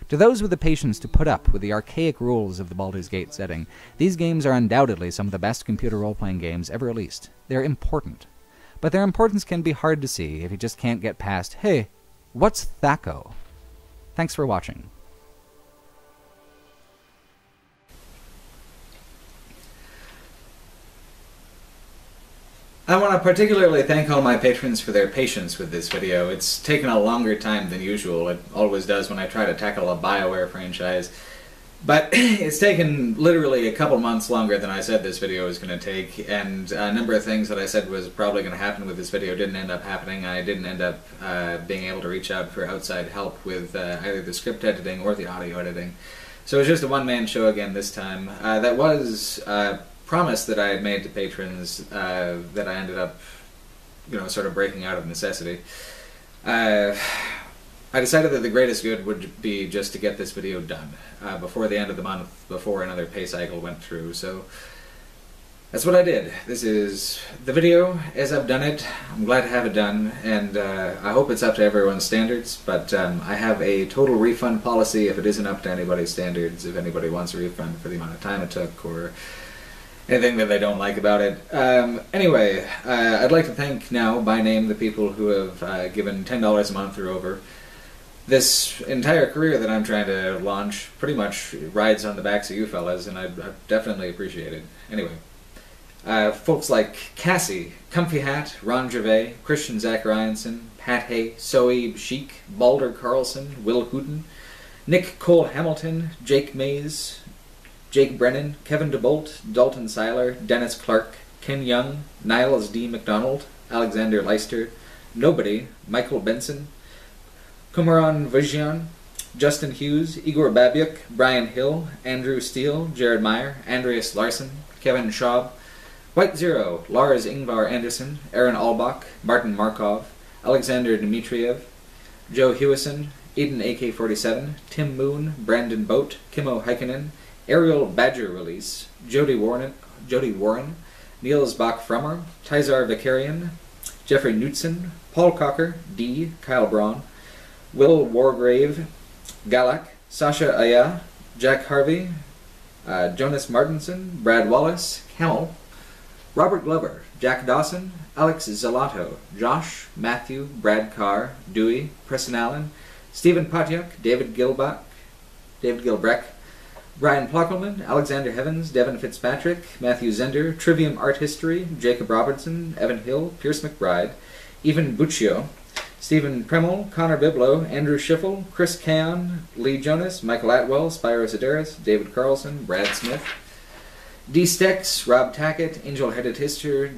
To those with the patience to put up with the archaic rules of the Baldur's Gate setting, these games are undoubtedly some of the best computer role-playing games ever released. They're important. But their importance can be hard to see if you just can't get past, hey, what's Thaco? Thanks for watching. I want to particularly thank all my patrons for their patience with this video. It's taken a longer time than usual. It always does when I try to tackle a BioWare franchise. But it's taken literally a couple months longer than I said this video was going to take, and a number of things that I said was probably going to happen with this video didn't end up happening. I didn't end up being able to reach out for outside help with either the script editing or the audio editing. So it was just a one-man show again this time. That was promise that I had made to patrons that I ended up, sort of breaking out of necessity. I decided that the greatest good would be just to get this video done before the end of the month, before another pay cycle went through, so that's what I did. This is the video as I've done it. I'm glad to have it done, and I hope it's up to everyone's standards, but I have a total refund policy if it isn't up to anybody's standards, if anybody wants a refund for the amount of time it took, or anything that they don't like about it. Anyway, I'd like to thank now, by name, the people who have given $10 a month or over. This entire career that I'm trying to launch pretty much rides on the backs of you fellas, and I definitely appreciate it. Anyway, folks like Cassie, Comfy Hat, Ron Gervais, Christian Zacharianson, Pat Hay, Soe Sheik, Balder Carlson, Will Hooten, Nick Cole Hamilton, Jake Mays, Jake Brennan, Kevin DeBolt, Dalton Seiler, Dennis Clark, Ken Young, Niles D. McDonald, Alexander Leister, Nobody, Michael Benson, Kumaran Vijian, Justin Hughes, Igor Babiuk, Brian Hill, Andrew Steele, Jared Meyer, Andreas Larson, Kevin Schaub, White Zero, Lars Ingvar Anderson, Aaron Albach, Martin Markov, Alexander Dmitriev, Joe Hewison, Eden AK-47, Tim Moon, Brandon Boat, Kimmo Heikkinen, Ariel Badger Release, Jody Warren, Niels Bach-Frummer, Tizar Vicarian, Jeffrey Knutson, Paul Cocker, D, Kyle Braun, Will Wargrave, Galak, Sasha Aya, Jack Harvey, Jonas Martinson, Brad Wallace, Camel, Robert Glover, Jack Dawson, Alex Zalato, Josh, Matthew, Brad Carr, Dewey, Preston Allen, Stephen Patyuk, David Gilbreck, Brian Plockelman, Alexander Heavens, Devin Fitzpatrick, Matthew Zender, Trivium Art History, Jacob Robertson, Evan Hill, Pierce McBride, Evan Buccio, Stephen Premel, Connor Biblo, Andrew Schiffel, Chris Caon, Lee Jonas, Michael Atwell, Spyro Sedaris, David Carlson, Brad Smith, D. Stex, Rob Tackett, Angel-Headed Hipster,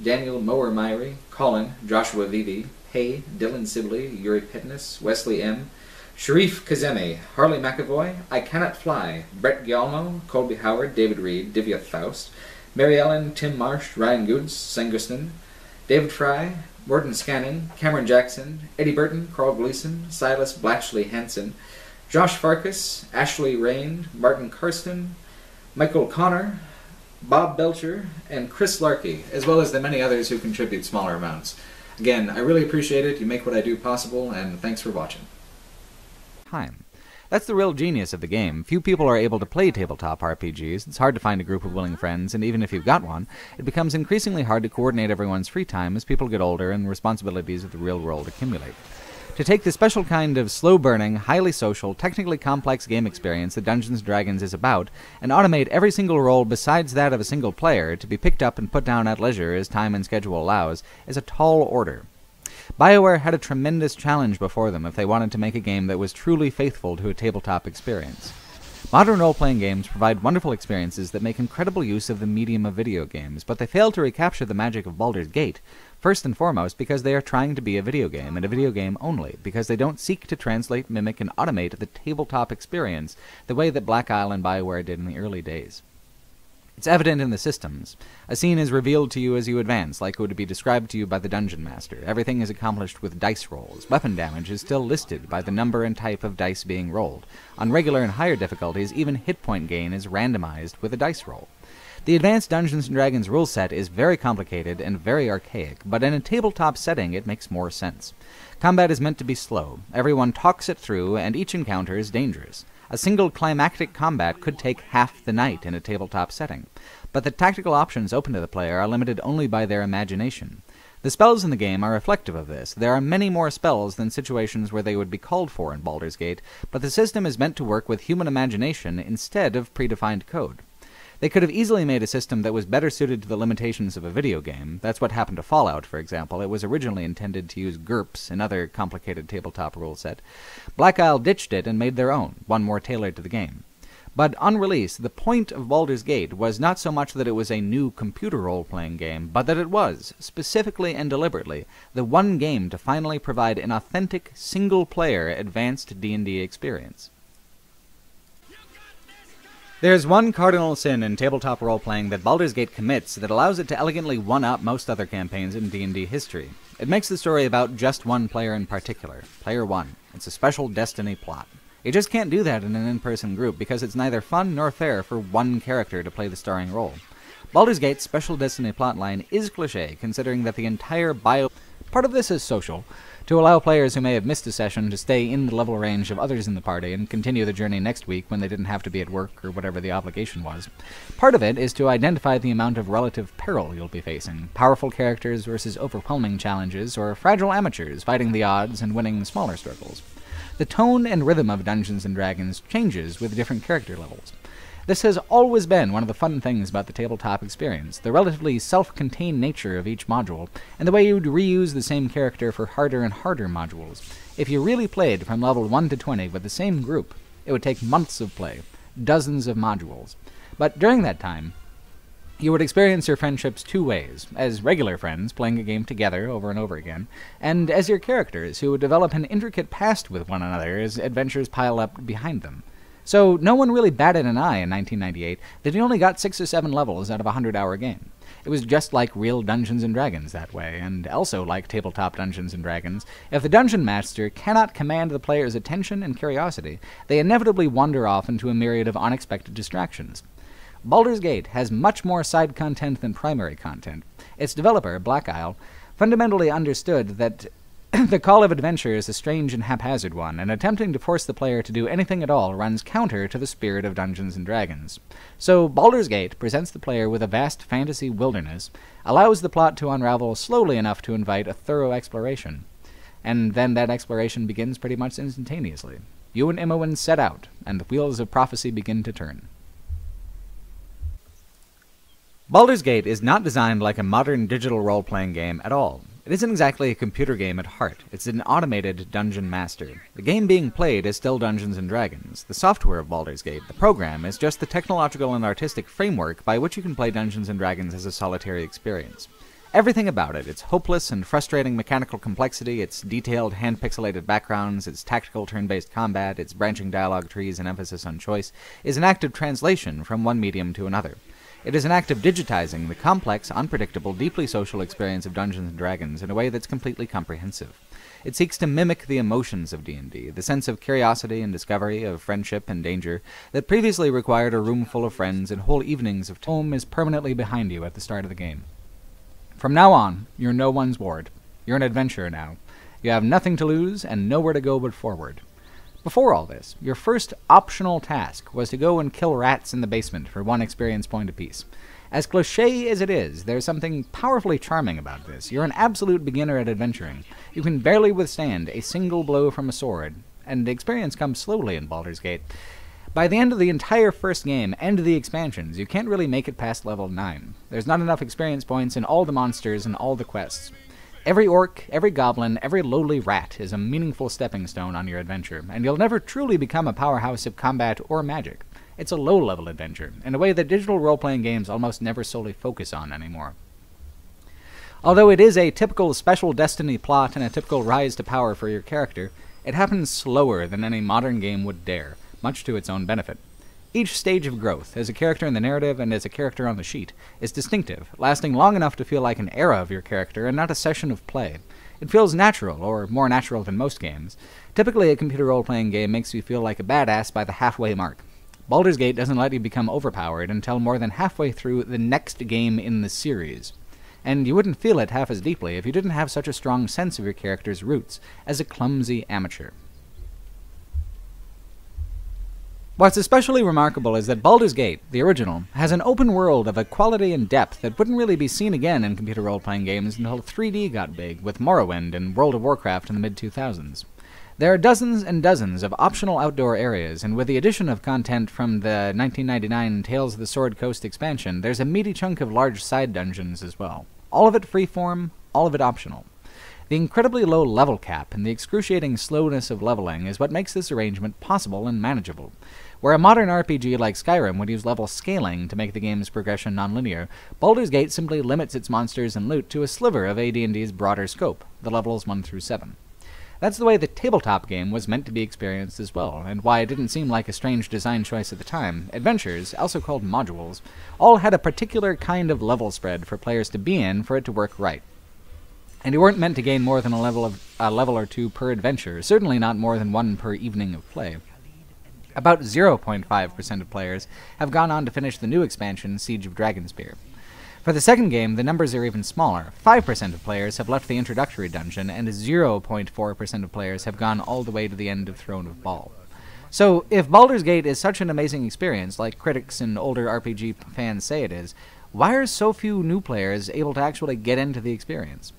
Daniel Mower Myrie, Colin, Joshua Vivi, Hay, Dylan Sibley, Yuri Pitness, Wesley M., Sharif Kazemi, Harley McAvoy, I Cannot Fly, Brett Gialmo, Colby Howard, David Reed, Divya Faust, Mary Ellen, Tim Marsh, Ryan Goods, Sanguston, David Fry, Morton Scanning, Cameron Jackson, Eddie Burton, Carl Gleason, Silas Blatchley Hansen, Josh Farkas, Ashley Rain, Martin Karsten, Michael Connor, Bob Belcher, and Chris Larkey, as well as the many others who contribute smaller amounts. Again, I really appreciate it. You make what I do possible, and thanks for watching. Time. That's the real genius of the game. Few people are able to play tabletop RPGs. It's hard to find a group of willing friends, and even if you've got one, it becomes increasingly hard to coordinate everyone's free time as people get older and responsibilities of the real world accumulate. To take the special kind of slow-burning, highly social, technically complex game experience that Dungeons & Dragons is about, and automate every single role besides that of a single player to be picked up and put down at leisure as time and schedule allows, is a tall order. BioWare had a tremendous challenge before them if they wanted to make a game that was truly faithful to a tabletop experience. Modern role-playing games provide wonderful experiences that make incredible use of the medium of video games, but they fail to recapture the magic of Baldur's Gate, first and foremost because they are trying to be a video game, and a video game only, because they don't seek to translate, mimic, and automate the tabletop experience the way that Black Isle and BioWare did in the early days. It's evident in the systems. A scene is revealed to you as you advance, like it would be described to you by the Dungeon Master. Everything is accomplished with dice rolls. Weapon damage is still listed by the number and type of dice being rolled. On regular and higher difficulties, even hit point gain is randomized with a dice roll. The advanced Dungeons & Dragons rule set is very complicated and very archaic, but in a tabletop setting it makes more sense. Combat is meant to be slow. Everyone talks it through, and each encounter is dangerous. A single climactic combat could take half the night in a tabletop setting, but the tactical options open to the player are limited only by their imagination. The spells in the game are reflective of this. There are many more spells than situations where they would be called for in Baldur's Gate, but the system is meant to work with human imagination instead of predefined code. They could have easily made a system that was better suited to the limitations of a video game. That's what happened to Fallout, for example. It was originally intended to use GURPS, another complicated tabletop rule set. Black Isle ditched it and made their own, one more tailored to the game. But on release, the point of Baldur's Gate was not so much that it was a new computer role-playing game, but that it was, specifically and deliberately, the one game to finally provide an authentic, single-player advanced D&D experience. There's one cardinal sin in tabletop role-playing that Baldur's Gate commits that allows it to elegantly one-up most other campaigns in D&D history. It makes the story about just one player in particular, Player 1. It's a special destiny plot. You just can't do that in an in-person group because it's neither fun nor fair for one character to play the starring role. Baldur's Gate's special destiny plotline is cliché, considering that the entire part of this is social, to allow players who may have missed a session to stay in the level range of others in the party and continue the journey next week when they didn't have to be at work or whatever the obligation was. Part of it is to identify the amount of relative peril you'll be facing, powerful characters versus overwhelming challenges, or fragile amateurs fighting the odds and winning smaller struggles. The tone and rhythm of Dungeons & Dragons changes with different character levels. This has always been one of the fun things about the tabletop experience, the relatively self-contained nature of each module, and the way you'd reuse the same character for harder and harder modules. If you really played from level 1 to 20 with the same group, it would take months of play, dozens of modules. But during that time, you would experience your friendships two ways, as regular friends playing a game together over and over again, and as your characters who would develop an intricate past with one another as adventures pile up behind them. So no one really batted an eye in 1998 that you only got 6 or 7 levels out of a 100-hour game. It was just like real Dungeons & Dragons that way, and also like tabletop Dungeons & Dragons. If the Dungeon Master cannot command the player's attention and curiosity, they inevitably wander off into a myriad of unexpected distractions. Baldur's Gate has much more side content than primary content. Its developer, Black Isle, fundamentally understood that the call of adventure is a strange and haphazard one, and attempting to force the player to do anything at all runs counter to the spirit of Dungeons & Dragons. So Baldur's Gate presents the player with a vast fantasy wilderness, allows the plot to unravel slowly enough to invite a thorough exploration. And then that exploration begins pretty much instantaneously. You and Imoen set out, and the wheels of prophecy begin to turn. Baldur's Gate is not designed like a modern digital role-playing game at all. It isn't exactly a computer game at heart. It's an automated dungeon master. The game being played is still Dungeons & Dragons. The software of Baldur's Gate, the program, is just the technological and artistic framework by which you can play Dungeons & Dragons as a solitary experience. Everything about it, its hopeless and frustrating mechanical complexity, its detailed hand-pixelated backgrounds, its tactical turn-based combat, its branching dialogue trees and emphasis on choice, is an act of translation from one medium to another. It is an act of digitizing the complex, unpredictable, deeply social experience of Dungeons & Dragons in a way that's completely comprehensive. It seeks to mimic the emotions of D&D, the sense of curiosity and discovery, of friendship and danger, that previously required a room full of friends and whole evenings of home is permanently behind you at the start of the game. From now on, you're no one's ward. You're an adventurer now. You have nothing to lose and nowhere to go but forward. Before all this, your first optional task was to go and kill rats in the basement for 1 experience point apiece. As cliché as it is, there's something powerfully charming about this. You're an absolute beginner at adventuring. You can barely withstand a single blow from a sword, and the experience comes slowly in Baldur's Gate. By the end of the entire first game and the expansions, you can't really make it past level 9. There's not enough experience points in all the monsters and all the quests. Every orc, every goblin, every lowly rat is a meaningful stepping stone on your adventure, and you'll never truly become a powerhouse of combat or magic. It's a low-level adventure, in a way that digital role-playing games almost never solely focus on anymore. Although it is a typical special destiny plot and a typical rise to power for your character, it happens slower than any modern game would dare, much to its own benefit. Each stage of growth, as a character in the narrative and as a character on the sheet, is distinctive, lasting long enough to feel like an era of your character and not a session of play. It feels natural, or more natural than most games. Typically, a computer role-playing game makes you feel like a badass by the halfway mark. Baldur's Gate doesn't let you become overpowered until more than halfway through the next game in the series. And you wouldn't feel it half as deeply if you didn't have such a strong sense of your character's roots as a clumsy amateur. What's especially remarkable is that Baldur's Gate, the original, has an open world of a quality and depth that wouldn't really be seen again in computer role-playing games until 3D got big, with Morrowind and World of Warcraft in the mid-2000s. There are dozens and dozens of optional outdoor areas, and with the addition of content from the 1999 Tales of the Sword Coast expansion, there's a meaty chunk of large side dungeons as well. All of it freeform, all of it optional. The incredibly low level cap and the excruciating slowness of leveling is what makes this arrangement possible and manageable. Where a modern RPG like Skyrim would use level scaling to make the game's progression nonlinear, Baldur's Gate simply limits its monsters and loot to a sliver of AD&D's broader scope, the levels 1 through 7. That's the way the tabletop game was meant to be experienced as well, and why it didn't seem like a strange design choice at the time. Adventures, also called modules, all had a particular kind of level spread for players to be in for it to work right. And you weren't meant to gain more than a level or two per adventure, certainly not more than 1 per evening of play. About 0.5% of players have gone on to finish the new expansion, Siege of Dragonspear. For the second game, the numbers are even smaller. 5% of players have left the introductory dungeon, and 0.4% of players have gone all the way to the end of Throne of Bhaal. So, if Baldur's Gate is such an amazing experience, like critics and older RPG fans say it is, why are so few new players able to actually get into the experience?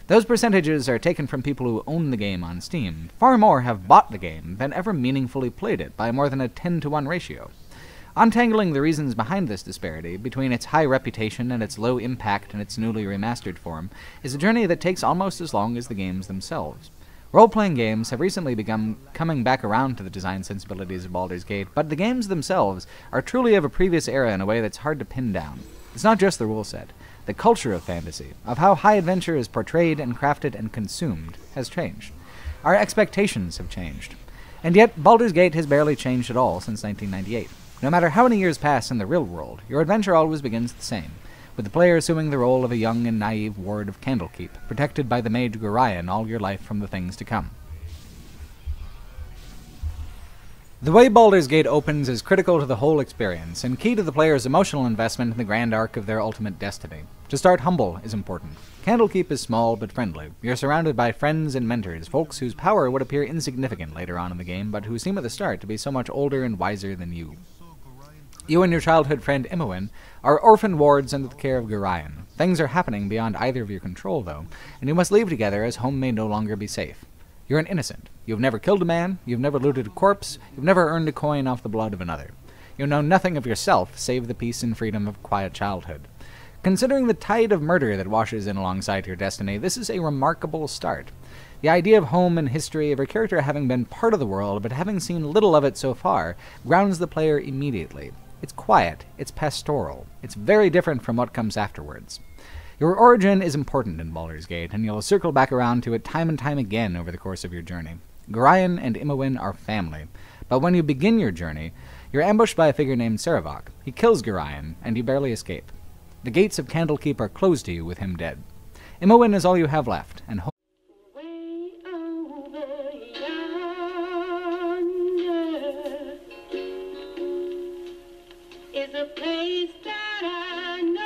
Those percentages are taken from people who own the game on Steam. Far more have bought the game than ever meaningfully played it, by more than a 10-to-1 ratio. Untangling the reasons behind this disparity, between its high reputation and its low impact in its newly remastered form, is a journey that takes almost as long as the games themselves. Role-playing games have recently begun coming back around to the design sensibilities of Baldur's Gate, but the games themselves are truly of a previous era in a way that's hard to pin down. It's not just the rule set. The culture of fantasy, of how high adventure is portrayed and crafted and consumed, has changed. Our expectations have changed. And yet, Baldur's Gate has barely changed at all since 1998. No matter how many years pass in the real world, your adventure always begins the same, with the player assuming the role of a young and naive ward of Candlekeep, protected by the mage Gorion all your life from the things to come. The way Baldur's Gate opens is critical to the whole experience, and key to the player's emotional investment in the grand arc of their ultimate destiny. To start humble is important. Candlekeep is small but friendly. You're surrounded by friends and mentors, folks whose power would appear insignificant later on in the game, but who seem at the start to be so much older and wiser than you. You and your childhood friend Imoen are orphan wards under the care of Gorion. Things are happening beyond either of your control, though, and you must leave together as home may no longer be safe. You're an innocent. You've never killed a man, you've never looted a corpse, you've never earned a coin off the blood of another. You know nothing of yourself save the peace and freedom of quiet childhood. Considering the tide of murder that washes in alongside your destiny, this is a remarkable start. The idea of home and history, of your character having been part of the world but having seen little of it so far, grounds the player immediately. It's quiet, it's pastoral, it's very different from what comes afterwards. Your origin is important in Baldur's Gate, and you'll circle back around to it time and time again over the course of your journey. Gorion and Imoen are family, but when you begin your journey, you're ambushed by a figure named Saravok. He kills Gorion, and you barely escape. The gates of Candlekeep are closed to you with him dead. Imoen is all you have left, and way over yonder is a place that I know,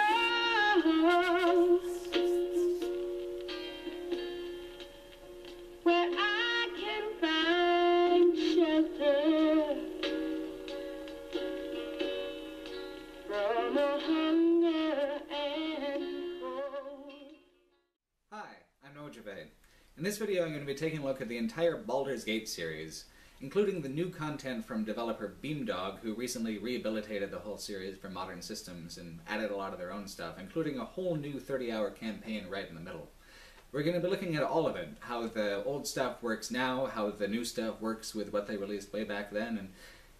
where I can find shelter from a hunger and cold. Hi, I'm Nojave. In this video I'm going to be taking a look at the entire Baldur's Gate series, including the new content from developer Beamdog, who recently rehabilitated the whole series for modern systems and added a lot of their own stuff, including a whole new 30-hour campaign right in the middle. We're going to be looking at all of it, how the old stuff works now, how the new stuff works with what they released way back then, and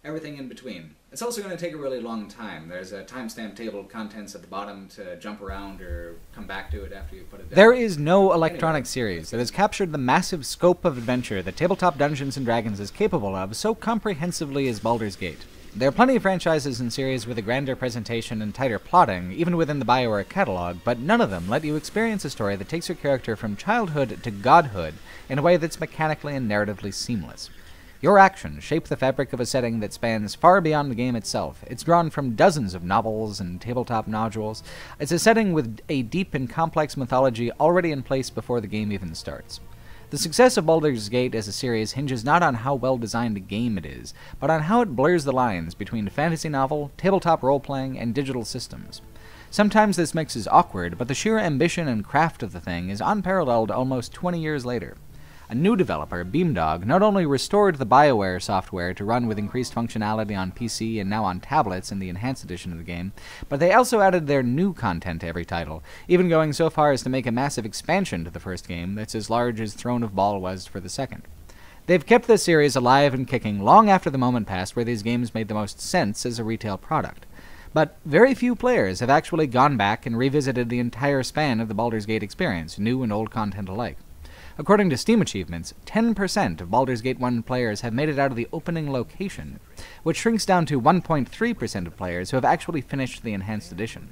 everything in between. It's also going to take a really long time. There's a timestamp table of contents at the bottom to jump around or come back to it after you put it down. there is no electronic series that has captured the massive scope of adventure that tabletop Dungeons & Dragons is capable of so comprehensively as Baldur's Gate. There are plenty of franchises and series with a grander presentation and tighter plotting, even within the BioWare catalog, but none of them let you experience a story that takes your character from childhood to godhood in a way that's mechanically and narratively seamless. Your actions shape the fabric of a setting that spans far beyond the game itself. It's drawn from dozens of novels and tabletop nodules. It's a setting with a deep and complex mythology already in place before the game even starts. The success of Baldur's Gate as a series hinges not on how well designed a game it is, but on how it blurs the lines between fantasy novel, tabletop role-playing, and digital systems. Sometimes this mix is awkward, but the sheer ambition and craft of the thing is unparalleled almost 20 years later. A new developer, Beamdog, not only restored the BioWare software to run with increased functionality on PC and now on tablets in the enhanced edition of the game, but they also added their new content to every title, even going so far as to make a massive expansion to the first game that's as large as Throne of Bhaal was for the second. They've kept this series alive and kicking long after the moment passed where these games made the most sense as a retail product. But very few players have actually gone back and revisited the entire span of the Baldur's Gate experience, new and old content alike. According to Steam achievements, 10% of Baldur's Gate 1 players have made it out of the opening location, which shrinks down to 1.3% of players who have actually finished the enhanced edition.